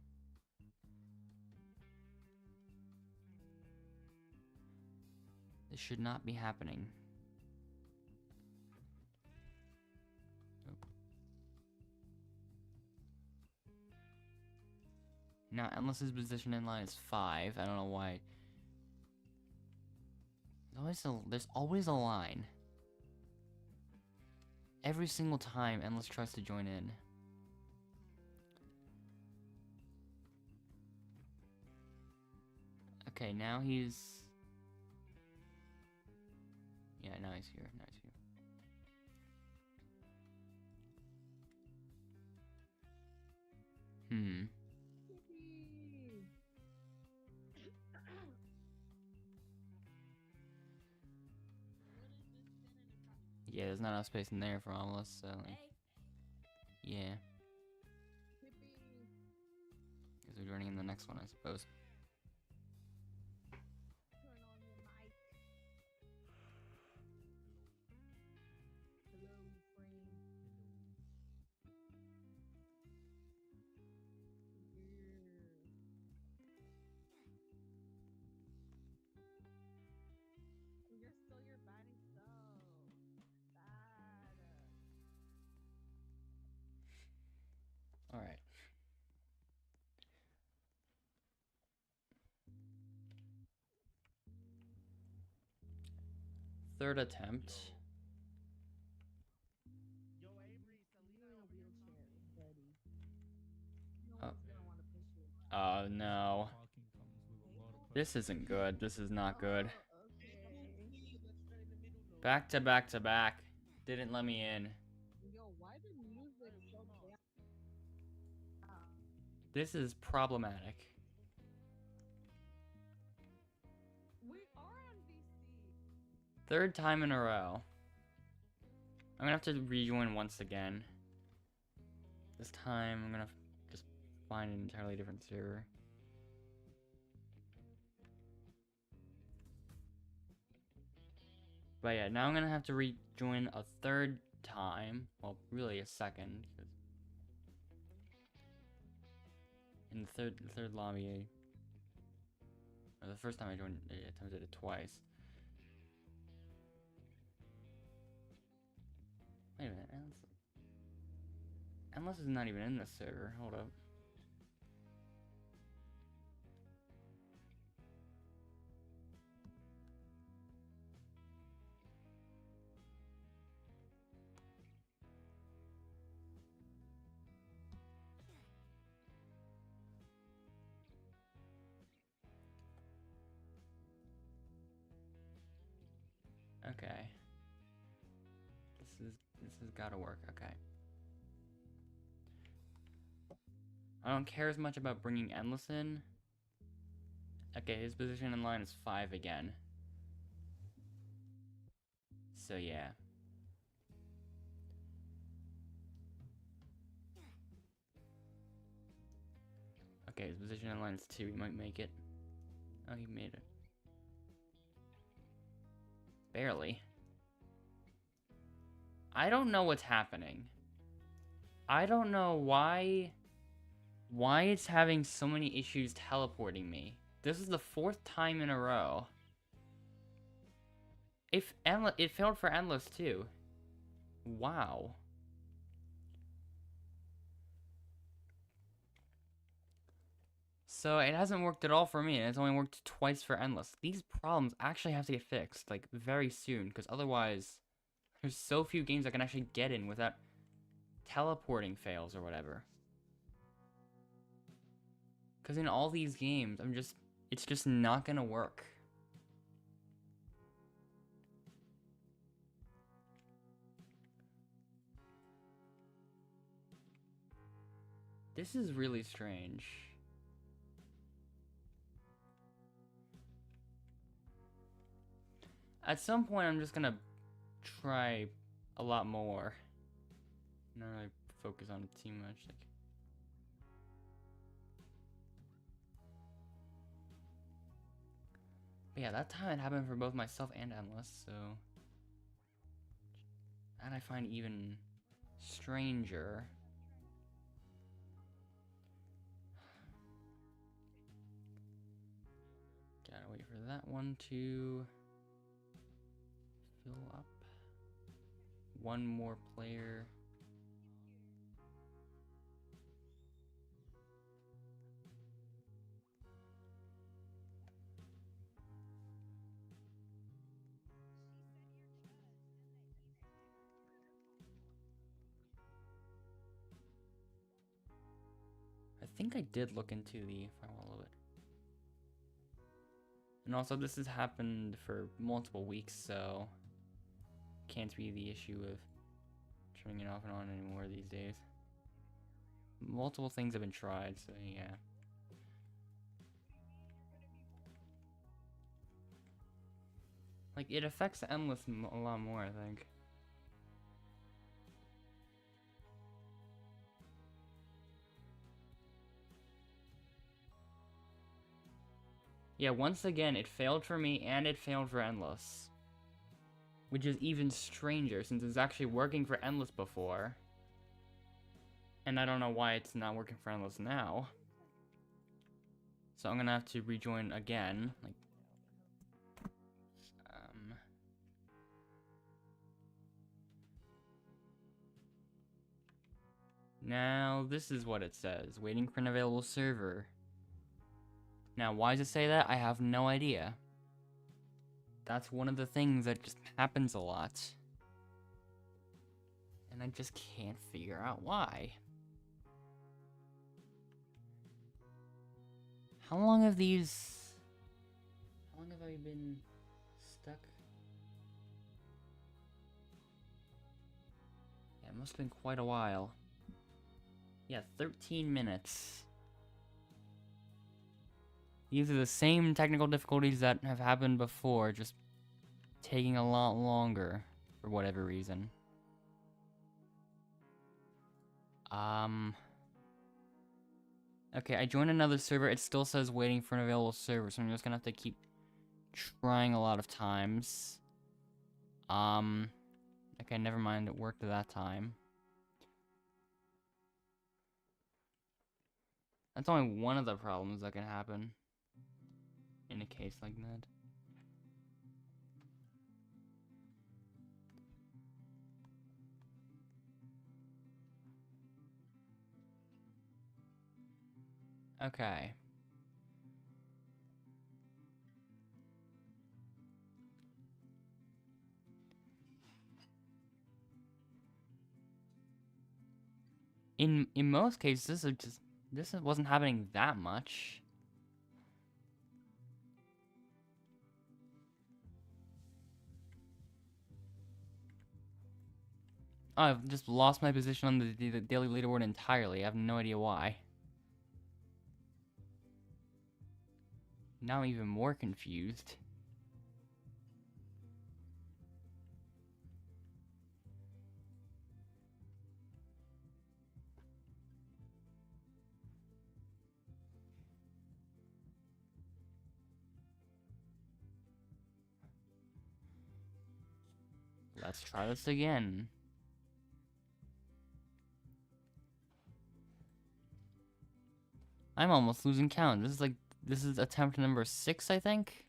S1: This should not be happening. Now, Endless's position in line is 5. I don't know why. There's always a line. Every single time Endless tries to join in. Okay, now he's... Yeah, now he's here. Now he's here. Yeah, there's not enough space in there for Endless, so like... Yeah. Because we're joining in the next one, I suppose.
S7: Turn on your mic. Hello, friend. You're still your body self. Bad.
S1: Alright. Third attempt.
S7: You're in a wheelchair, buddy. No
S1: Oh.
S7: one's gonna want to push you.
S1: Oh no. This isn't good. This is not good.
S7: Okay.
S1: Back to back to back. Didn't let me in.
S7: Yo, why the music so bad?
S1: This is problematic.
S7: We are on VC.
S1: Third time in a row. I'm gonna have to rejoin once again. This time I'm gonna just find an entirely different server. But yeah, now I'm gonna have to rejoin a third time. Well, really a second, because in the third lobby, or the first time I joined, I attempted it twice. Wait a minute, Endless is not even in this server. Hold up. Okay. This has gotta work, okay. I don't care as much about bringing Endless in. Okay, his position in line is 5 again. So yeah. Okay, his position in line is 2, he might make it. Oh, he made it. Barely. I don't know what's happening. I don't know why it's having so many issues teleporting me. This is the 4th time in a row. It failed for Endless too. Wow. So it hasn't worked at all for me, and it's only worked twice for Endless. These problems actually have to get fixed, like, very soon, because otherwise, there's so few games I can actually get in without teleporting fails or whatever. Because in all these games, it's just not gonna work. This is really strange. At some point, I'm just gonna try a lot more. Not really focus on it too much. Like, but yeah, that time it happened for both myself and Endless, so that I find even stranger. Gotta wait for that one to fill up. One more player. I think I did look into the firewall a little bit. And also, this has happened for multiple weeks, so can't be the issue of turning it off and on anymore these days. Multiple things have been tried, so yeah. Like, it affects Endless a lot more, I think. Yeah, once again, it failed for me and it failed for Endless. Which is even stranger, since it's actually working for Endless before. And I don't know why it's not working for Endless now. So I'm gonna have to rejoin again. Like, now, this is what it says. Waiting for an available server. Now, why does it say that? I have no idea. That's one of the things that just happens a lot. And I just can't figure out why. How long have I been stuck? Yeah, it must have been quite a while. Yeah, 13 minutes. These are the same technical difficulties that have happened before, just taking a lot longer for whatever reason. Okay, I joined another server. It still says waiting for an available server, so I'm just gonna have to keep trying a lot of times. Okay, never mind. It worked that time. That's only one of the problems that can happen in a case like that. Okay. In most cases, this wasn't happening that much. I've just lost my position on the daily leaderboard entirely. I have no idea why. Now I'm even more confused. Let's try this again. I'm almost losing count. This is attempt number 6, I think.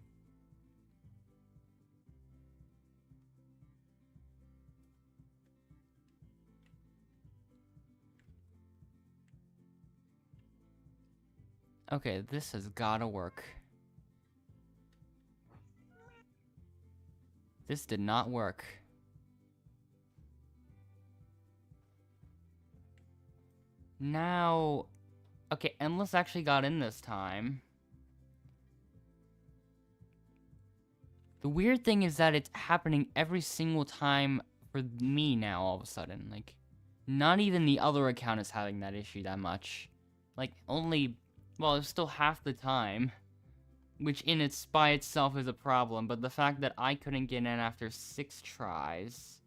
S1: Okay, this has gotta work. This did not work. Now... Okay, Endless actually got in this time. The weird thing is that it's happening every single time for me now, all of a sudden. Like, not even the other account is having that issue that much. Like, only... Well, it's still half the time. Which by itself is a problem, but the fact that I couldn't get in after 6 tries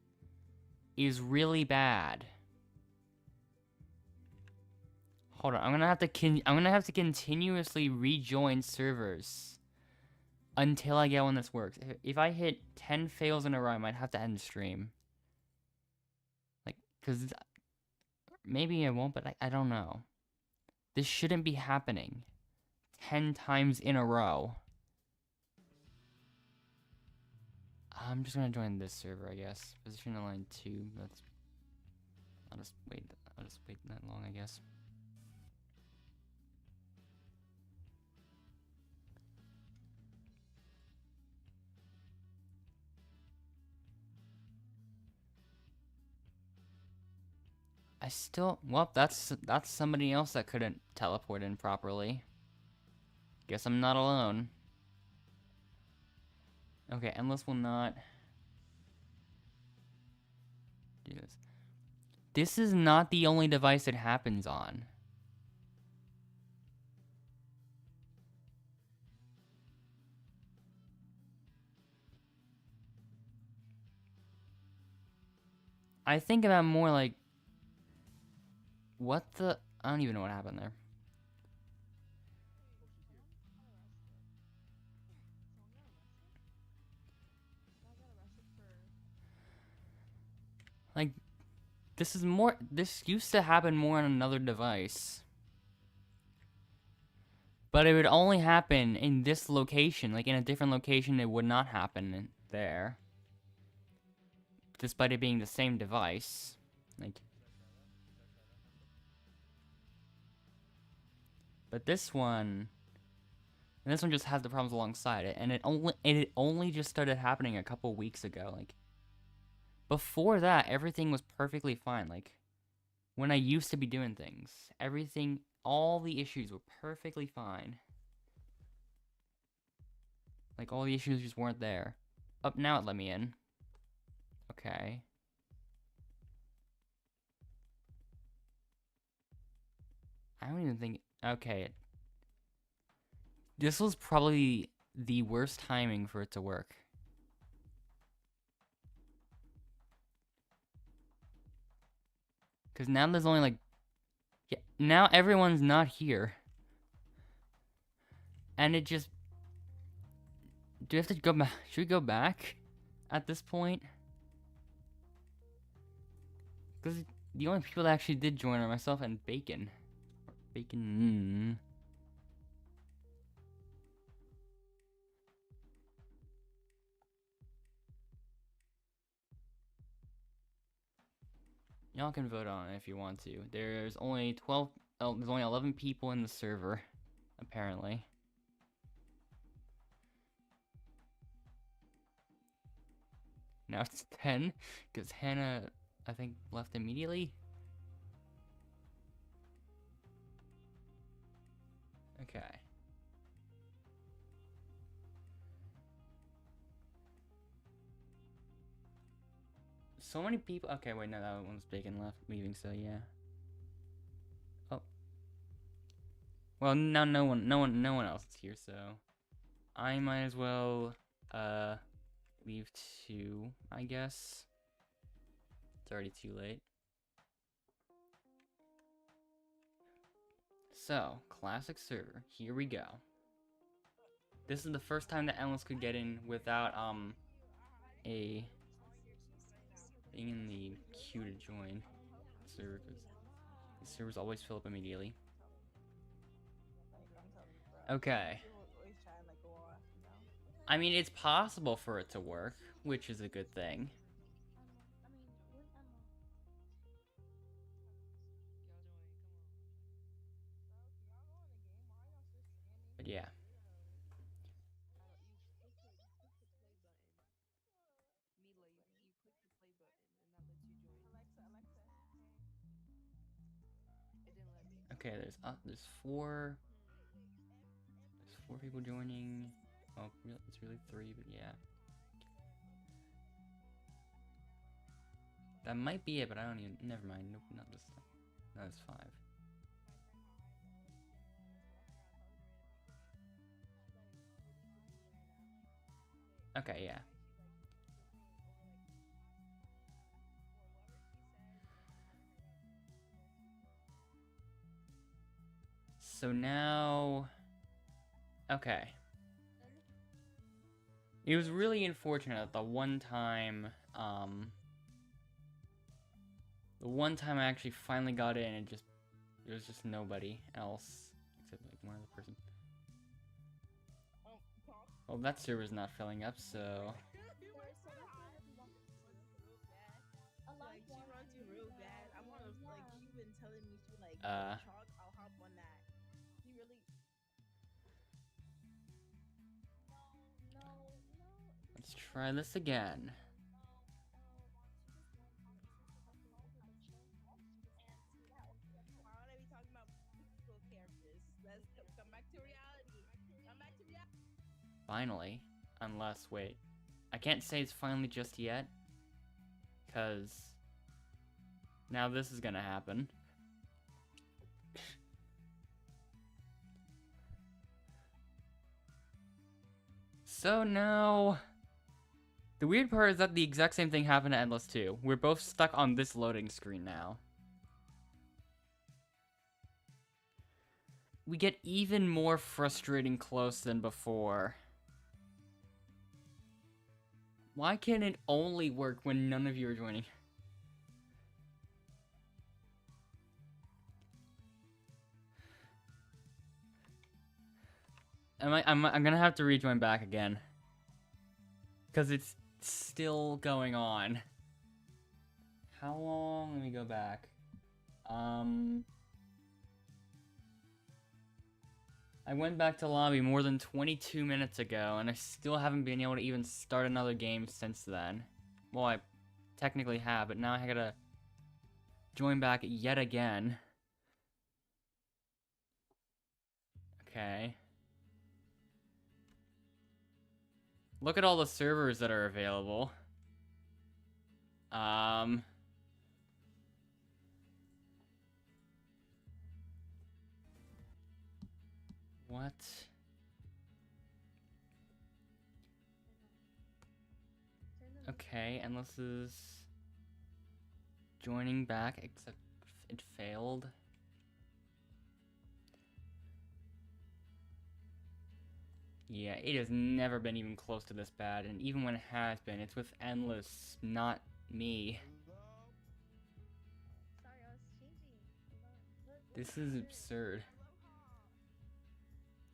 S1: is really bad. Hold on, I'm gonna have to continuously rejoin servers until I get one this works. If I hit 10 fails in a row, I might have to end the stream. Like, cause maybe I won't, but I don't know. This shouldn't be happening 10 times in a row. I'm just gonna join this server, I guess. Position in line 2. I'll just wait that long, I guess. Well, that's somebody else that couldn't teleport in properly. Guess I'm not alone. Okay, Endless will not do this. This is not the only device it happens on. I think about more like... What the... I don't even know what happened there. Like, this used to happen more on another device. But it would only happen in this location. Like, in a different location, it would not happen there. Despite it being the same device. Like... But this one... And this one just has the problems alongside it. And it only just started happening a couple weeks ago. Like... Before that, everything was perfectly fine. Like, when I used to be doing things, all the issues were perfectly fine. Like, all the issues just weren't there. Up now it let me in. Okay. I don't even think... Okay. This was probably the worst timing for it to work. Because now there's only like... Yeah, now everyone's not here. And it just... Do we have to go back? Should we go back at this point? Because the only people that actually did join are myself and Bacon. Bacon... Y'all can vote on it if you want to. There's only 11 people in the server, apparently. Now it's 10, because Hannah, I think, left immediately. Okay. So many people. Okay, wait, no, that one's big and left leaving. So yeah. Oh. Well, now no one else is here. So I might as well leave too, I guess. It's already too late. So, classic server. Here we go. This is the first time that Endless could get in without being in the queue to join the server, because the servers always fill up immediately. Okay. I mean, it's possible for it to work, which is a good thing. But yeah. Okay, there's four people joining. Well, it's really three, but yeah. That might be it, but I don't even. Never mind. Nope, not this time. No, it's 5. Okay, yeah. So now, okay. It was really unfortunate that the one time I actually finally got in, and there was just nobody else except like one other person. Well, that server's not filling up, so.
S7: Like, she runs you real bad. I want to, like, you've been telling me to, like, chalk, I'll hop on that. He really...
S1: Let's try this again.
S7: Why would I be talking about fictional characters? Let's come back to reality. Come back to reality.
S1: Finally. Unless, wait. I can't say it's finally just yet. Because now this is gonna happen. So now, the weird part is that the exact same thing happened to Endless 2. We're both stuck on this loading screen now. We get even more frustrating close than before. Why can't it only work when none of you are joining? I'm gonna have to rejoin back again. Because it's still going on. How long? Let me go back. I went back to lobby more than 22 minutes ago, and I still haven't been able to even start another game since then. Well, I technically have, but now I gotta join back yet again. Okay. Look at all the servers that are available. What? Okay, Endless is joining back, except it failed. Yeah, it has never been even close to this bad, and even when it has been, it's with Endless, not me.
S3: Sorry, I was changing.
S1: This is absurd.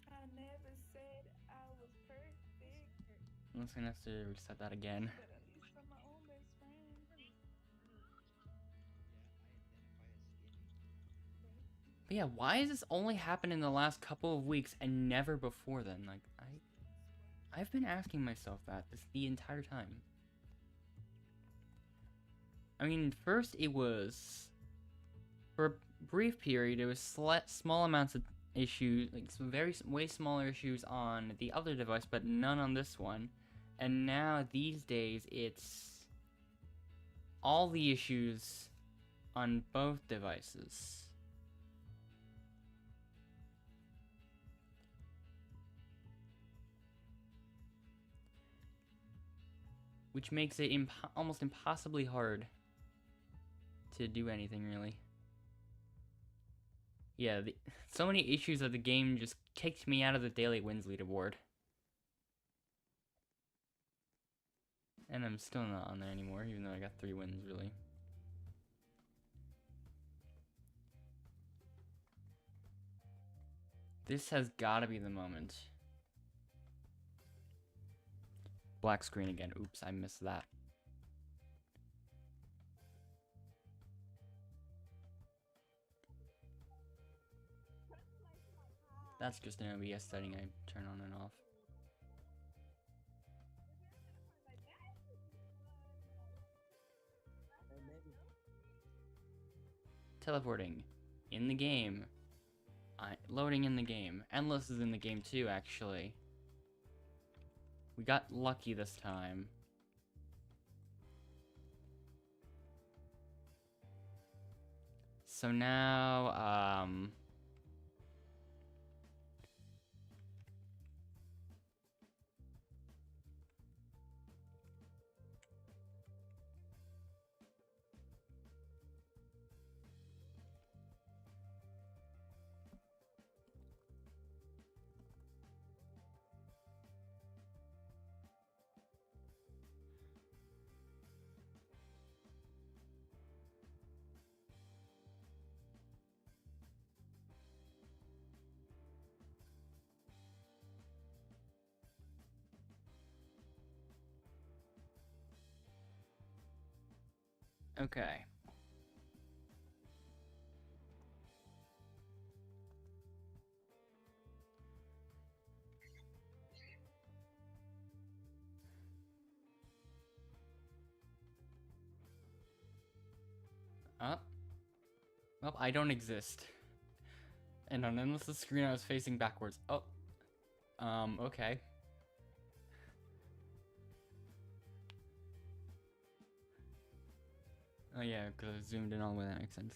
S6: I never said I was perfect,
S1: I'm just gonna have to reset that again.
S6: but at least I'm my own best friend.
S1: But yeah, why has this only happened in the last couple of weeks and never before then? Like, I've been asking myself that the entire time. I mean, first it was, for a brief period, it was small amounts of issues, like some way smaller issues on the other device, but none on this one. And now these days, it's all the issues on both devices. Which makes it almost impossibly hard to do anything, really. Yeah, so many issues that the game just kicked me out of the daily wins leaderboard. And I'm still not on there anymore, even though I got 3 wins, really. This has gotta be the moment. Black screen again. Oops, I missed that. That's just an OBS setting I turn on and off. Teleporting. In the game. Loading in the game. Endless is in the game too, actually. We got lucky this time. So now, okay. Up. Well, I don't exist. And on Endless' screen I was facing backwards. Oh. Okay. Oh yeah, because I zoomed in all the way, that makes sense.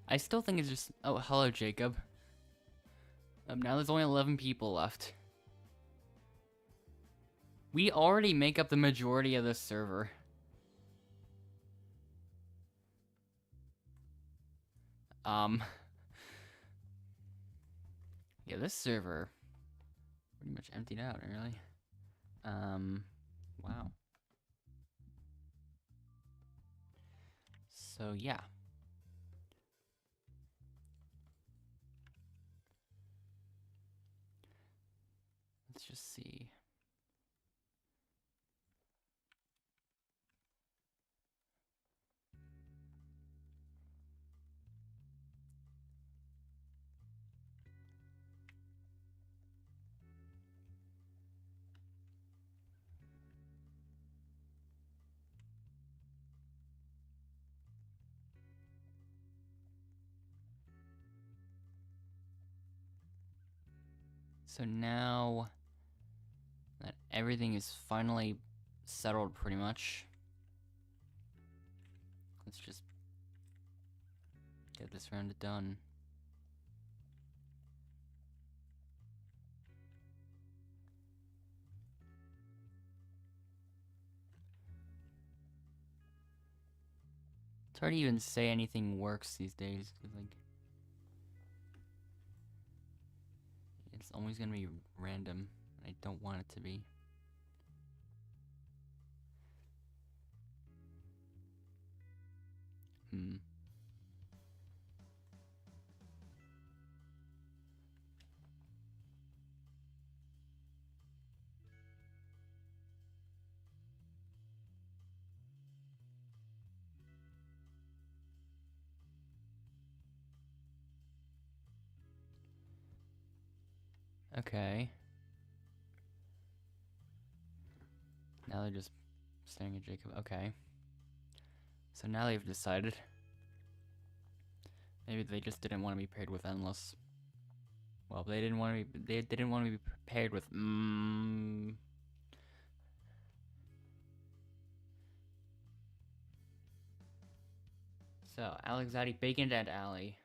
S1: I still think it's just... Oh, hello, Jacob. Now there's only 11 people left. We already make up the majority of this server. Yeah, this server pretty much emptied out, really. Wow. So, yeah. Let's just see. So now that everything is finally settled pretty much, let's just get this round done. It's hard to even say anything works these days, because, like, it's always gonna be random, and I don't want it to be. Okay. Now they're just staring at Jacob. Okay. So now they've decided. Maybe they just didn't want to be paired with Endless. Well, they didn't want to be. They didn't want to be paired with. So Alex, Zaddy, Bacon, and Alley.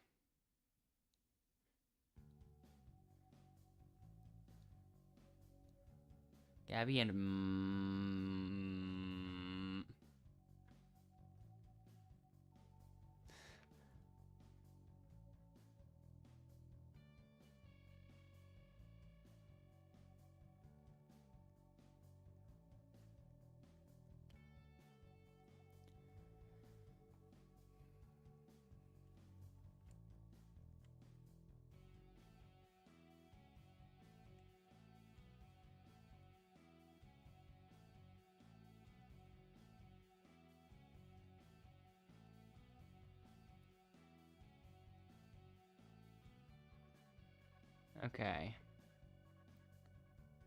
S1: Gabby and Okay.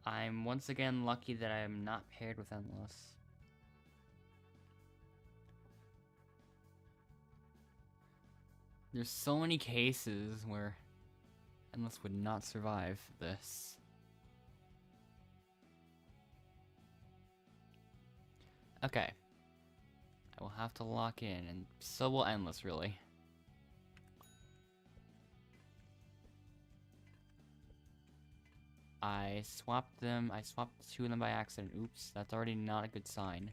S1: I'm once again lucky that I am not paired with Endless. There's so many cases where Endless would not survive this. Okay. I will have to lock in, and so will Endless, really. I swapped two of them by accident. Oops, that's already not a good sign.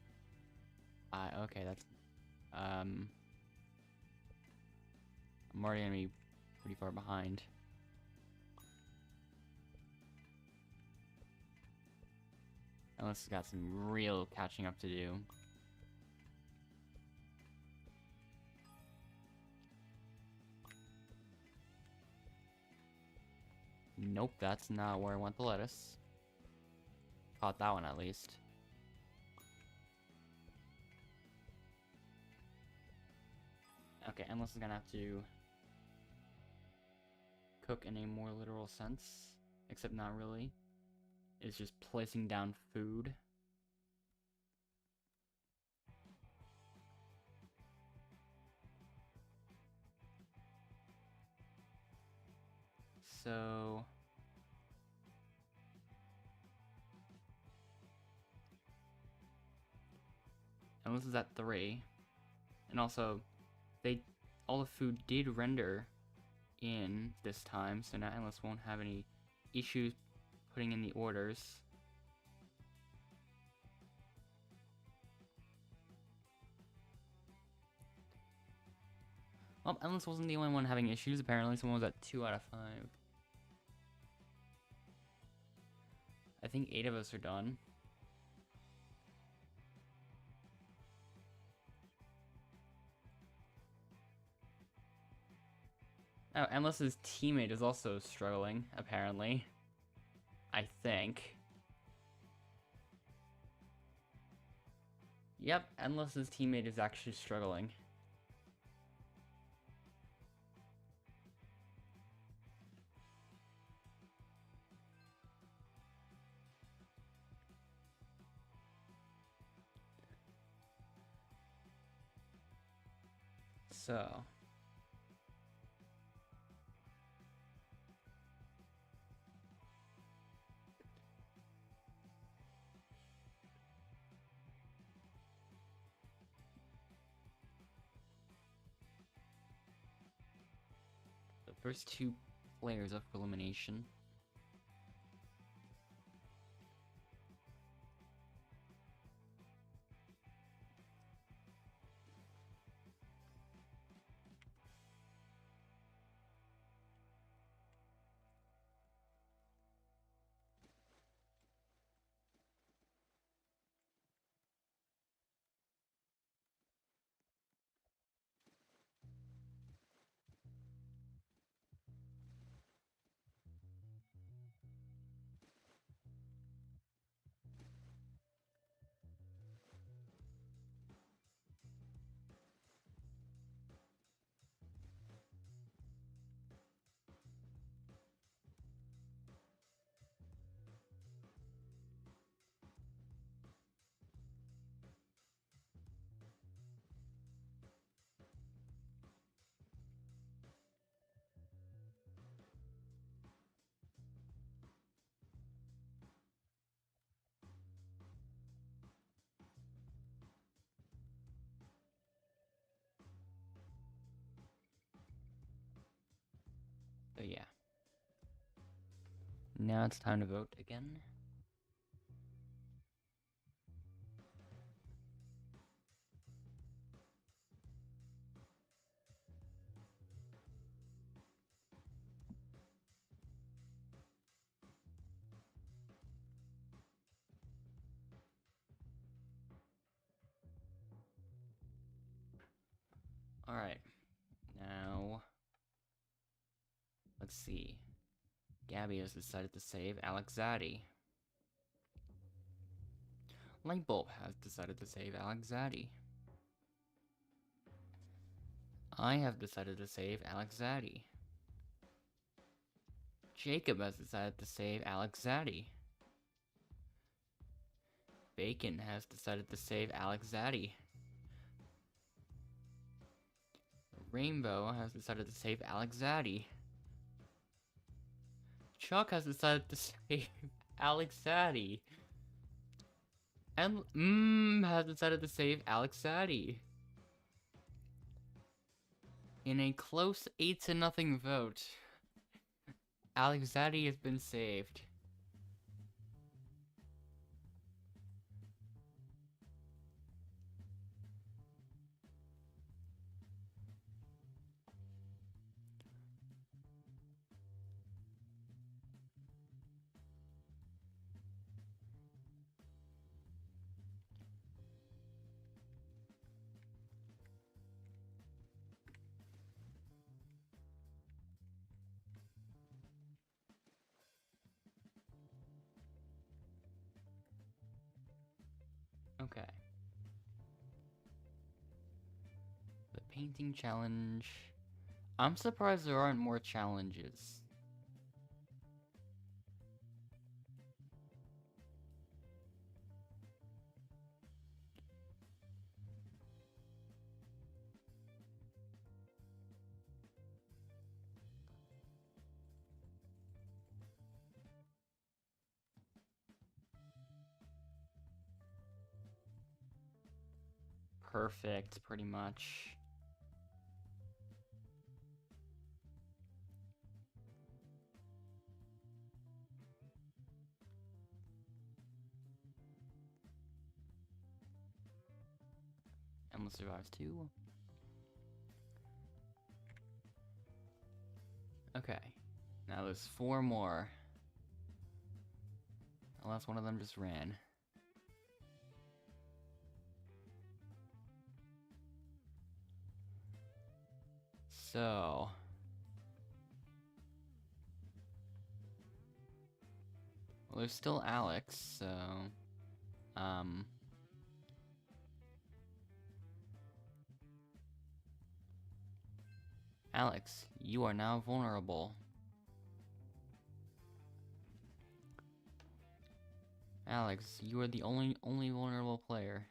S1: Okay, that's, I'm already gonna be pretty far behind. Unless it's got some real catching up to do. Nope, that's not where I want the lettuce. Caught that one at least. Okay, Endless is gonna have to cook in a more literal sense. Except not really. It's just placing down food. So... Endless is at 3. And also, all the food did render in this time, so now Endless won't have any issues putting in the orders. Well, Endless wasn't the only one having issues, apparently. Someone was at 2 out of 5. I think 8 of us are done. Oh, Endless's teammate is also struggling, apparently. I think. Yep, Endless's teammate is actually struggling. So... the first 2 players up for elimination. Now it's time to vote again. Alright. Now, let's see. Gabby has decided to save Alex Zaddy. Lightbulb has decided to save Alex Zaddy. I have decided to save Alex Zaddy. Jacob has decided to save Alex Zaddy. Bacon has decided to save Alex Zaddy. Rainbow has decided to save Alex Zaddy. Chuck has decided to save Alex Zaddy. And has decided to save Alex Zaddy. In a close 8-0 vote, Alex Zaddy has been saved. Okay. The painting challenge. I'm surprised there aren't more challenges. Perfect, pretty much. Emma survives too. Okay. Now there's 4 more. Unless one of them just ran. So... well, there's still Alex, so... Alex, you are now vulnerable. Alex, you are the only vulnerable player.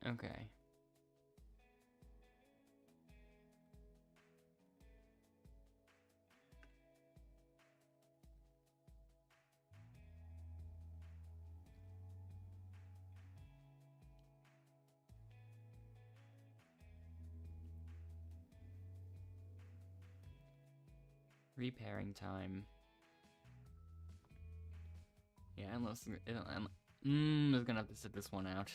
S1: Okay. Repairing time. Yeah, unless I'm gonna have to sit this one out.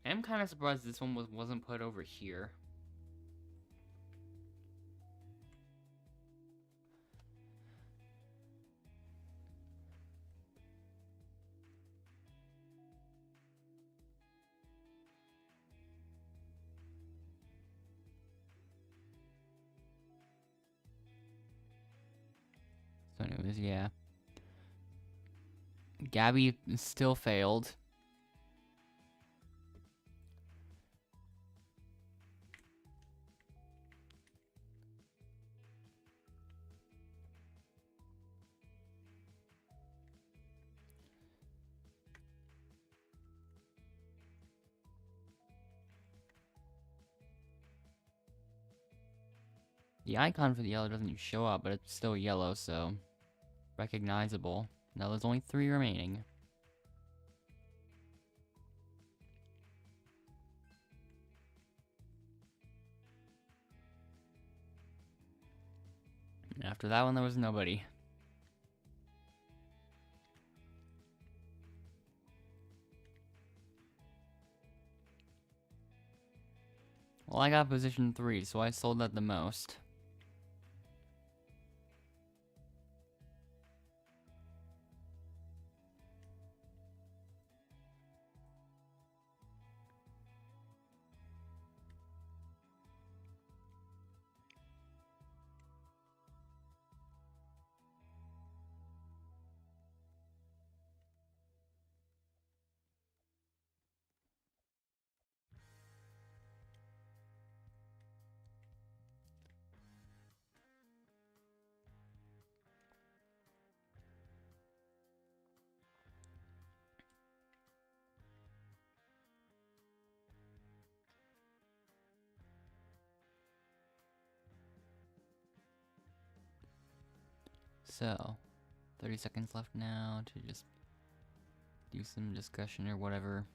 S1: I am kind of surprised this one wasn't put over here. Anyways, yeah. Gabby still failed. The icon for the yellow doesn't show up, but it's still yellow, so recognizable. Now there's only 3 remaining. And after that one, there was nobody. Well, I got position 3, so I sold that the most. So, 30 seconds left now to just do some discussion or whatever.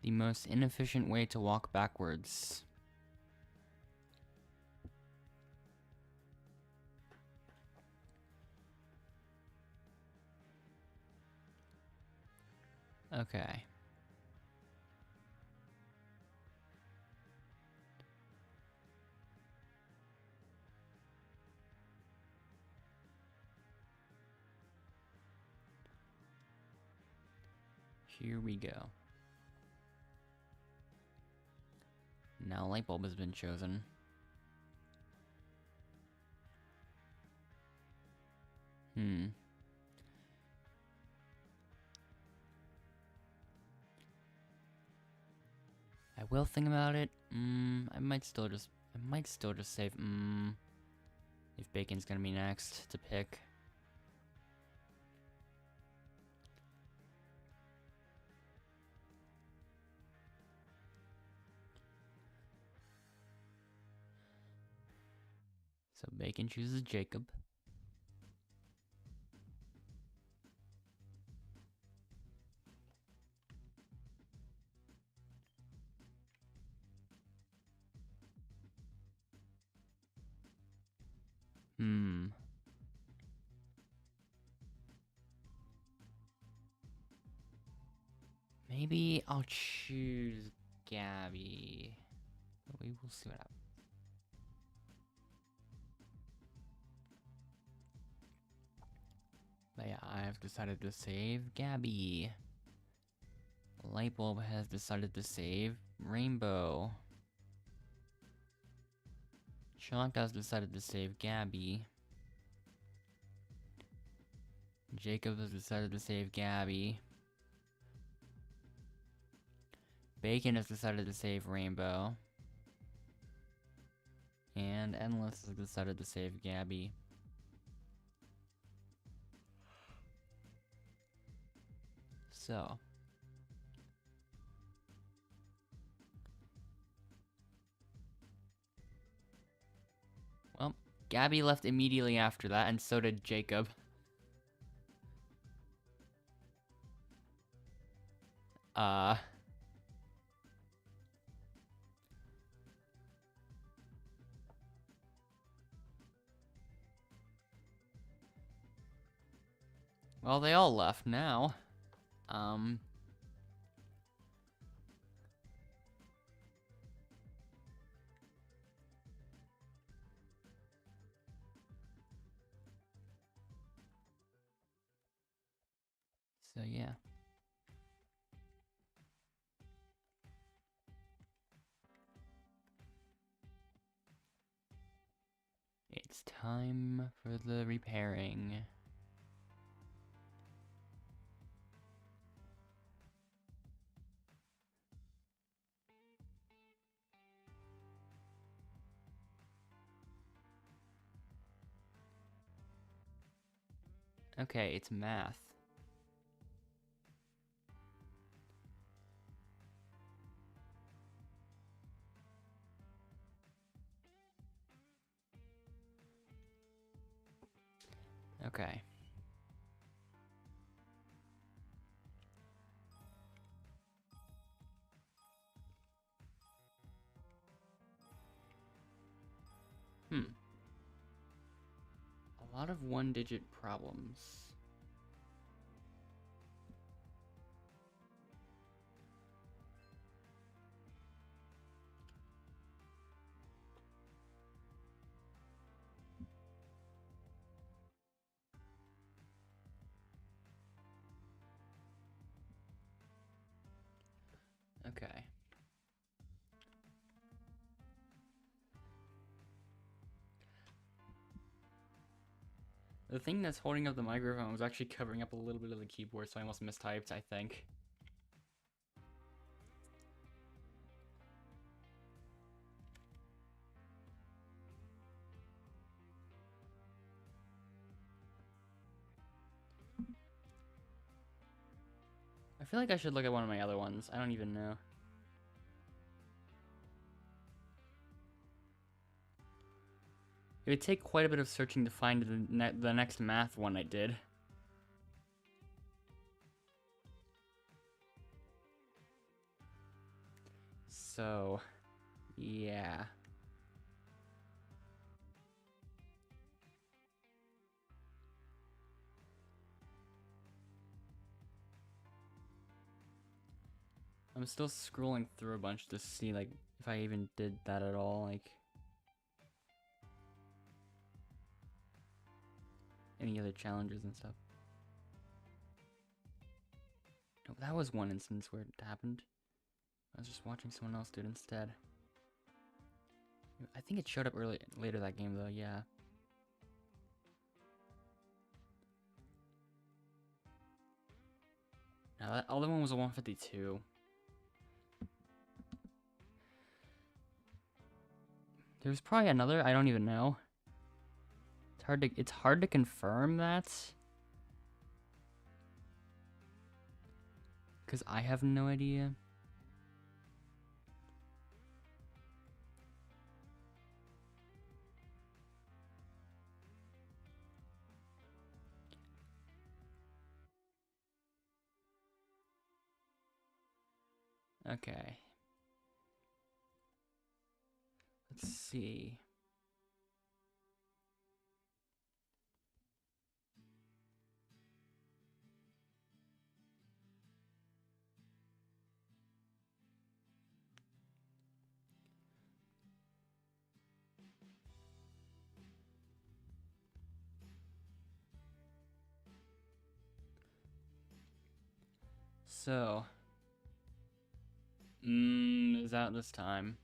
S1: The most inefficient way to walk backwards. Okay. Here we go. Now light bulb has been chosen. I will think about it. I might still just save. If bacon's gonna be next to pick. So bacon chooses Jacob. Maybe I'll choose Gabby. But we will see what happens. But yeah, I have decided to save Gabby. Lightbulb has decided to save Rainbow. Chunk has decided to save Gabby. Jacob has decided to save Gabby. Bacon has decided to save Rainbow. And Endless has decided to save Gabby. So. Well, Gabby left immediately after that, and so did Jacob. Well, they all left now. So yeah. It's time for the repairing. Okay, it's math. Okay. A lot of one-digit problems. Okay. The thing that's holding up the microphone was actually covering up a little bit of the keyboard, so I almost mistyped, I think. I feel like I should look at one of my other ones. I don't even know. It would take quite a bit of searching to find the next math one I did. So, yeah. I'm still scrolling through a bunch to see, like, if I even did that at all, like... any other challenges and stuff. No, that was one instance where it happened. I was just watching someone else do it instead. I think it showed up later that game though, yeah. Now that other one was a 152. There's probably another, I don't even know. It's hard to confirm that. Cause I have no idea. Okay. Let's see. So, is out this time.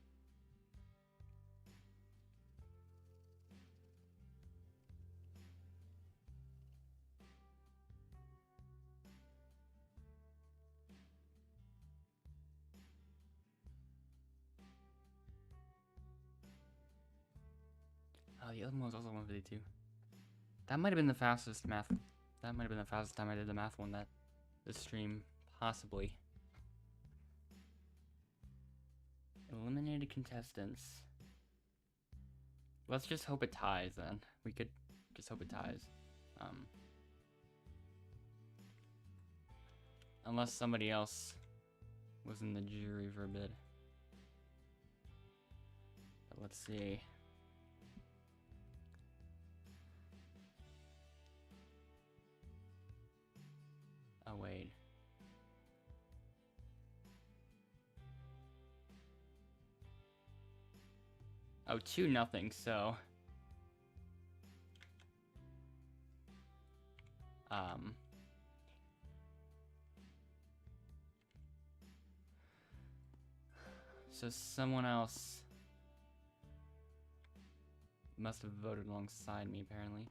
S1: Oh, the other one was also 152. That might have been the fastest math. That might have been the fastest time I did the math one this stream, possibly. Eliminated contestants. Let's just hope it ties then. We could just hope it ties. Unless somebody else was in the jury for a bit. But let's see. Oh, 2-0, so... So someone else must have voted alongside me, apparently.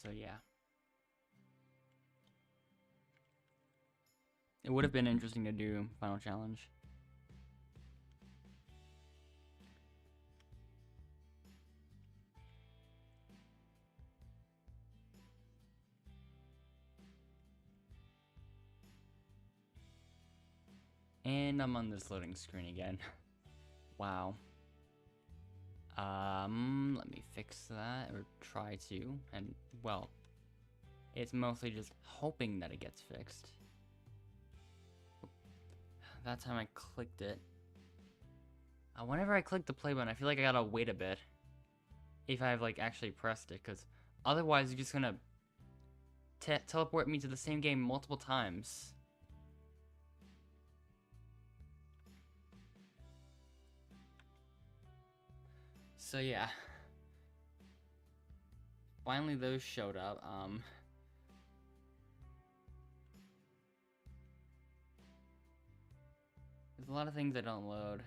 S1: So yeah. It would have been interesting to do final challenge. And I'm on this loading screen again. Wow. Let me fix that, or try to, and, well, it's mostly just hoping that it gets fixed. That time I clicked it. Whenever I click the play button, I feel like I gotta wait a bit. If I've, like, actually pressed it, because otherwise you're just gonna teleport me to the same game multiple times. So yeah. Finally those showed up. There's a lot of things that don't load.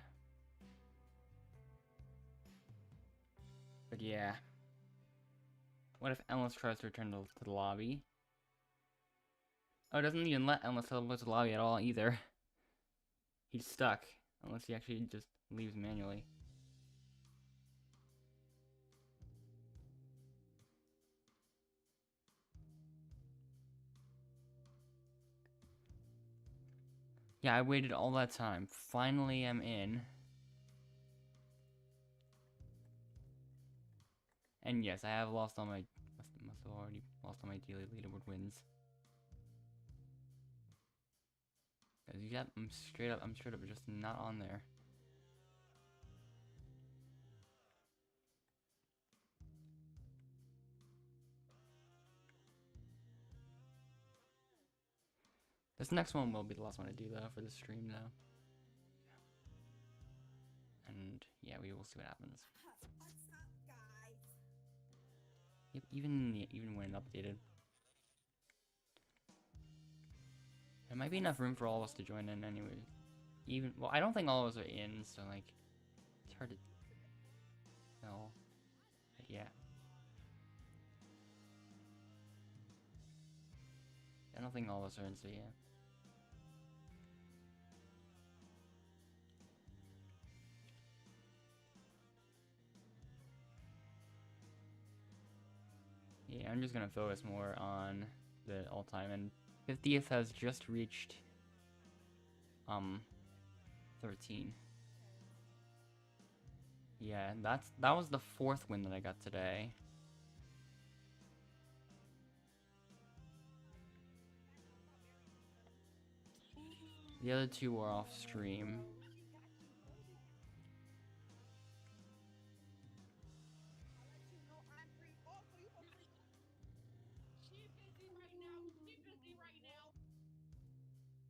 S1: But yeah. What if Endless tries to return to the lobby? Oh, it doesn't even let Endless teleport to the lobby at all either. He's stuck. Unless he actually just leaves manually. Yeah, I waited all that time. Finally, I'm in. And yes, I have lost all my... Must have already lost all my daily leaderboard wins. Yep, I'm straight up just not on there. This next one will be the last one I do, though, for the stream, though. And, yeah, we will see what happens.
S7: What's up, guys?
S1: Yep, even when updated. There might be enough room for all of us to join in anyway. Well, I don't think all of us are in, so, like, it's hard to tell. But, yeah. I don't think all of us are in, so, yeah. Yeah, I'm just gonna focus more on the all-time, and 50th has just reached 13. Yeah, that was the 4th win that I got today. The other 2 were off stream.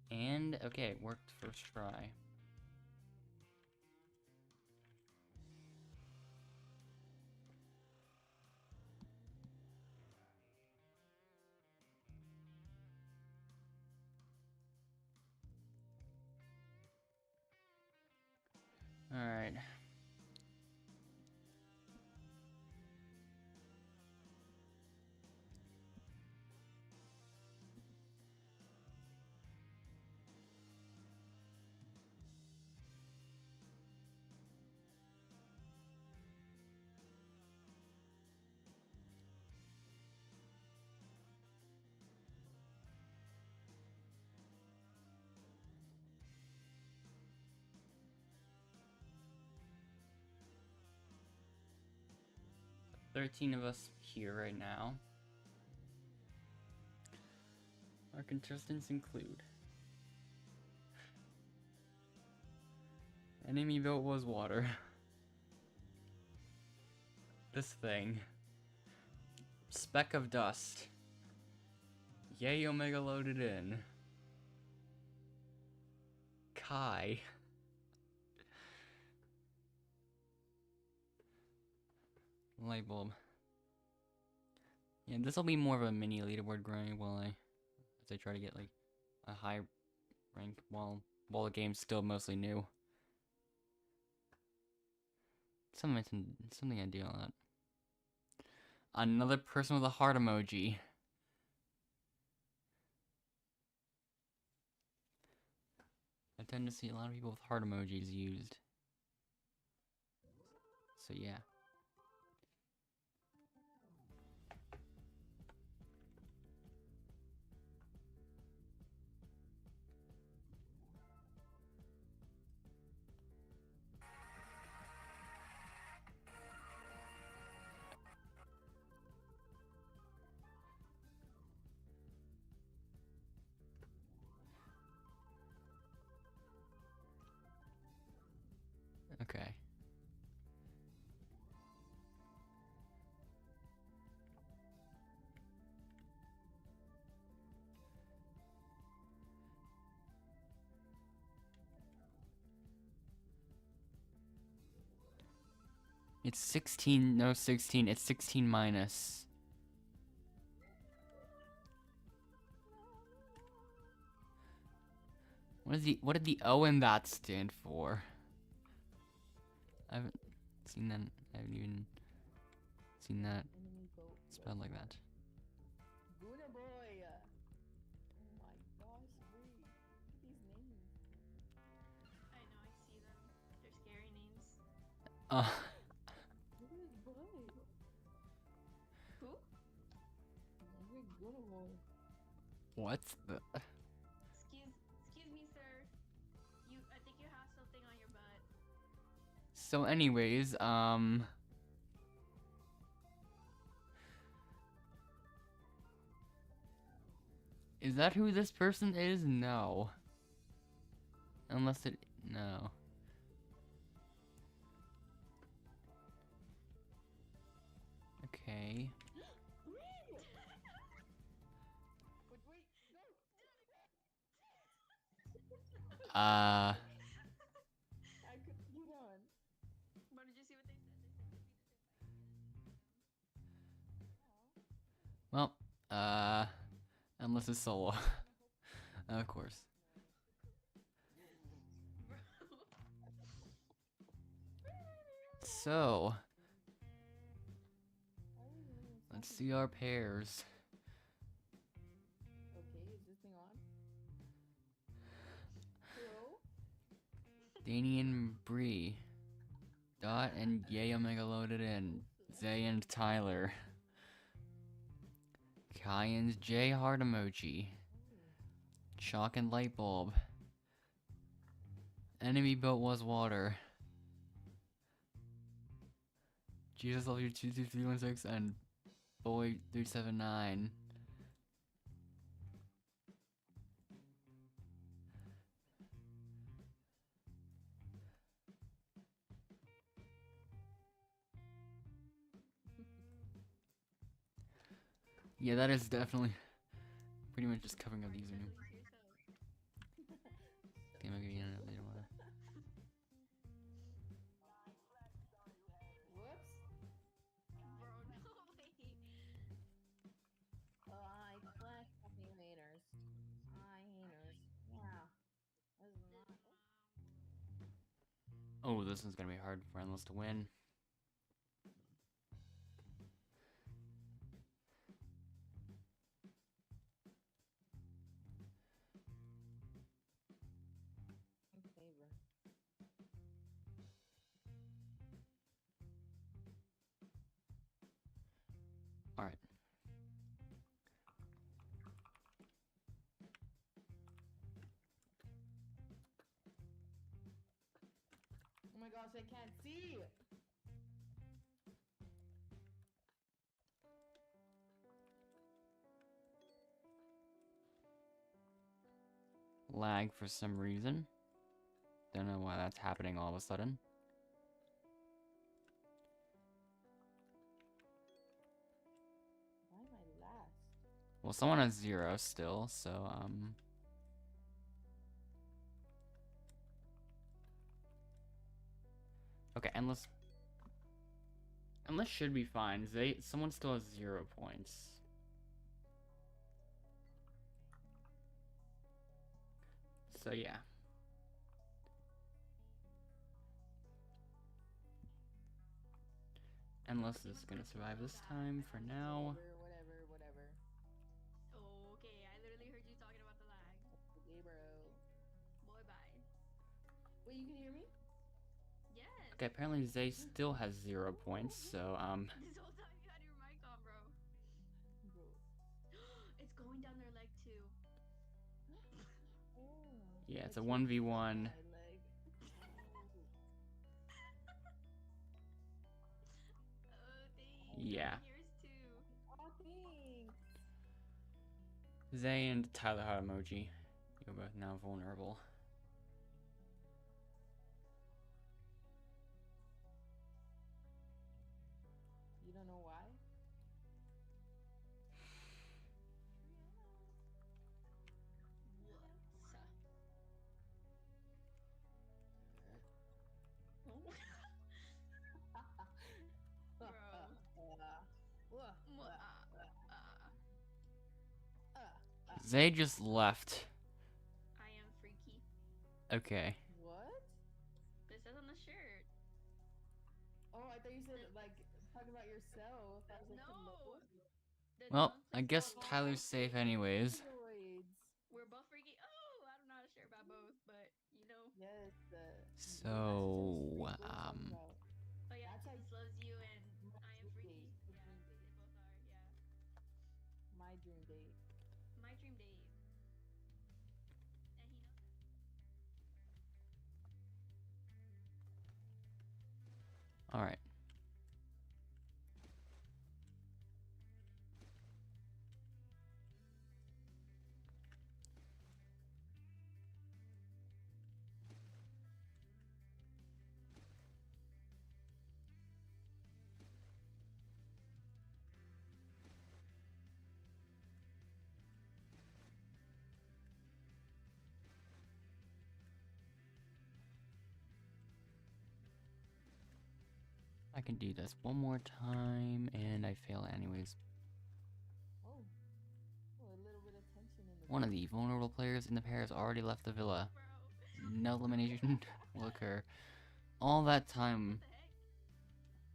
S1: And, okay, it worked first try. Alright. Thirteen of us here right now. Our contestants include... Enemy built was water. This thing. speck of dust. Yay, Omega loaded in. Kai. Light bulb. Yeah, this will be more of a mini leaderboard grind while as I try to get like a high rank while the game's still mostly new. Something I do on that. Another person with a heart emoji. I tend to see a lot of people with heart emojis used. So yeah. Okay. It's 16, no 16, it's 16 minus. What did the O in that stand for? I haven't seen that. I haven't even seen that spelled like that.
S7: Guna boy. Oh my gosh, wait. Look at these names.
S4: I know, I see them. They're scary names.
S7: Look at this boy.
S4: Who?
S7: Angry Guna boy.
S1: What the?
S4: Excuse me, sir. I think you have something on your butt.
S1: So anyways, is that who this person is? No. Unless it, no. Okay.
S7: I could get on.
S4: But did you see what they said?
S1: Well, unless it's solo. Of course. So, let's see our pairs.
S7: Okay, is this thing on? Hello?
S1: Danny and Bree. Dot and Yay Omega loaded in. Zay and Tyler. Kai and J heart emoji. Chalk and light bulb. Enemy boat was water. Jesus love you 22316 and boy 379. Yeah, that is definitely pretty much just covering up the username. Okay, I'll give you another later one.
S7: Whoops.
S4: Bro, no way.
S7: I flash fucking haters. Haters. Yeah. This is not.
S1: Oh, this one's gonna be hard for Endless to win.
S7: In favor.
S1: Alright.
S7: Oh my gosh, I can't see!
S1: Lag for some reason. Don't know why that's happening all of a sudden.
S7: Why
S1: Well, someone has 0 still, so, okay, endless should be fine. Someone still has 0 points. So, yeah. Endless is gonna survive this time for now.
S2: Whatever.
S4: Okay, I literally heard you talking about the lag.
S2: Okay, bro.
S4: Boy, bye.
S2: Wait, you can hear me?
S4: Yes.
S1: Okay, apparently Zay still has 0 points, so,
S4: This whole time you had your mic on, bro.
S2: Bro.
S4: It's going down their leg too.
S2: Oh,
S1: yeah, it's a
S2: it's
S1: 1v1.
S2: my leg.
S4: Oh, thanks.
S1: Yeah.
S4: Yours too.
S2: Oh, thanks.
S1: Zay and Tyler Hot Emoji. You're both now vulnerable.
S2: You don't know why?
S4: Bro.
S1: Zay just left.
S4: I am freaky.
S1: Okay.
S2: What?
S4: This says on the shirt.
S2: Oh, I thought you said like talking about yourself. I was like,
S4: No.
S2: hello?
S4: The
S1: Well,
S4: dunks
S1: I
S4: are
S1: guess
S4: so
S1: Tyler's safe anyways.
S2: Steroids.
S4: We're both freaky. Oh, I don't know how to share about both, but you know.
S2: Yes.
S1: So,
S4: Oh yeah,
S2: That's like
S4: Jesus loves you and
S2: my
S4: I am
S2: dream
S4: freaky.
S2: date.
S4: Yeah, they both are. Yeah,
S2: My dream date.
S4: my dream date. And he knows that.
S1: alright. I can do this one more time, and I fail anyways.
S2: Oh, a little bit of tension in the
S1: One of the vulnerable players in the pair has already left the villa.
S4: Bro.
S1: No elimination will occur. All that time.
S4: What the heck?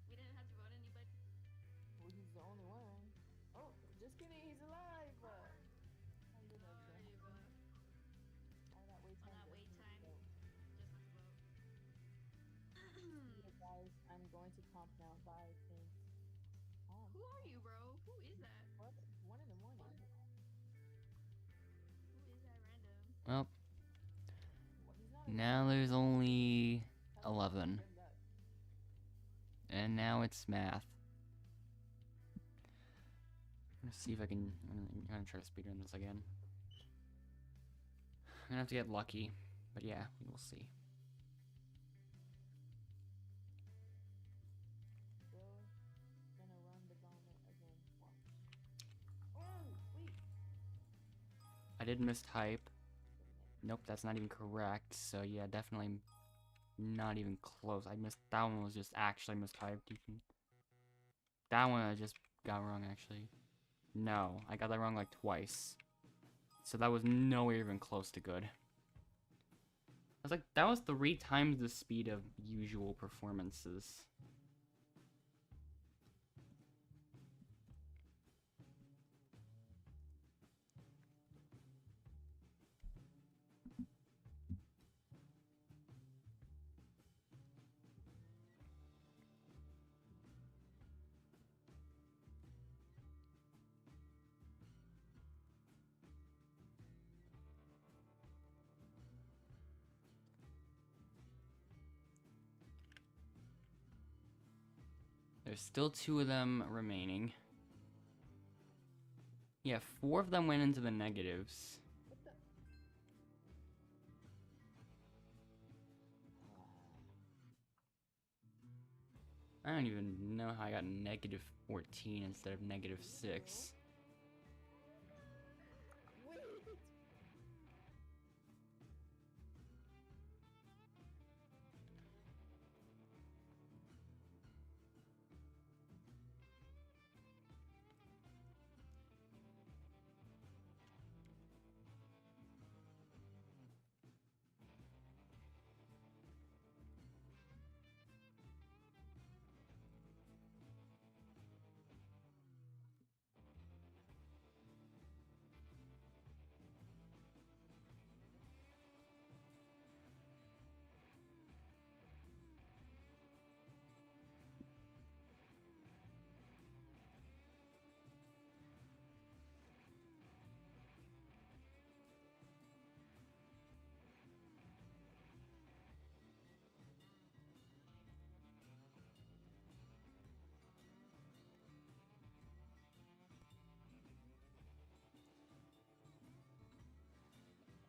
S4: We didn't have to vote anybody.
S2: Well, he's the only one. Oh, just kidding. He's alive. My goodness. All that wait
S4: On
S2: time.
S4: that wait time.
S2: So,
S4: Just have to vote.
S2: yeah, guys, I'm going to comp now. Bye. Thanks.
S4: Who are you, bro? Who is that?
S2: What? 1 in the morning.
S4: Who is that random?
S1: Well,
S2: Well, he's not
S1: now there's only 11.
S2: Good luck.
S1: And now it's math. Let's see if I can. I'm gonna try to speedrun this again. I'm gonna have to get lucky, but yeah, we will see.
S2: Bro, gonna run the gauntlet again. Watch. Oh, wait.
S1: I did mistype. Nope, that's not even correct. So yeah, definitely not even close. I missed that one. Was just actually mistyped. That one I just got wrong actually. No, I got that wrong like twice. So that was nowhere even close to good. I was like, that was 3 times the speed of usual performances. There's still 2 of them remaining. Yeah, 4 of them went into the negatives.
S2: What the?
S1: I don't even know how I got -14 instead of -6.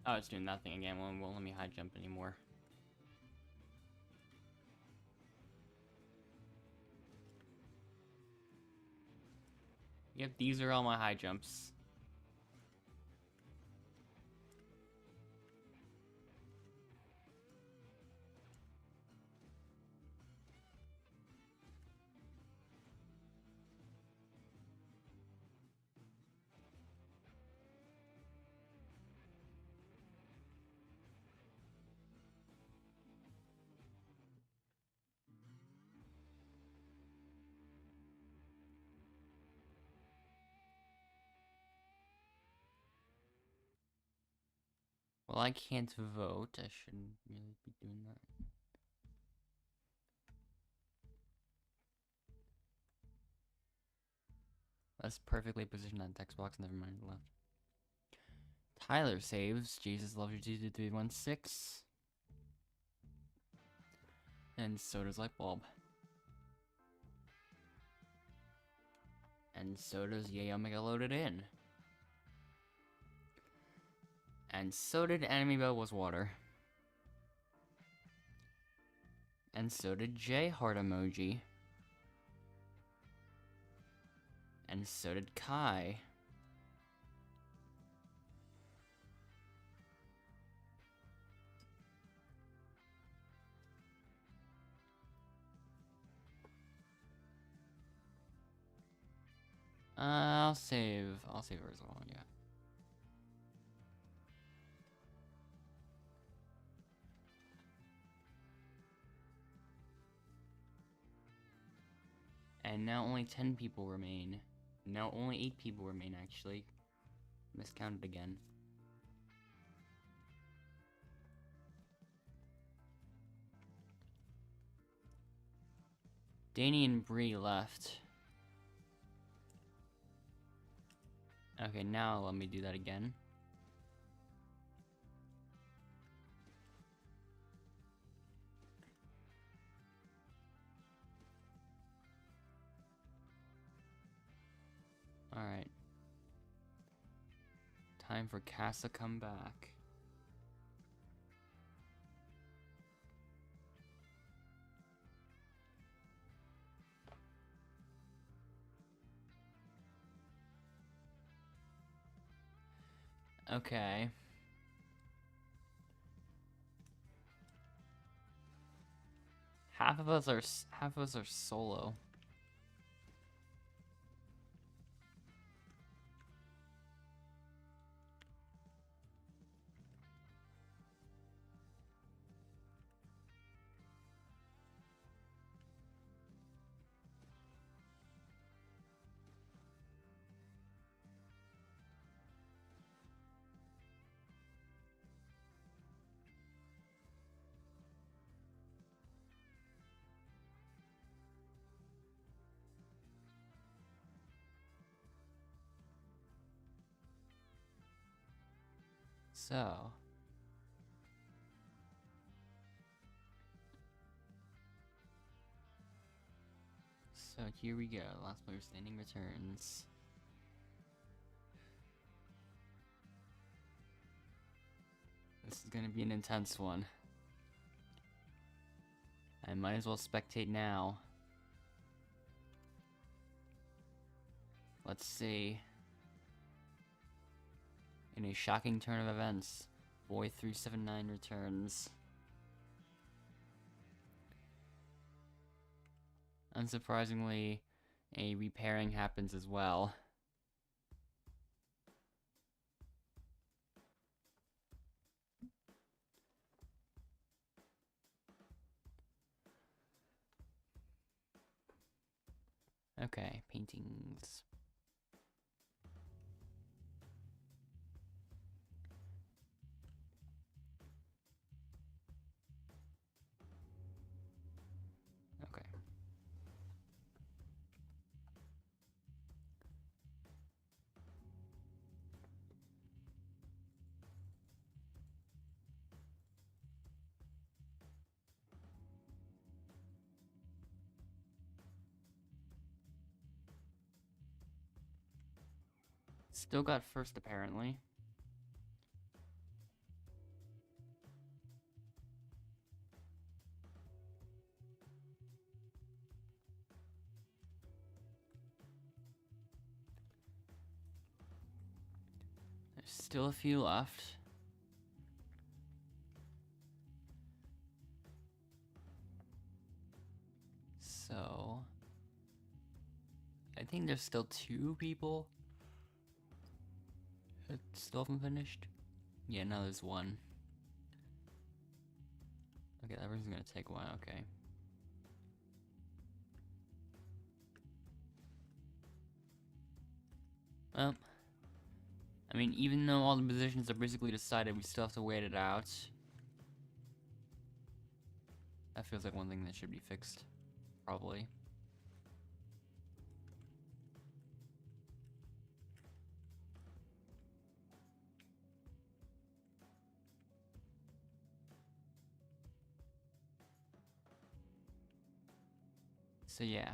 S1: Oh, it's doing that thing again. Won't let me high jump anymore. Yep, these are all my high jumps. Well, I can't vote. I shouldn't really be doing that. That's perfectly positioned on text box. Never mind, left. Tyler saves. Jesus loves you 22316. And so does Lightbulb. And so does Yay Omega Loaded In. And so did Enemy Bell was Water. And so did J Heart Emoji. And so did Kai. I'll save her as well, yeah. And now only 10 people remain. No, only 8 people remain, actually. Miscounted again. Danny and Bree left. Okay, now let me do that again. Alright. Time for Cass to come back. Okay. Half of us are solo. So here we go. Last player standing returns. This is gonna be an intense one. I might as well spectate now. Let's see. In a shocking turn of events, Boy379 returns. Unsurprisingly, a repairing happens as well. Okay, paintings. Okay. Still got first, apparently. Still a few left. So I think there's still 2 people that still haven't finished. Yeah, now there's 1. Okay, that person's gonna take a while, okay. Well, I mean, even though all the positions are basically decided, we still have to wait it out. That feels like one thing that should be fixed, probably. So yeah.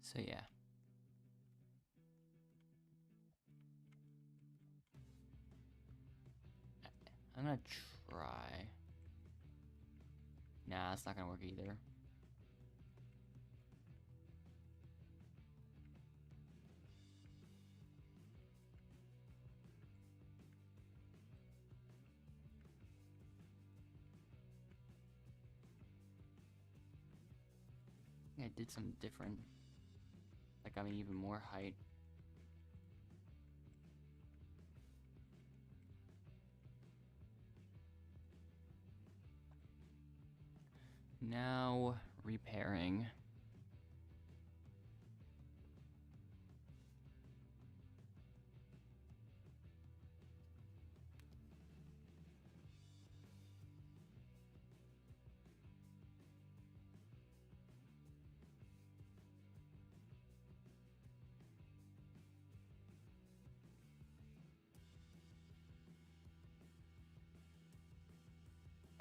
S1: So yeah. I'm gonna try. Nah, that's not gonna work either. I think I did something different. Like, I mean, even more height. Now, repairing.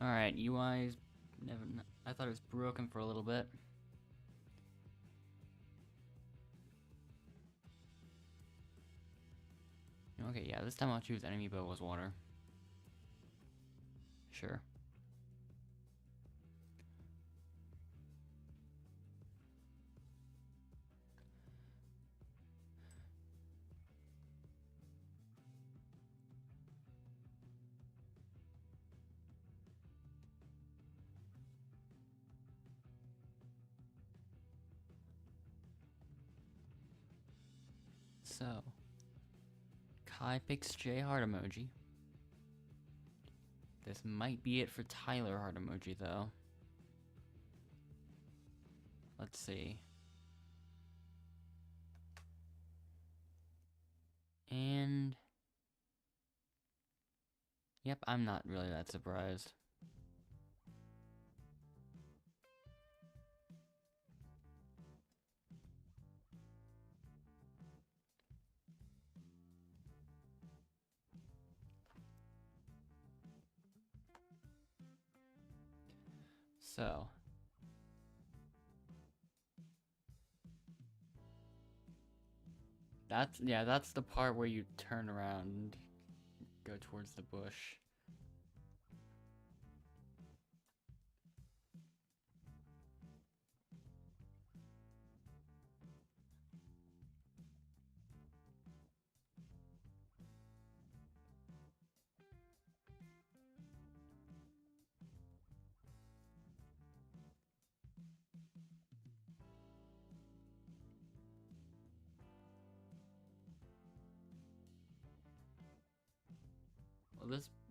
S1: Alright, UI's never. I thought it was broken for a little bit. Okay, yeah, this time I'll choose enemy bow as water. Sure. So, Kai picks J heart emoji. This might be it for Tyler heart emoji, though. Let's see. And yep, I'm not really that surprised. So, that's the part where you turn around and go towards the bush.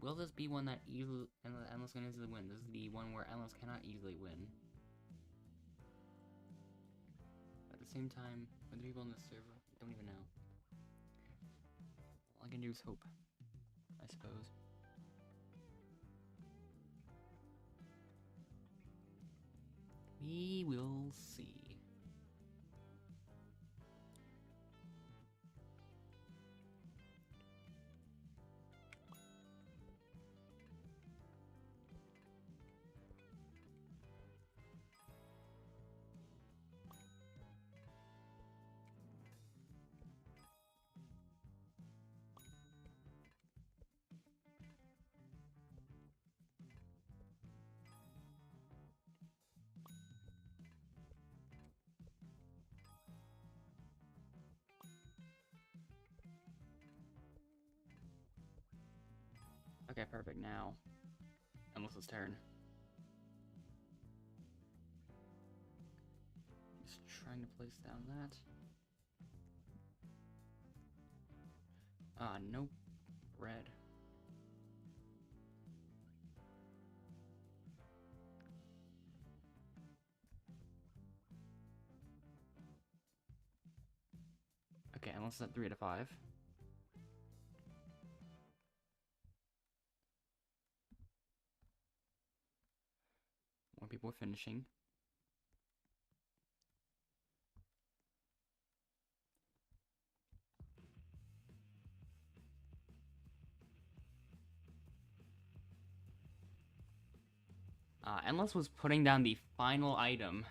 S1: will this be one that Endless can easily win? This is the one where Endless cannot easily win. At the same time, with the people on the server, I don't even know. All I can do is hope, I suppose. We will see. Okay, perfect. Now, Endless's turn. Just trying to place down that. Ah, nope. Red. Okay, Endless is at 3 out of 5. More people are finishing. Endless was putting down the final item.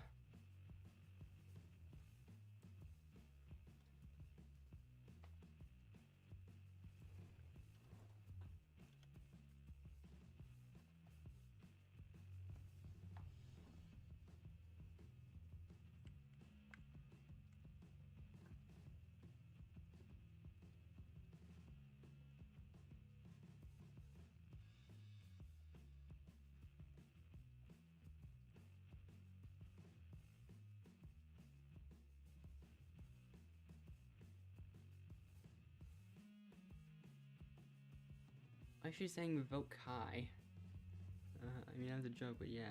S1: Why is she saying vote Kai? I mean, that was a joke, but yeah.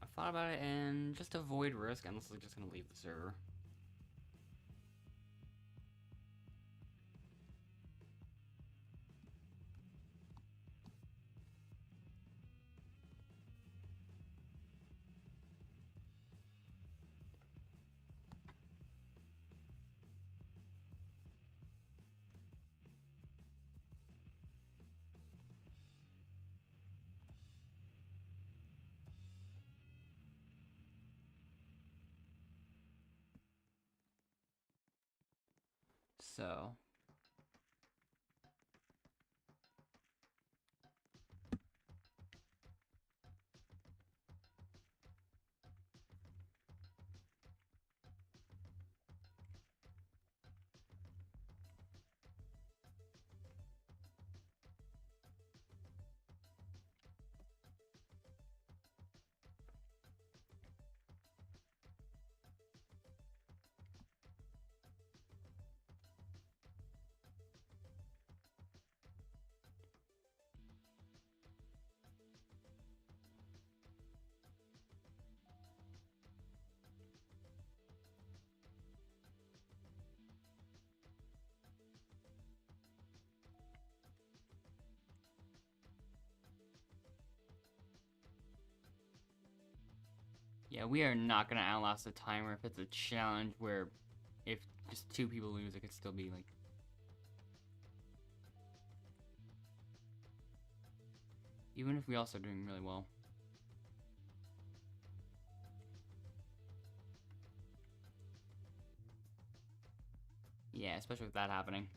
S1: I thought about it, and just to avoid risk, I'm just gonna leave the server. So, yeah, we are not gonna outlast the timer if it's a challenge where if just 2 people lose, it could still be like... Even if we also are doing really well. Yeah, especially with that happening.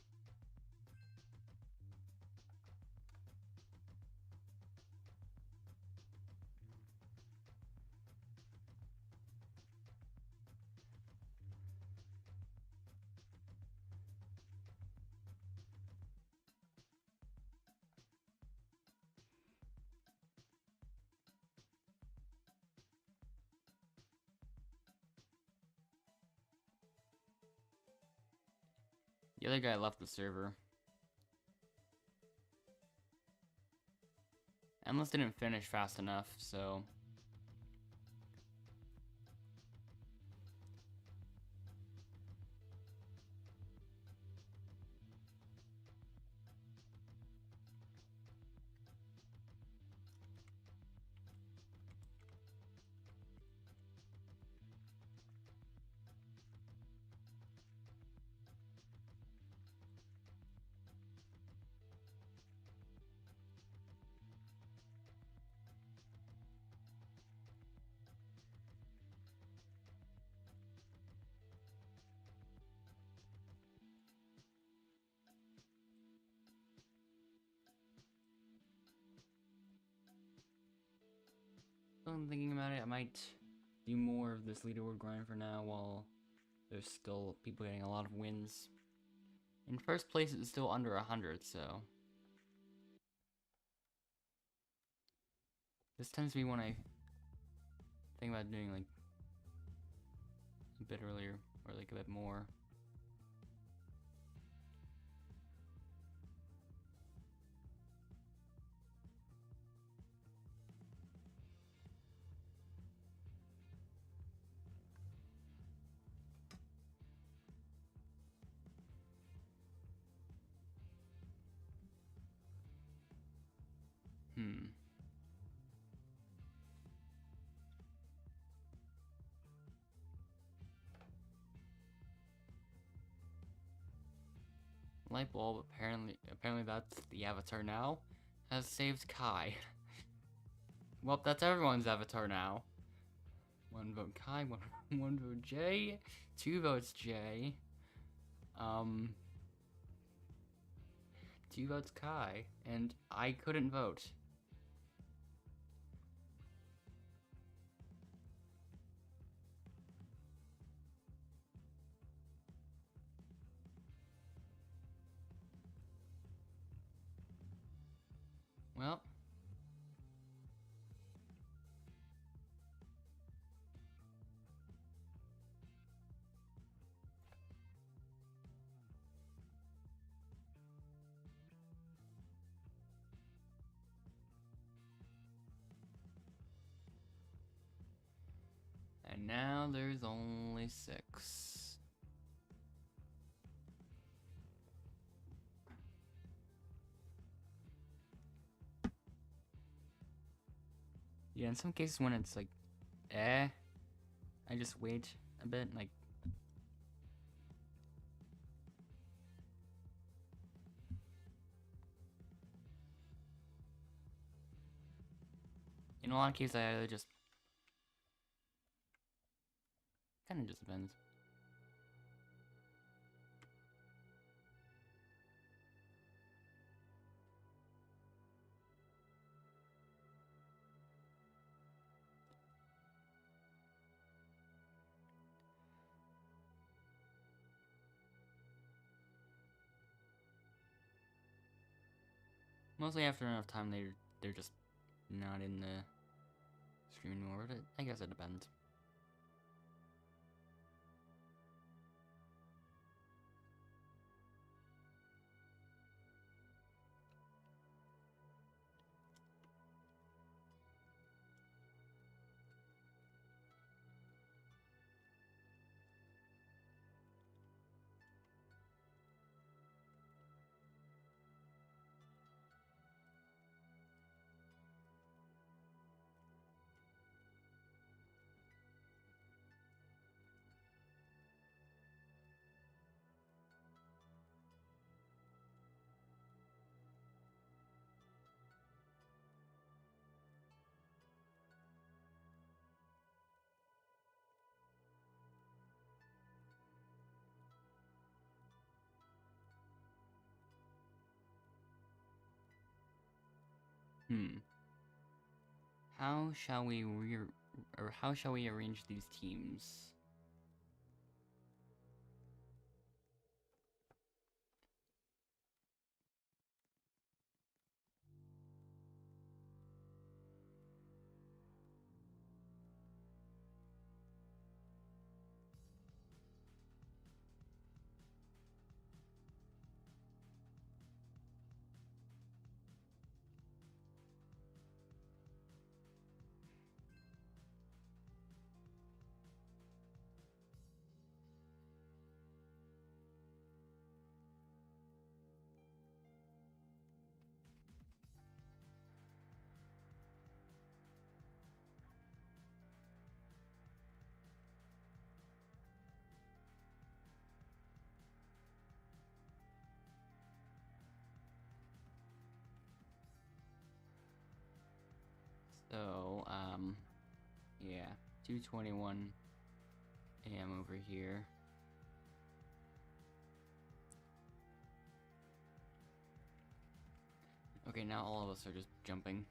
S1: The other guy left the server. Endless didn't finish fast enough, so... I'm thinking about it, I might do more of this leaderboard grind for now while there's still people getting a lot of wins. In first place, it's still under 100, so... This tends to be when I think about doing, like, a bit earlier, or like a bit more. Light bulb, apparently that's the avatar now, has saved Kai. Well, that's everyone's avatar now. 1 vote Kai, one vote Jay, 2 votes Jay, 2 votes Kai, and I couldn't vote. Well. And now there's only 6. Yeah, in some cases when it's like, I just wait a bit, like... In a lot of cases, I either just... Kinda just depends. Mostly after enough time, they're just not in the stream anymore, but I guess it depends. How shall we arrange these teams? So, yeah, 2:21 a.m. over here. Okay, now all of us are just jumping.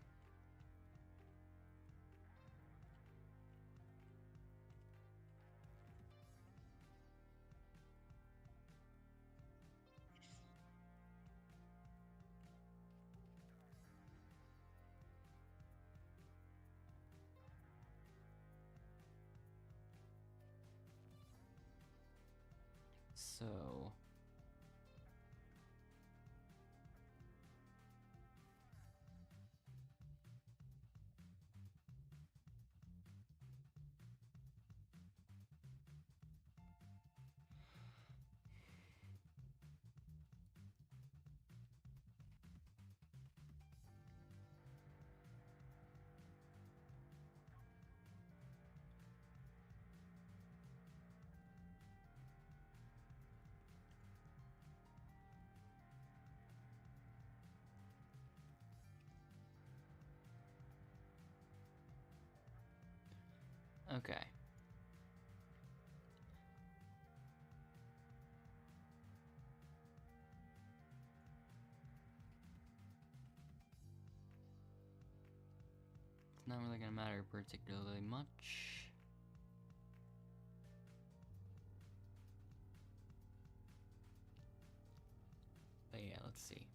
S1: So... Okay. It's not really gonna matter particularly much. But yeah, let's see.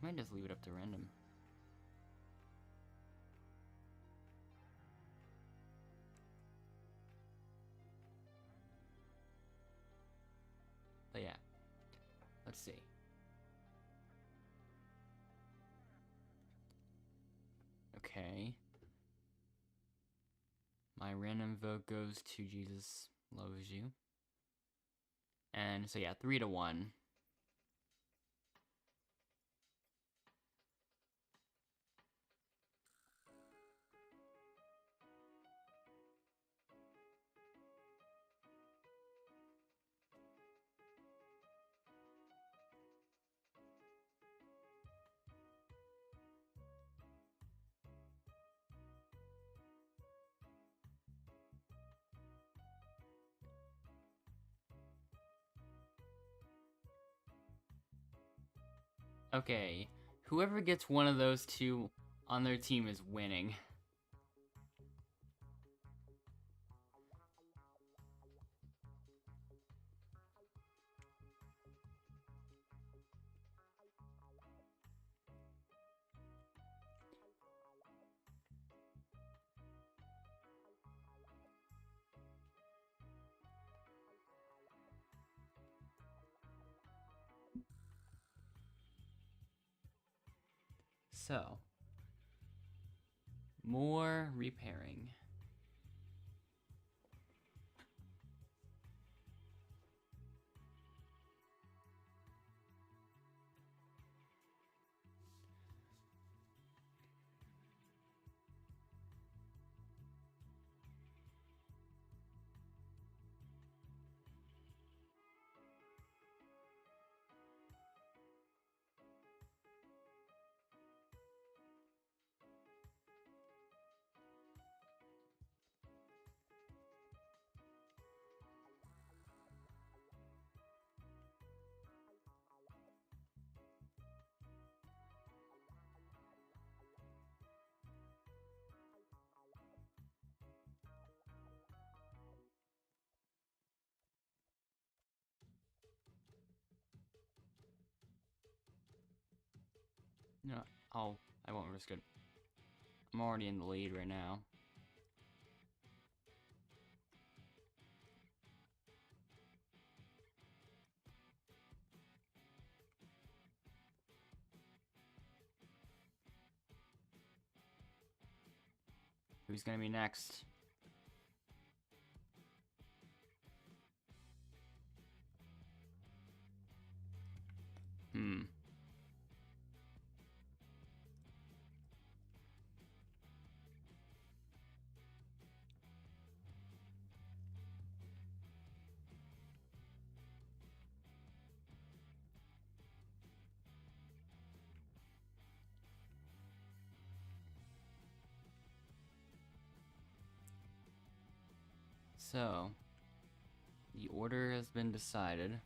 S1: I might just leave it up to random. But yeah, let's see. Okay. My random vote goes to Jesus Loves You. And so yeah, 3-1. Okay, whoever gets one of those two on their team is winning. So, More repairing. No, I won't risk it. I'm already in the lead right now. Who's gonna be next? So, the order has been decided.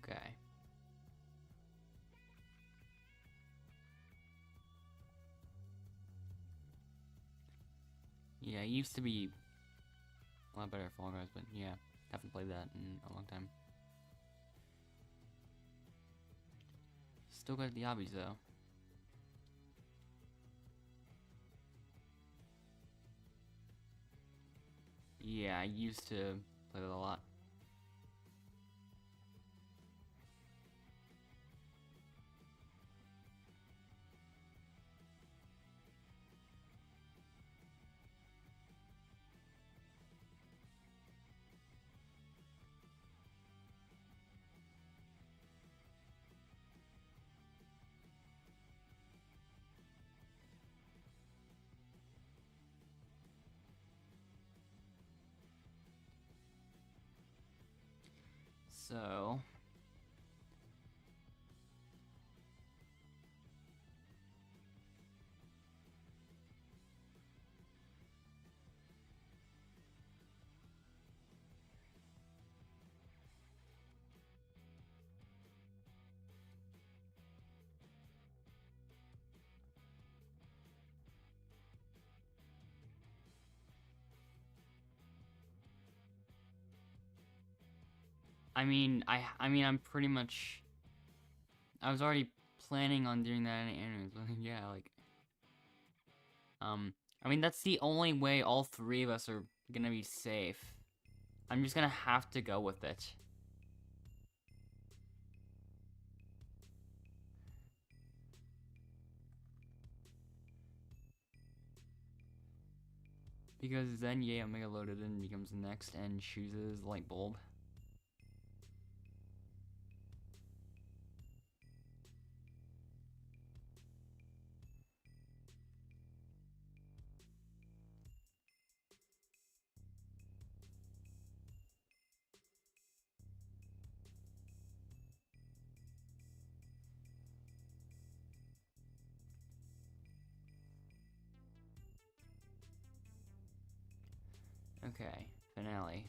S1: Okay. Yeah, it used to be a lot better at Fall Guys, but yeah, haven't played that in a long time. Still good at the hobbies though. Yeah, I used to play that a lot. So, I mean, I'm pretty much. I was already planning on doing that anyways. Yeah, like, I mean, that's the only way all three of us are gonna be safe. I'm just gonna have to go with it. Because then, yeah, Omega loaded in becomes next and chooses light bulb. Okay, finale.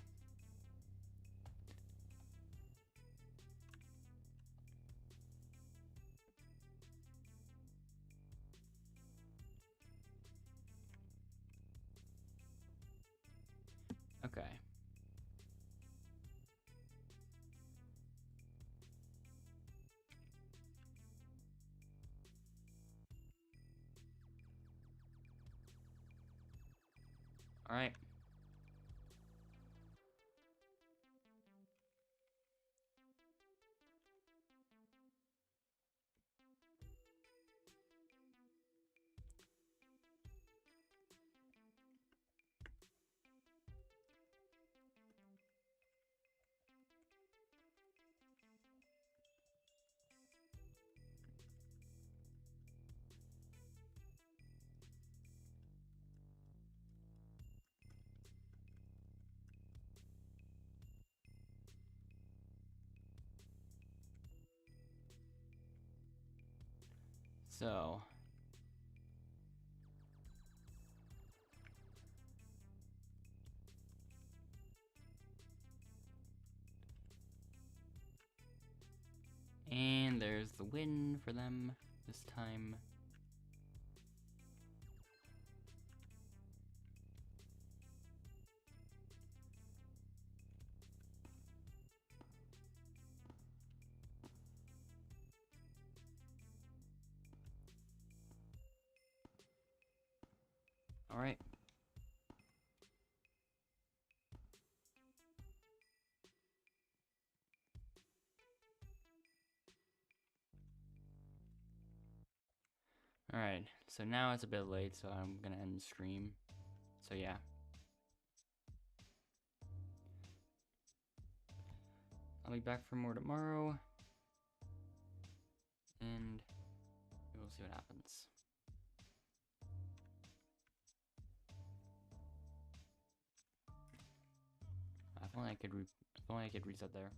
S1: Okay. All right. So, and there's the win for them this time. All right. All right. So now it's a bit late, so I'm gonna end the stream. So yeah. I'll be back for more tomorrow, and we'll see what happens. If only I could reset there.